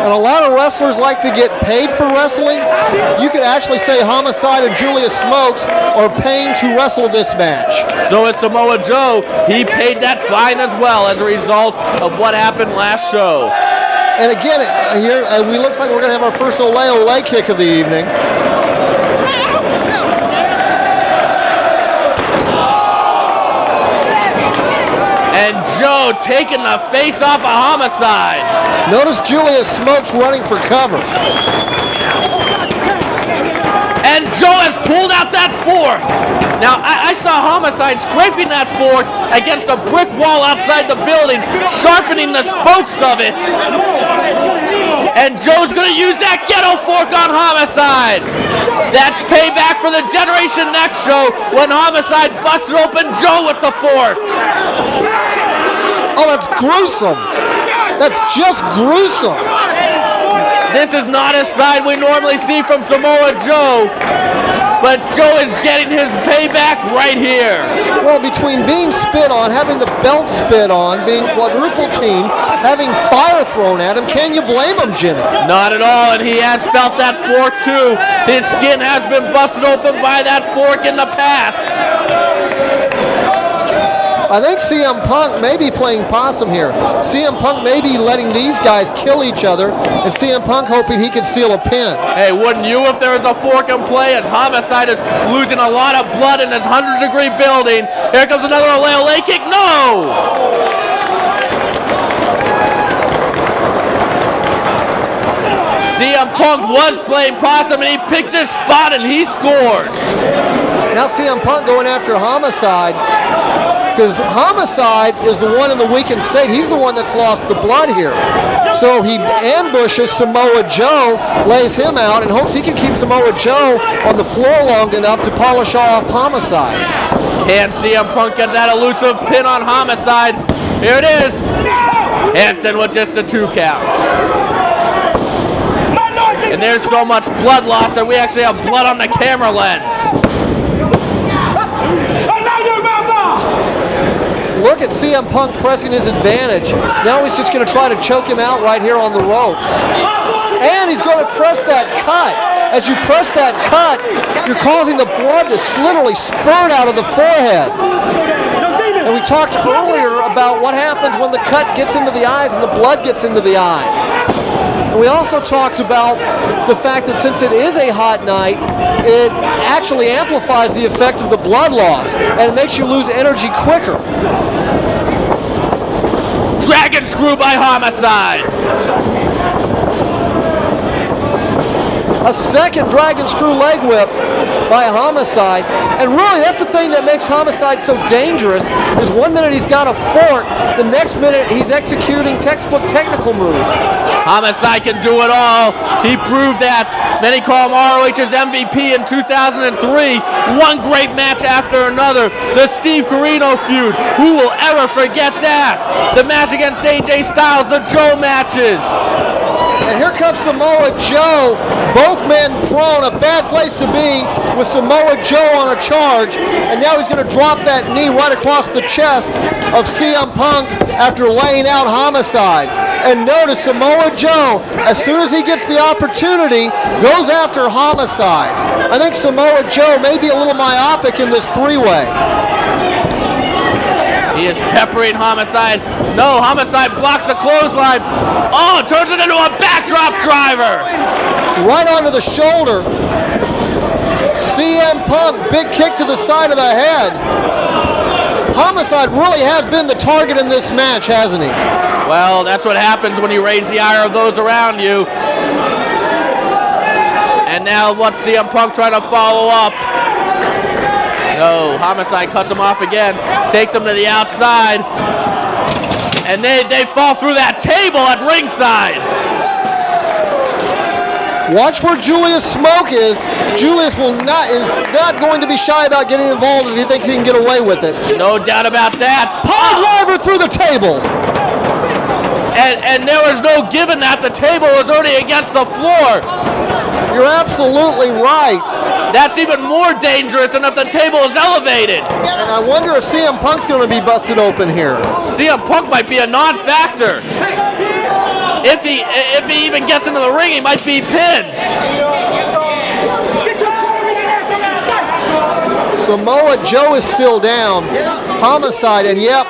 And a lot of wrestlers like to get paid for wrestling. You could actually say Homicide and Julius Smokes are paying to wrestle this match. So is Samoa Joe. He paid that fine as well as a result of what happened last show. And again, here we looks like we're going to have our first Ole Ole kick of the evening. And Joe taking the face off of Homicide. Notice Julius Smokes running for cover. And Joe has pulled out that fork. Now, I saw Homicide scraping that fork against a brick wall outside the building, sharpening the spokes of it. And Joe's going to use that ghetto fork on Homicide. That's payback for the Generation Next show when Homicide busted open Joe with the fork. Oh, that's gruesome. That's just gruesome. This is not a side we normally see from Samoa Joe, but Joe is getting his payback right here. Well, between being spit on, having the belt spit on, being quadruple teamed, having fire thrown at him, can you blame him, Jimmy? Not at all, and he has felt that fork too. His skin has been busted open by that fork in the past. I think CM Punk may be playing possum here. CM Punk may be letting these guys kill each other, and CM Punk hoping he can steal a pin. Hey, wouldn't you if there was a fork in play as Homicide is losing a lot of blood in this 100-degree building? Here comes another Ole Ole kick. No! CM Punk was playing possum, and he picked this spot, and he scored. Now CM Punk going after Homicide, because Homicide is the one in the weakened state. He's the one that's lost the blood here. So he ambushes Samoa Joe, lays him out, and hopes he can keep Samoa Joe on the floor long enough to polish off Homicide. Can CM Punk get that elusive pin on Homicide? Here it is. Hansen with just a 2 count. And there's so much blood loss that we actually have blood on the camera lens. Look at CM Punk pressing his advantage. Now he's just going to try to choke him out right here on the ropes. And he's going to press that cut. As you press that cut, you're causing the blood to literally spurt out of the forehead. And we talked earlier about what happens when the cut gets into the eyes and the blood gets into the eyes. And we also talked about the fact that since it is a hot night, it actually amplifies the effect of the blood loss and it makes you lose energy quicker. Dragon screw by Homicide. A second dragon screw leg whip by Homicide. And really, that's the thing that makes Homicide so dangerous, is one minute he's got a fork, the next minute he's executing textbook technical moves. Homicide can do it all. He proved that. Many call him ROH's MVP in 2003. One great match after another. The Steve Corino feud. Who will ever forget that? The match against AJ Styles, the Joe matches. And here comes Samoa Joe, both men prone, a bad place to be with Samoa Joe on a charge, and now he's going to drop that knee right across the chest of CM Punk after laying out Homicide. And notice Samoa Joe, as soon as he gets the opportunity, goes after Homicide. I think Samoa Joe may be a little myopic in this three-way. He is peppering Homicide. No, Homicide blocks the clothesline. Oh, turns it into a backdrop driver. Right onto the shoulder. CM Punk, big kick to the side of the head. Homicide really has been the target in this match, hasn't he? Well, that's what happens when you raise the ire of those around you. And now what's CM Punk trying to follow up? No, Homicide cuts him off again, takes him to the outside, and they fall through that table at ringside. Watch where Julius Smoke is. Julius is not going to be shy about getting involved if he thinks he can get away with it. No doubt about that. Pile driver through the table. And there was no giving that. The table was already against the floor. You're absolutely right. That's even more dangerous than if the table is elevated. And I wonder if CM Punk's going to be busted open here. CM Punk might be a non-factor. If he even gets into the ring, he might be pinned. Samoa Joe is still down. Homicide, and yep.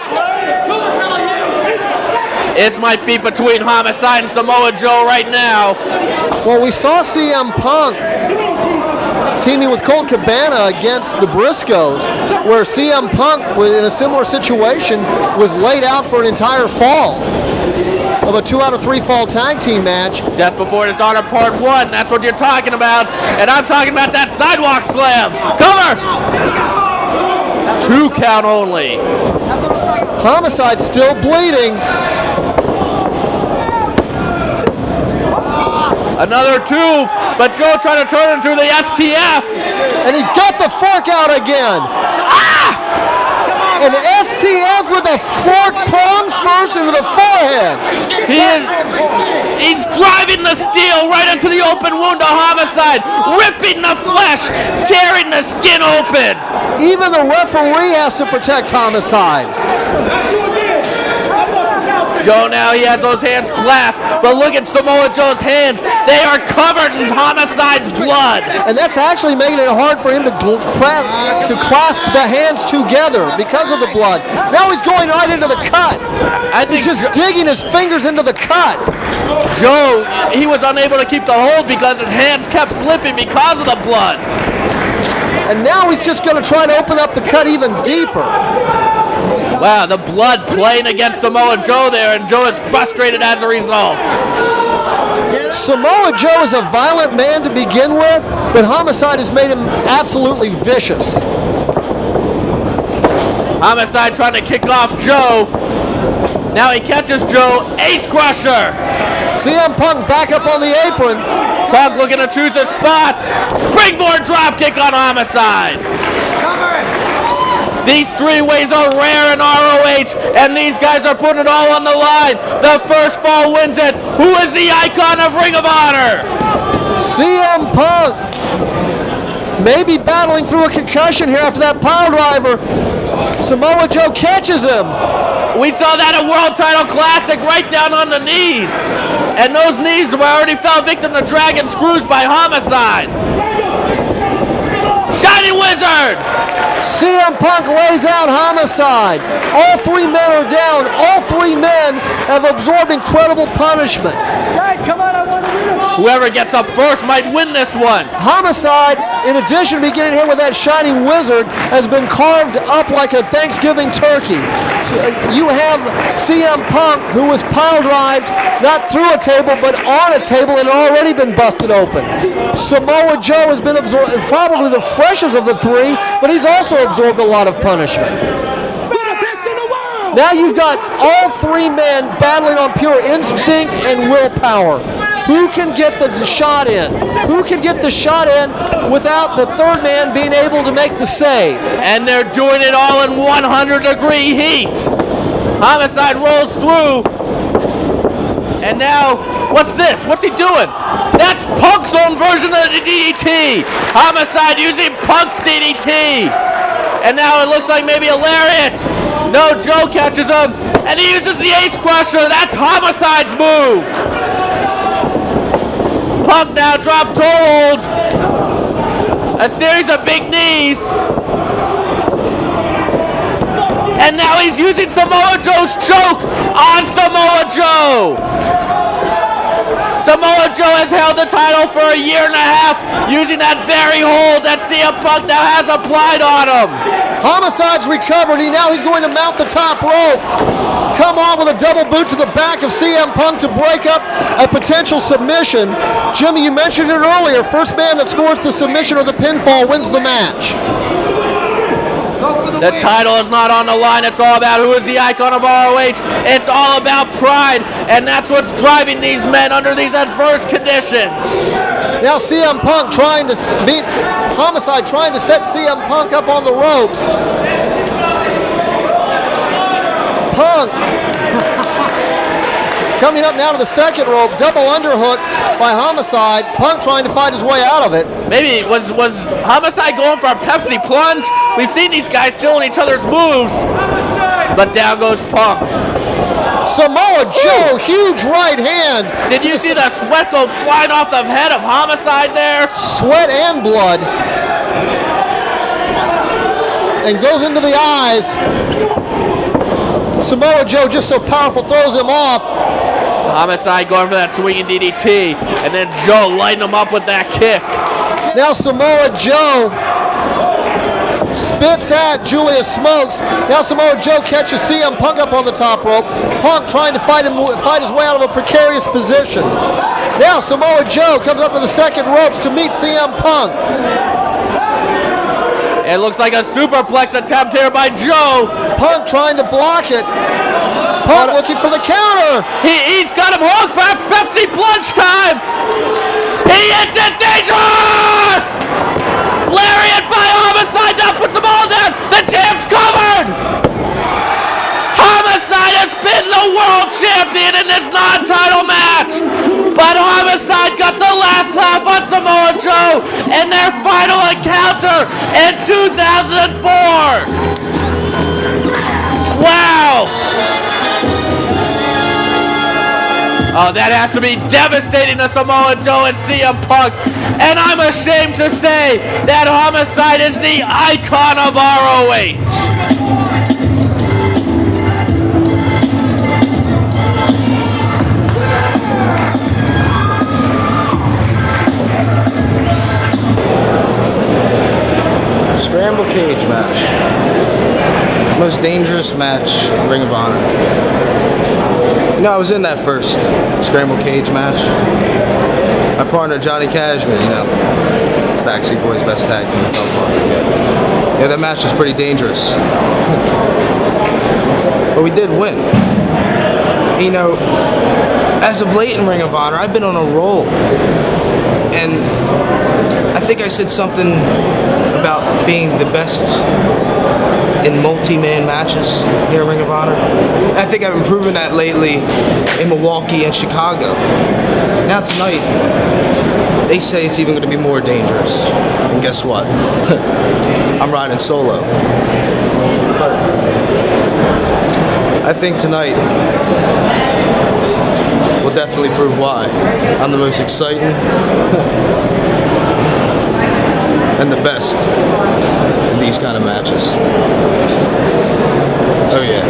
This might be between Homicide and Samoa Joe right now. Well, we saw CM Punk teaming with Colt Cabana against the Briscoes, where CM Punk, in a similar situation, was laid out for an entire fall of a 2 out of 3 fall tag team match. Death Before Dishonor Part 1, that's what you're talking about. And I'm talking about that sidewalk slam. Cover! 2 count only. Homicide still bleeding. Another 2, but Joe trying to turn it into the STF. And he got the fork out again. An STF with the fork prongs first into the forehead. He's driving the steel right into the open wound of Homicide, ripping the flesh, tearing the skin open. Even the referee has to protect Homicide. Joe now, he has those hands clasped, but look at Samoa Joe's hands. They are covered in Homicide's blood. And that's actually making it hard for him to clasp the hands together because of the blood. Now he's going right into the cut. He's just digging his fingers into the cut. Joe, he was unable to keep the hold because his hands kept slipping because of the blood. And now he's just going to try to open up the cut even deeper. Wow, the blood playing against Samoa Joe there, and Joe is frustrated as a result. Samoa Joe is a violent man to begin with, but Homicide has made him absolutely vicious. Homicide trying to kick off Joe. Now he catches Joe. Ace Crusher. CM Punk back up on the apron. Punk looking to choose a spot. Springboard dropkick on Homicide. These 3 ways are rare in ROH, and these guys are putting it all on the line. The first fall wins it. Who is the icon of Ring of Honor? CM Punk. Maybe battling through a concussion here after that pile driver. Samoa Joe catches him. We saw that at World Title Classic, right down on the knees. And those knees were already fell victim to dragon screws by Homicide. Shining Wizard! CM Punk lays out Homicide. All 3 men are down. All 3 men have absorbed incredible punishment. Guys, come on, I want to win. Whoever gets up first might win this one. Homicide, in addition to getting hit with that Shining Wizard, has been carved up like a Thanksgiving turkey. So, you have CM Punk, who was pile drived, not through a table, but on a table and already been busted open. Samoa Joe has been absorbed, probably the freshest of the 3, but he's also absorbed a lot of punishment. Now you've got all 3 men battling on pure instinct and willpower. Who can get the shot in? Who can get the shot in without the 3rd man being able to make the save? And they're doing it all in 100-degree heat. Homicide rolls through. And now, what's this? What's he doing? That's Punk's own version of the DDT. Homicide using Punk's DDT. And now it looks like maybe a lariat. No, Joe catches him. And he uses the Ace Crusher. That's Homicide's move. Punk now dropped toe hold. A series of big knees. And now he's using Samoa Joe's choke on Samoa Joe. Samoa Joe has held the title for a year and a half using that very hold that CM Punk now has applied on him. Homicide's recovered. Now he's going to mount the top rope. Come on with a double boot to the back of CM Punk to break up a potential submission. Jimmy, you mentioned it earlier. First man that scores the submission or the pinfall wins the match. The title is not on the line. It's all about who is the icon of ROH. It's all about pride, and that's what's driving these men under these adverse conditions. Now CM Punk trying to beat Homicide, trying to set CM Punk up on the ropes. Punk coming up now to the 2nd rope, double underhook by Homicide. Punk trying to fight his way out of it. Maybe was Homicide going for a Pepsi plunge? We've seen these guys stealing each other's moves. But down goes Punk. Samoa Joe, huge right hand. Did you see the sweat go flying off the head of Homicide there? Sweat and blood. And goes into the eyes. Samoa Joe just so powerful, throws him off. Homicide going for that swinging DDT, and then Joe lighting him up with that kick. Now Samoa Joe spits at Julius Smokes. Now Samoa Joe catches CM Punk up on the top rope. Punk trying to fight his way out of a precarious position. Now Samoa Joe comes up to the second ropes to meet CM Punk. It looks like a superplex attempt here by Joe. Punk trying to block it. Punk looking for the counter. He's got him hooked by Pepsi plunge time. He hits it, dangerous! Lariat by Homicide, that puts them all down. The champ's covered. Homicide has been the world champion in this non-title match. But Homicide got the last laugh on Samoa Joe in their final encounter in 2004. Wow. Oh, that has to be devastating to Samoa Joe and CM Punk. And I'm ashamed to say that Homicide is the icon of ROH. Scramble cage match. Most dangerous match in Ring of Honor. You know, I was in that first Scramble cage match. My partner, Johnny Cashman, you know, Backseat Boys' best tag team. Yeah, that match was pretty dangerous. But we did win. You know, as of late in Ring of Honor, I've been on a roll. And I think I said something about being the best in multi-man matches here at Ring of Honor. And I think I've been proving that lately in Milwaukee and Chicago. Now tonight, they say it's even going to be more dangerous. And guess what? I'm riding solo. But I think tonight will definitely prove why. I'm the most exciting and the best in these kind of matches. Oh yeah.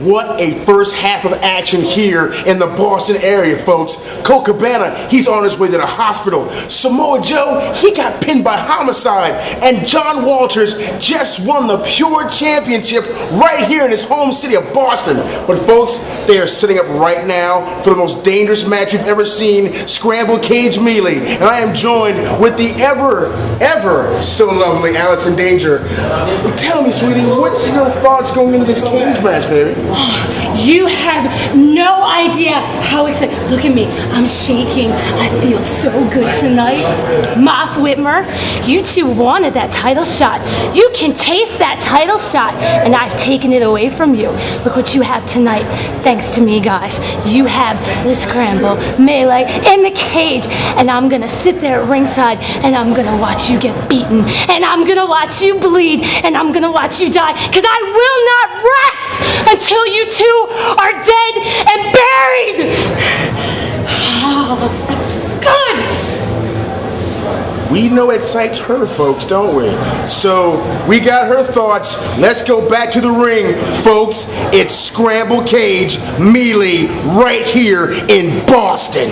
what a first half of action here in the Boston area, folks. Colt Cabana, he's on his way to the hospital. Samoa Joe, he got pinned by Homicide. And John Walters just won the Pure Championship right here in his home city of Boston. But folks, they are setting up right now for the most dangerous match you've ever seen, Scramble Cage Melee. And I am joined with the ever so lovely Allison Danger. Tell me, sweetie, what's your thoughts going into this cage match, baby? You have no idea how excited. Look at me. I'm shaking. I feel so good tonight. Moth Whitmer, you two wanted that title shot. You can taste that title shot, and I've taken it away from you. Look what you have tonight. Thanks to me, guys. You have the Scramble, Melee, and the cage, and I'm going to sit there at ringside, and I'm going to watch you get beaten, and I'm going to watch you bleed, and I'm going to watch you die, because I will not rest until you two are dead and buried. Oh, that's good. We know it excites her, folks, don't we? So, we got her thoughts. Let's go back to the ring, folks. It's Scramble Cage Melee right here in Boston.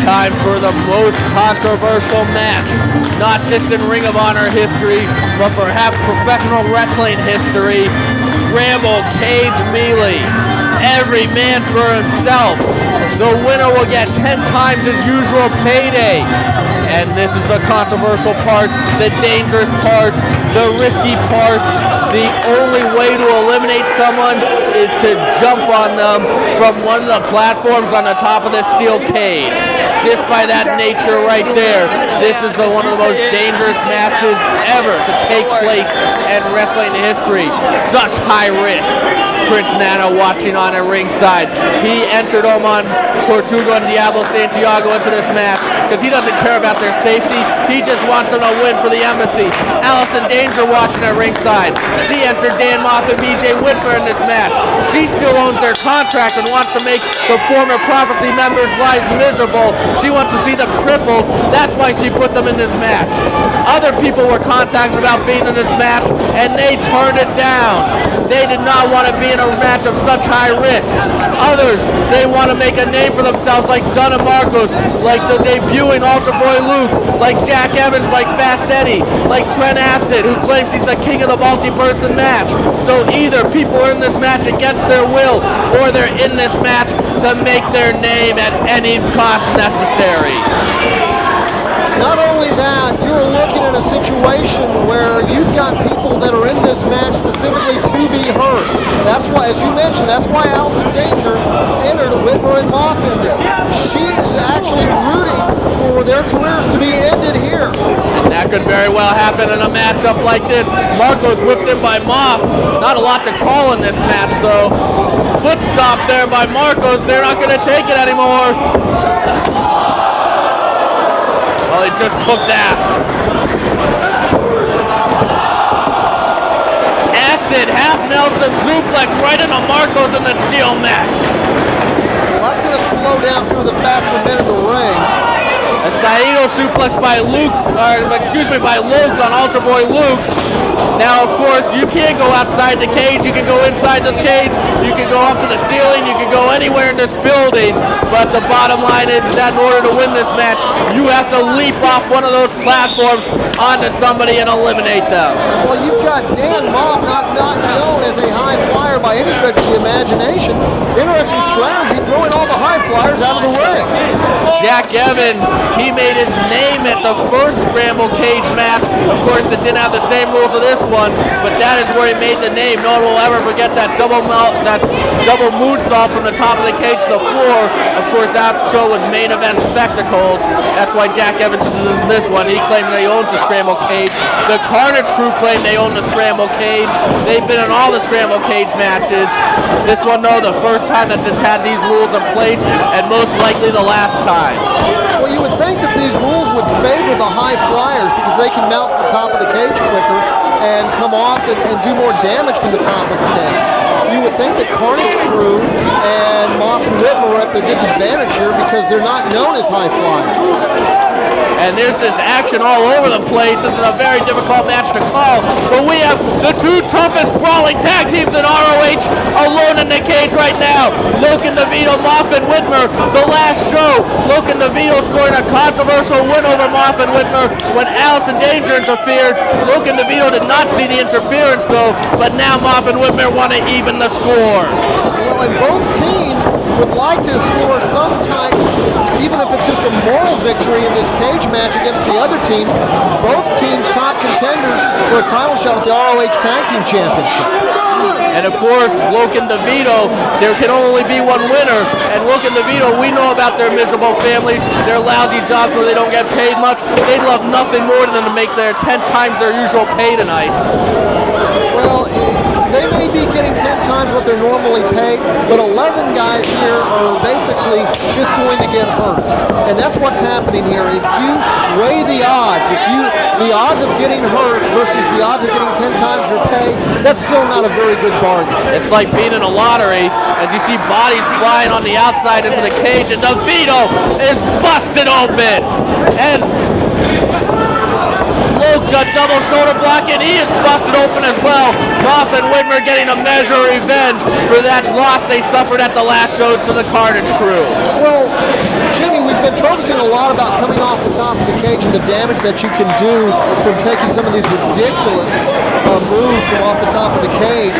Time for the most controversial match, not just in Ring of Honor history, but perhaps professional wrestling history. Scramble Cage Melee. Every man for himself. The winner will get 10 times his usual payday. And this is the controversial part, the dangerous part, the risky part. The only way to eliminate someone is to jump on them from one of the platforms on the top of the steel cage. Just by that nature right there, this is one of the most dangerous matches ever to take place in wrestling history. Such high risk. Prince Nana watching on at ringside. He entered Oman Tortuga and Diablo Santiago into this match because he doesn't care about their safety. He just wants them to win for the embassy. Allison Danger watching at ringside. She entered Dan Moff and BJ Whitmer in this match. She still owns their contract and wants to make the former Prophecy members' lives miserable. She wants to see them crippled. That's why she put them in this match. Other people were contacted about being in this match and they turned it down. They did not want to be in a match of such high risk. Others, they want to make a name for themselves like Dunn and Marcos, like the debuting Ultra Boy Luke, like Jack Evans, like Fast Eddie, like Trent Acid, who claims he's the king of the multi-person match. So either people are in this match against their will, or they're in this match to make their name at any cost necessary. Not only that, you're looking at a situation where you've got people that are in this match specifically to be heard. That's why, as you mentioned, that's why Allison Danger entered Whitmer and Moff into. She is actually rooting for their careers to be ended here. And that could very well happen in a matchup like this. Marcos whipped in by Moff. Not a lot to call in this match, though. Foot stop there by Marcos. They're not going to take it anymore. Well, he just took that. Acid, half Nelson suplex right into Marcos in the steel mesh. Well, that's going to slow down two of the faster men in the ring. A Saito suplex by Luke on Ultra Boy Luke. Now, of course, you can't go outside the cage. You can go inside this cage. You can go up to the ceiling. You can go anywhere in this building. But the bottom line is that in order to win this match, you have to leap off one of those platforms onto somebody and eliminate them. Well, you've got Dan Moff, not known as a high flyer by any stretch of the imagination. Interesting strategy, throwing all the high flyers out of the ring. Jack Evans, he made his name at the first Scramble Cage match. Of course, it didn't have the same rules of this one, but that is where he made the name. No one will ever forget that double moonsault from the top of the cage to the floor. Of course, that show was Main Event Spectacles. That's why Jack Evans is in this one. He claims that he owns the Scramble Cage. The Carnage crew claim they own the Scramble Cage. They've been in all the Scramble Cage matches. This one, though, the first time that it's had these rules in place, and most likely the last time. Well, you would think that these rules would favor the high flyers because they can mount the top of the cage quicker and come off and do more damage from the top of the cage. you would think that Carnage Crew and Moff and Whitmer are at their disadvantage here because they're not known as high flyers. And there's this action all over the place. This is a very difficult match to call. But we have the two toughest brawling tag teams in ROH alone in the cage right now. Logan DeVito, Moff and Whitmer. The last show, Logan DeVito scoring a controversial win over Moff and Whitmer when Allison Danger interfered. Logan DeVito did not see the interference though, but now Moff and Whitmer want to even the score. Well, and both teams would like to score some type, even if it's just a moral victory in this cage match against the other team. Both teams top contenders for a title shot at the ROH Tag Team Championship. And of course, Logan DeVito, there can only be one winner. And Logan DeVito, we know about their miserable families, their lousy jobs where they don't get paid much. They'd love nothing more than to make their 10 times their usual pay tonight. Well, they may be getting 10 times what they're normally paid, but 11 guys here are basically just going to get hurt. And that's what's happening here. If you weigh the odds, the odds of getting hurt versus the odds of getting 10 times your pay, that's still not a very good bargain. It's like being in a lottery as you see bodies flying on the outside into the cage, and DeVito is busted open. And Luke got double shoulder block, and he is busted open as well. Moff and Whitmer getting a measure of revenge for that loss they suffered at the last shows to the Carnage Crew. Well, Jimmy, we've been focusing a lot about coming off the top of the cage and the damage that you can do from taking some of these ridiculous moves from off the top of the cage.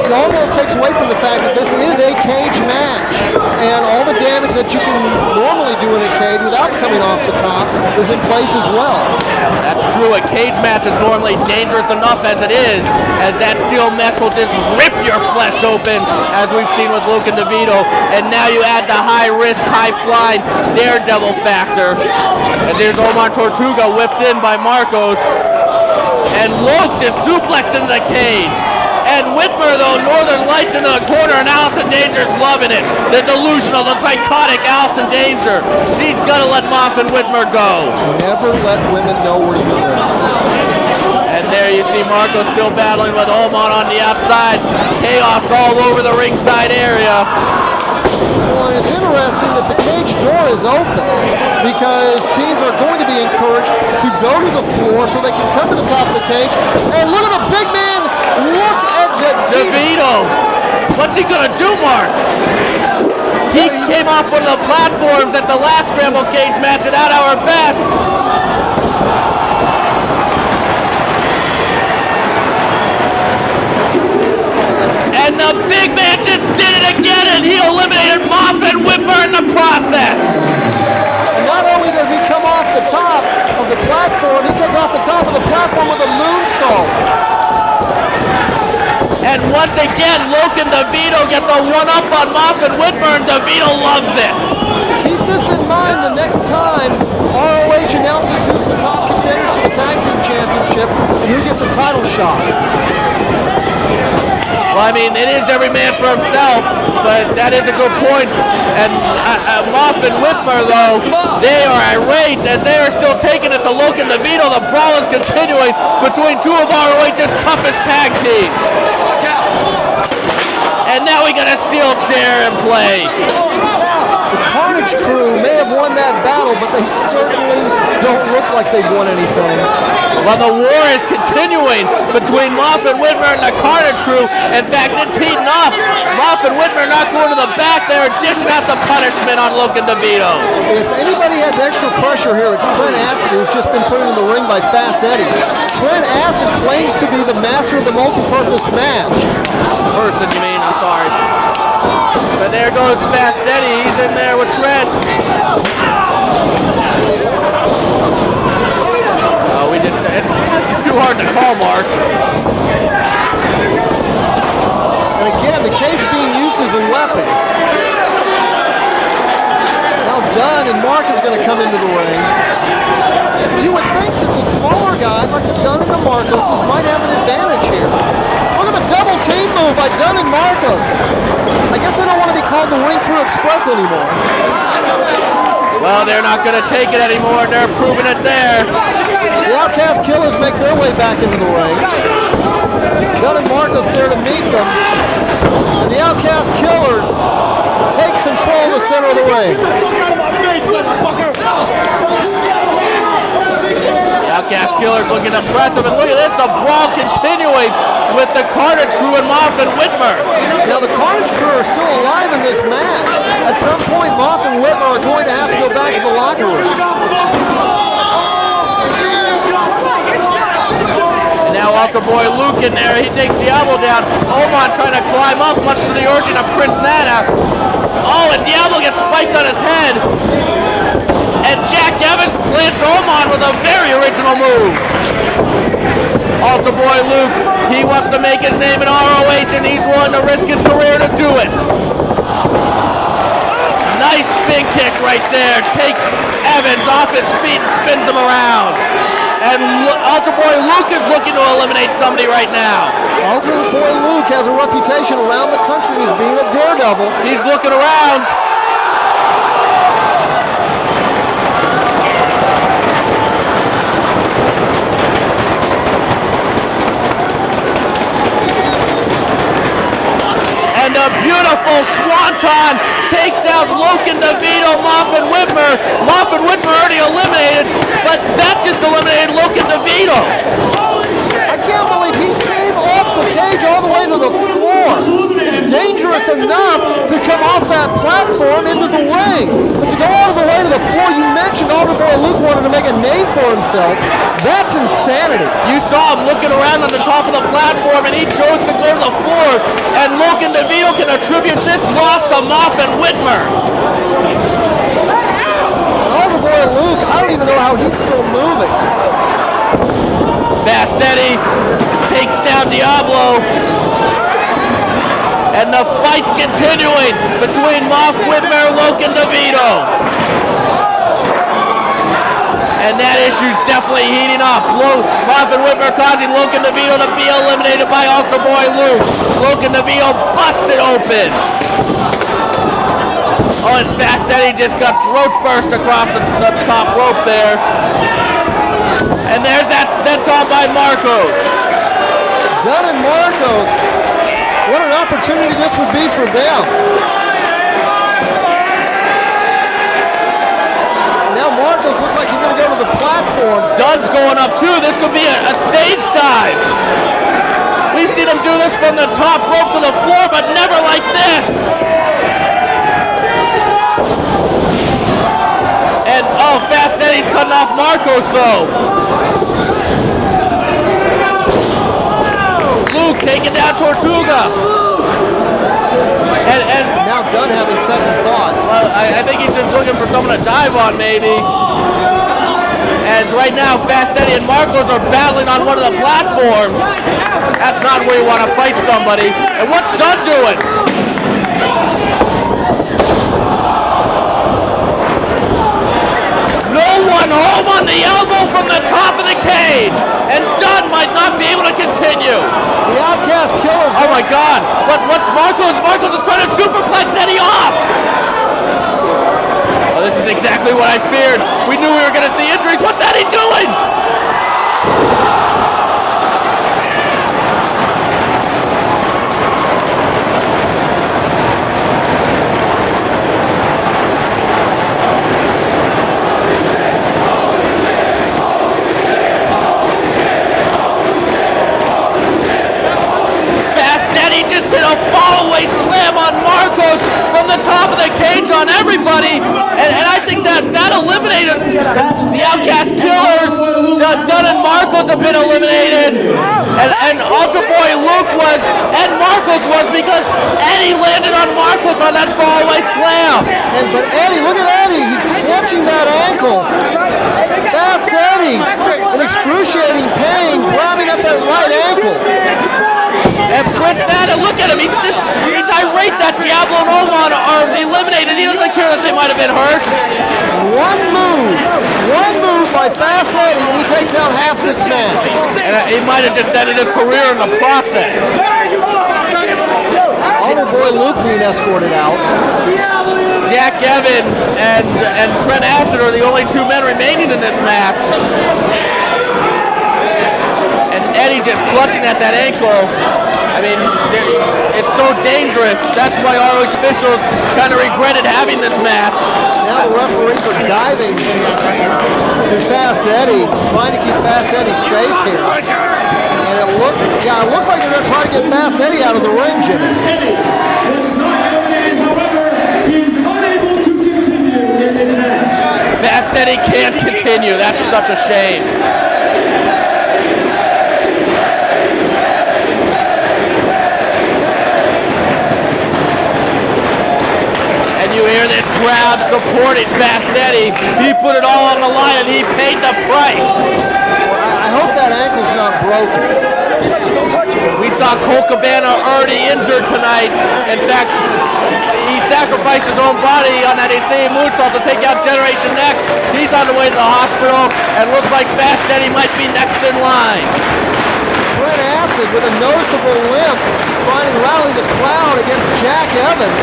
It almost takes away from the fact that this is a cage match, and all the damage that you can normally do in a cage without coming off the top is in place as well. That's true. A cage match is normally dangerous enough as it is, as that steel mesh will just rip your flesh open, as we've seen with Logan DeVito. And now you add the high-risk, high-flying daredevil factor. And there's Omar Tortuga whipped in by Marcos. And Luke just suplexed into the cage. And Whitmer, though, Northern Lights into the corner, and Allison Danger's loving it. The delusional, the psychotic Allison Danger. She's gonna let Moff and Whitmer go. Never let women know where you live. And there you see Marco still battling with Omar on the outside. Chaos all over the ringside area. Well, it's interesting that the cage door is open because teams are going to be encouraged to go to the floor so they can come to the top of the cage. And look at the big man! Look at DeVito! What's he gonna do, Mark? He came off one of the platforms at the last Scramble cage match at our best. And the big man just did it again, and he eliminated Moff and Whitmer in the process. And not only does he come off the top of the platform, he comes off the top of the platform with a moonsault. And once again, Logan DeVito gets the one-up on Moff and Whitmer, and DeVito loves it. Keep this in mind the next time ROH announces who's the top contenders for the Tag Team Championship and who gets a title shot. Well, I mean, it is every man for himself, but that is a good point. And Moff and Whitmer, though, they are irate as they are still taking it to Logan DeVito. The brawl is continuing between two of ROH's toughest tag teams. And now we got a steel chair in play. The Carnage Crew may have won that battle, but they certainly don't look like they've won anything. Well, the war is continuing between Moff and Whitmer and the Carnage Crew. In fact, it's heating up. Moff and Whitmer not going to the back. They're dishing out the punishment on Logan DeVito. If anybody has extra pressure here, it's Trent Acid, who's just been put in the ring by Fast Eddie. Trent Acid claims to be the master of the multi-purpose match. Person, you mean? I'm sorry. But there goes Fast Eddie. He's in there with Trent. It's just too hard to call, Mark. And again, the cage being used as a weapon. Now Dunn and Mark is going to come into the ring. You would think that the smaller guys, like the Dunn and the Marcoses, might have an advantage here. Look at the double team move by Dunn and Marcos. I guess they don't want to be called the Ring-Through Express anymore. Well, they're not going to take it anymore. They're proving it there. The Outcast Killers make their way back into the ring. Dunn and Marcos there to meet them. And Outcast Killers take control of the center of the ring. Outcast Killers looking impressive, and look at this, the brawl continuing with the Carnage Crew and Moth and Whitmer. Now the Carnage Crew are still alive in this match. At some point, Moth and Whitmer are going to have to go back to the locker room. And now Altar Boy Luke in there, he takes Diablo down. Oman trying to climb up, much to the urging of Prince Nana. Oh, and Diablo gets spiked on his head. And Jack Evans plants Oman with a very original move. Altar Boy Luke, he wants to make his name in ROH, and he's willing to risk his career to do it. Nice spin kick right there. Takes Evans off his feet and spins him around. And Altar Boy Luke is looking to eliminate somebody right now. Altar Boy Luke has a reputation around the country as being a daredevil. He's looking around. And a beautiful swanton takes out Loken DeVito, Moff and Whitmer. Moff and Whitmer already eliminated, but that just eliminated Loken DeVito. I can't believe he came off the cage all the way to the floor. It's dangerous enough to come off that platform into the ring. But to go all the way to the floor, you mentioned Altar Boy Luke wanted to make a name for himself. That's insanity. You saw him looking around on the top of the platform, and he chose to go to the floor. And Loken DeVito can attribute this loss to Moff and Whitmer. Altar Boy Luke, I don't even know how he's still moving. Fast Eddie takes down Diablo. And the fight's continuing between Moff Whitmer and Loken DeVito. And that issue's definitely heating up. Moff and Whitmer causing Loken DeVito to be eliminated by Altar Boy Luke. Loken DeVito busted open. Oh, and Fast Eddie just got throat first across the top rope there. And there's that senton by Marcos. Dunn and Marcos, what an opportunity this would be for them. Now Marcos looks like he's going to go to the platform. Dunn's going up too. This could be a stage dive. We've seen him do this from the top rope to the floor, but never like this. And oh, Fast Eddie's cutting off Marcos though. Luke taking down Tortuga. And now Dunn having second thoughts. Well, I think he's just looking for someone to dive on maybe. As right now, Fast Eddie and Marcos are battling on one of the platforms. That's not where you want to fight somebody. And what's Dunn doing? No one home on the elbow from the top of the cage. And Dunn might not be able to continue. The Outcast Killers. Oh my God. What's Marcos? Marcos is trying to superplex Eddie off. Oh, this is exactly what I feared. We knew we were going to see injuries. What's Eddie doing? Just did a fall-away slam on Marcos from the top of the cage on everybody, and I think that eliminated the Outcast Killers. Dunn and Marcos have been eliminated, and Altar Boy Luke was, and Marcos was, because Eddie landed on Marcos on that fall-away slam. But Eddie, look at Eddie, he's clutching that ankle. Fast Eddie, in excruciating pain, grabbing at that right ankle. And Prince Nana, look at him, he's irate that Diablo and Oman are eliminated. He doesn't care that they might have been hurt. One move by Fast Eddie, and he takes out half this match. And he might have just ended his career in the process. Altar Boy Luke being escorted out. Jack Evans and Trent Acid are the only two men remaining in this match. And Eddie just clutching at that ankle. I mean, it's so dangerous. That's why ROH officials kind of regretted having this match. Now the referees are diving to Fast Eddie, trying to keep Fast Eddie safe here. And it looks like they're going to try to get Fast Eddie out of the ring, Jimmy. It's not eliminated, however, he is unable to continue in this match. Fast Eddie can't continue. That's such a shame. And you hear this crowd supporting Fast Eddie. He put it all on the line and he paid the price. Well, I hope that ankle's not broken. We saw Colt Cabana already injured tonight. In fact, he sacrificed his own body on that ACA moonsault to take out Generation Next. He's on the way to the hospital, and looks like Fast Eddie might be next in line. Trent Acid with a noticeable limp, trying to rally the crowd against Jack Evans.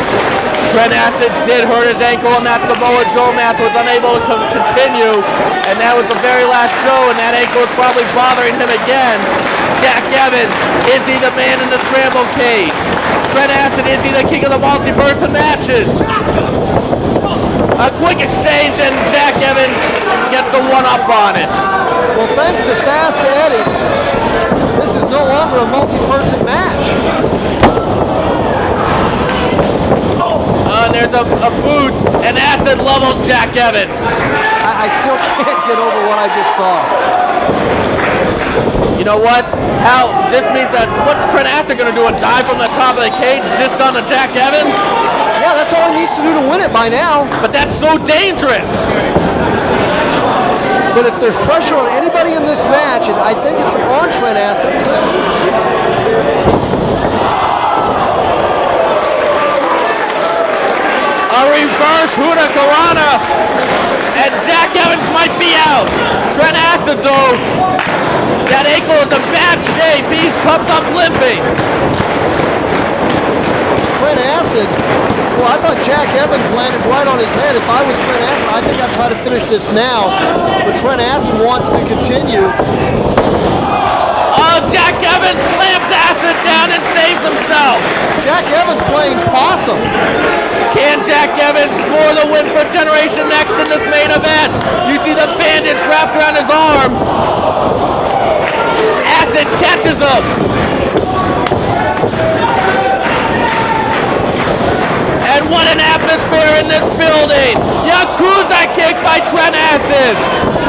Trent Acid did hurt his ankle in that Samoa Joe match, was unable to continue, and that was the very last show, and that ankle is probably bothering him again. Jack Evans, is he the man in the scramble cage? Trent Acid, is he the king of the multiverse and matches? A quick exchange and Jack Evans gets the one-up on it. Well, thanks to Fast Eddie, this is no longer a multi-person match. And there's a boot, and Acid levels Jack Evans. I still can't get over what I just saw. You know what? This means that what's Trent Acid going to do? A dive from the top of the cage just on to Jack Evans? Yeah, that's all he needs to do to win it by now. But that's so dangerous. But if there's pressure on anybody in this match, and I think it's on Trent Acid. A reverse Hurricanrana, and Jack Evans might be out. Trent Acid, though, that ankle is in bad shape. He comes up limping. Trent Acid, well, I thought Jack Evans landed right on his head. If I was Trent Acid, I think I'd try to finish this now. But Trent Acid wants to continue. Jack Evans slams Acid down and saves himself. Jack Evans playing possum. Can Jack Evans score the win for Generation Next in this main event? You see the bandage wrapped around his arm. Acid catches him. And what an atmosphere in this building. Yakuza kick by Trent Acid.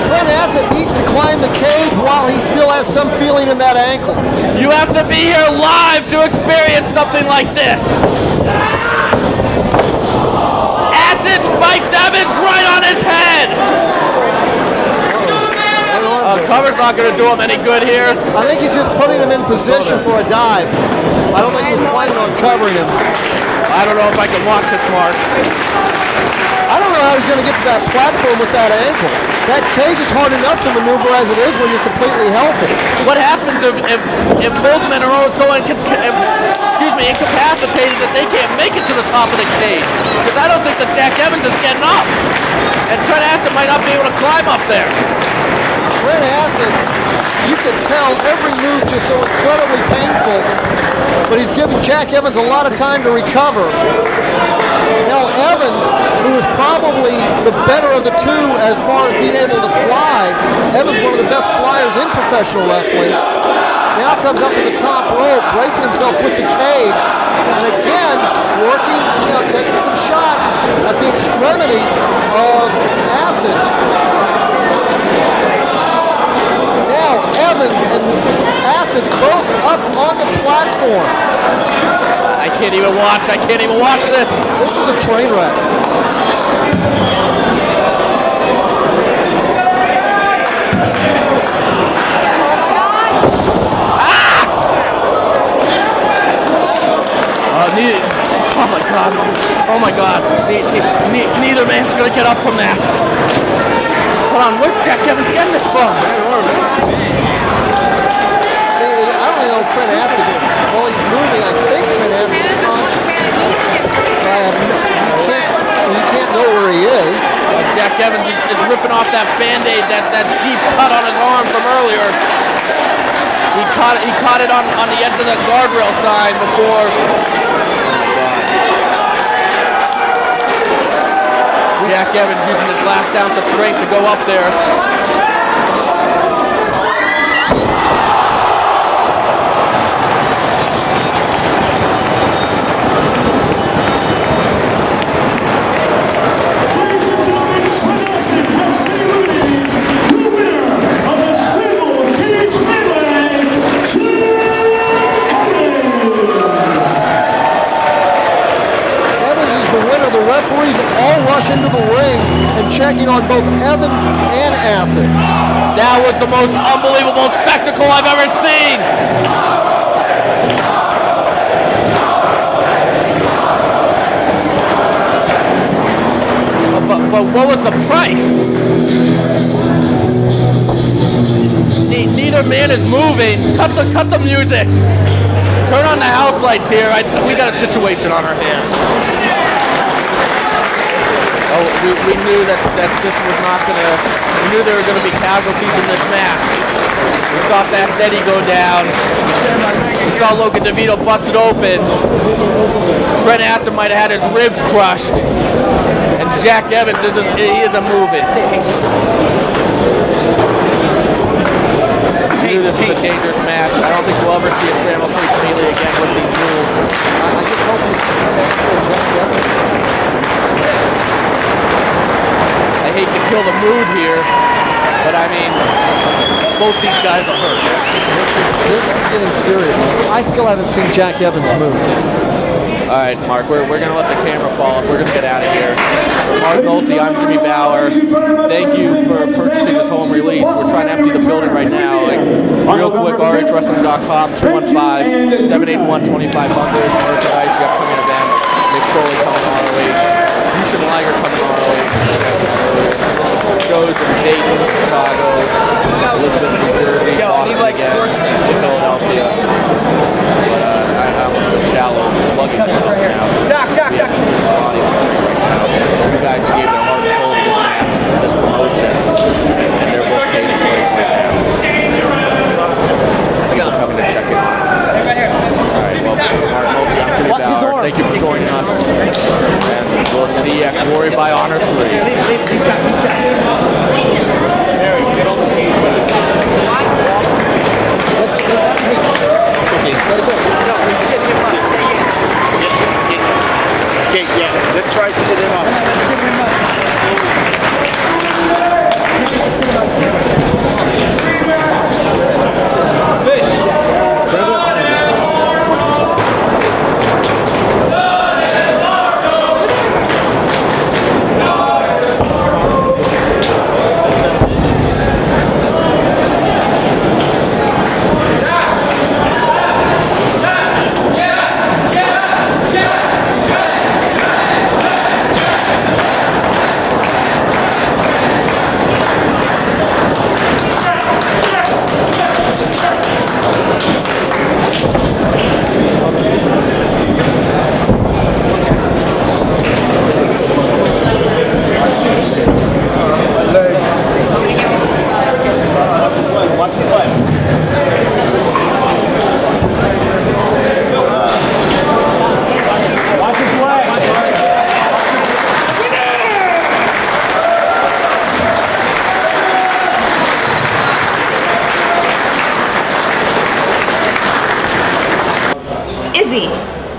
Trent Acid needs to climb the cage while he still has some feeling in that ankle. You have to be here live to experience something like this. Acid spikes Evans right on his head. Cover's not going to do him any good here. I think he's just putting him in position for a dive. I don't think he was planning on covering him. I don't know if I can watch this, Mark. I don't know how he's going to get to that platform with that ankle. That cage is hard enough to maneuver as it is when you're completely healthy. What happens if both men are so incapacitated that they can't make it to the top of the cage? Because I don't think that Jack Evans is getting up. And Trent Acid might not be able to climb up there. Trent Acid, you can tell every move just so incredibly painful, but he's giving Jack Evans a lot of time to recover. Now Evans, who is probably the better of the two as far as being able to fly, Evans one of the best flyers in professional wrestling, now comes up to the top rope, bracing himself with the cage, and again, working, taking some shots at the extremities of Acid. Evans and Acid both up on the platform. I can't even watch this. This is a train wreck. Oh my god. Neither man's gonna get up from that. Hold on, where's Jack Evans getting this from? I don't even know if Trent Acid, while he's moving, I think Trent Acid is conscious. You can't know where he is. Jack Evans is ripping off that Band-Aid, that deep cut on his arm from earlier. He caught it on the edge of the guardrail sign before. Jack Evans using his last ounce of strength to go up there. Ladies and gentlemen, announcing has been eliminated, the winner of the Scramble Cage Melee, Evans is the winner. The referees all rush into the ring and checking on both Evans and Acid. That was the most unbelievable spectacle I've ever seen. But what was the price? Neither man is moving. Cut the music. Turn on the house lights here. We got a situation on our hands. Oh, we knew that this was not gonna. We knew there were gonna be casualties in this match. We saw Fast Eddie go down. We saw Logan DeVito busted open. Trent Acid might have had his ribs crushed. And Jack Evans isn't moving. We knew this was a dangerous match. I don't think we'll ever see a Scramble Cage Melee again with these rules. I just hope we see Trent Acid and Jack Evans. I hate to kill the mood here, but I mean, both these guys are hurt. This is getting serious. I still haven't seen Jack Evans move. All right, Mark, we're going to let the camera fall off. We're going to get out of here. For Mark Nolte, I'm Jimmy Bauer. Thank you for purchasing this home release. We're trying to empty the building right now. Real quick, ROHWrestling.com, 215-781-2500. Merchandise, we got coming events. Nick Foley coming to ROH. Yushin Liger coming to ROH. Shows in Dayton, Chicago, Elizabeth, New Jersey, Boston again, Philadelphia. But I almost feel shallow. Luggage right now. Doc. Bodies right now. You guys gave their heart and soul to this match, this promotion, and they're both paid in place right now. People coming to check it out. All right, well, Mark Nolte, I'm Jimmy Bauer. Thank you for joining us, and we'll see you at Glory by Honor 3. Let's try to sit him up.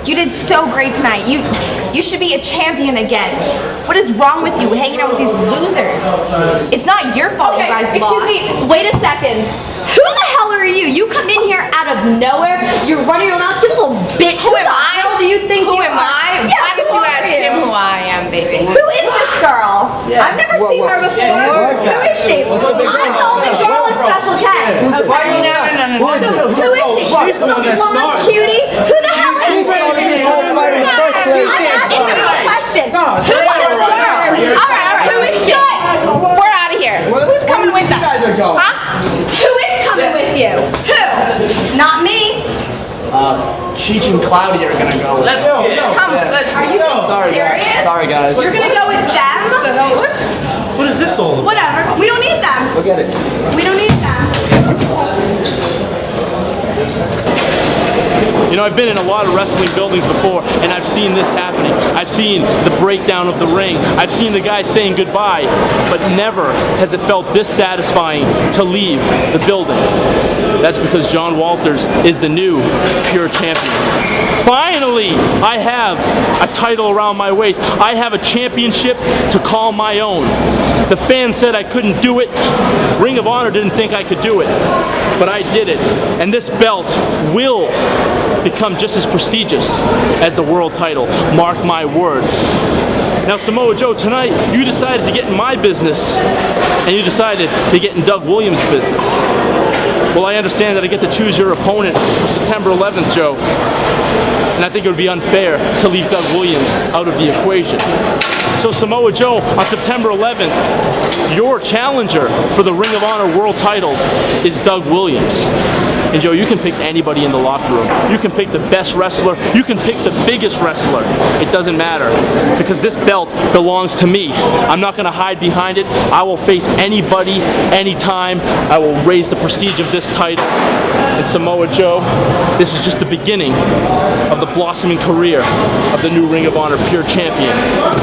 You did so great tonight. You should be a champion again. What is wrong with you hanging out with these losers? It's not your fault you guys lost. Excuse me, wait a second. Who the hell are you? You come in here out of nowhere, you're running your mouth, you little bitch. Who am I? How do you think Who you am are? I? Yeah, Why did you ask him who I am, baby? Who is this girl? I've never seen her before. Who is she? I'm the only girl in Special K. No. So who is she? She's this little blonde cutie? Who the hell is she? I'm asking you a question. Who the hell is she? All right. Who is she? We're out of here. Who's coming with us? Huh? Who is coming with you? Who? Not me. Cheech and Cloudy are gonna go. Let's go. Come. Are you serious? Sorry, guys. You're gonna go with them? What the hell? What is this all about? Whatever. We don't need them. Look at it. We don't need them. You know, I've been in a lot of wrestling buildings before, and I've seen this happening. I've seen the breakdown of the ring. I've seen the guys saying goodbye, but never has it felt this satisfying to leave the building. That's because John Walters is the new pure champion. Finally, I have a title around my waist. I have a championship to call my own. The fans said I couldn't do it. Ring of Honor didn't think I could do it, but I did it. And this belt will become just as prestigious as the world title. Mark my words. Now, Samoa Joe, tonight you decided to get in my business, and you decided to get in Doug Williams' business. Well, I understand that I get to choose your opponent for September 11th, Joe. And I think it would be unfair to leave Doug Williams out of the equation. So Samoa Joe, on September 11th, your challenger for the Ring of Honor World title is Doug Williams. And Joe, you can pick anybody in the locker room. You can pick the best wrestler. You can pick the biggest wrestler. It doesn't matter, because this belt belongs to me. I'm not going to hide behind it. I will face anybody, anytime. I will raise the prestige of this title. And Samoa Joe, this is just the beginning of the blossoming career of the new Ring of Honor pure champion,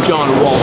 John Walters.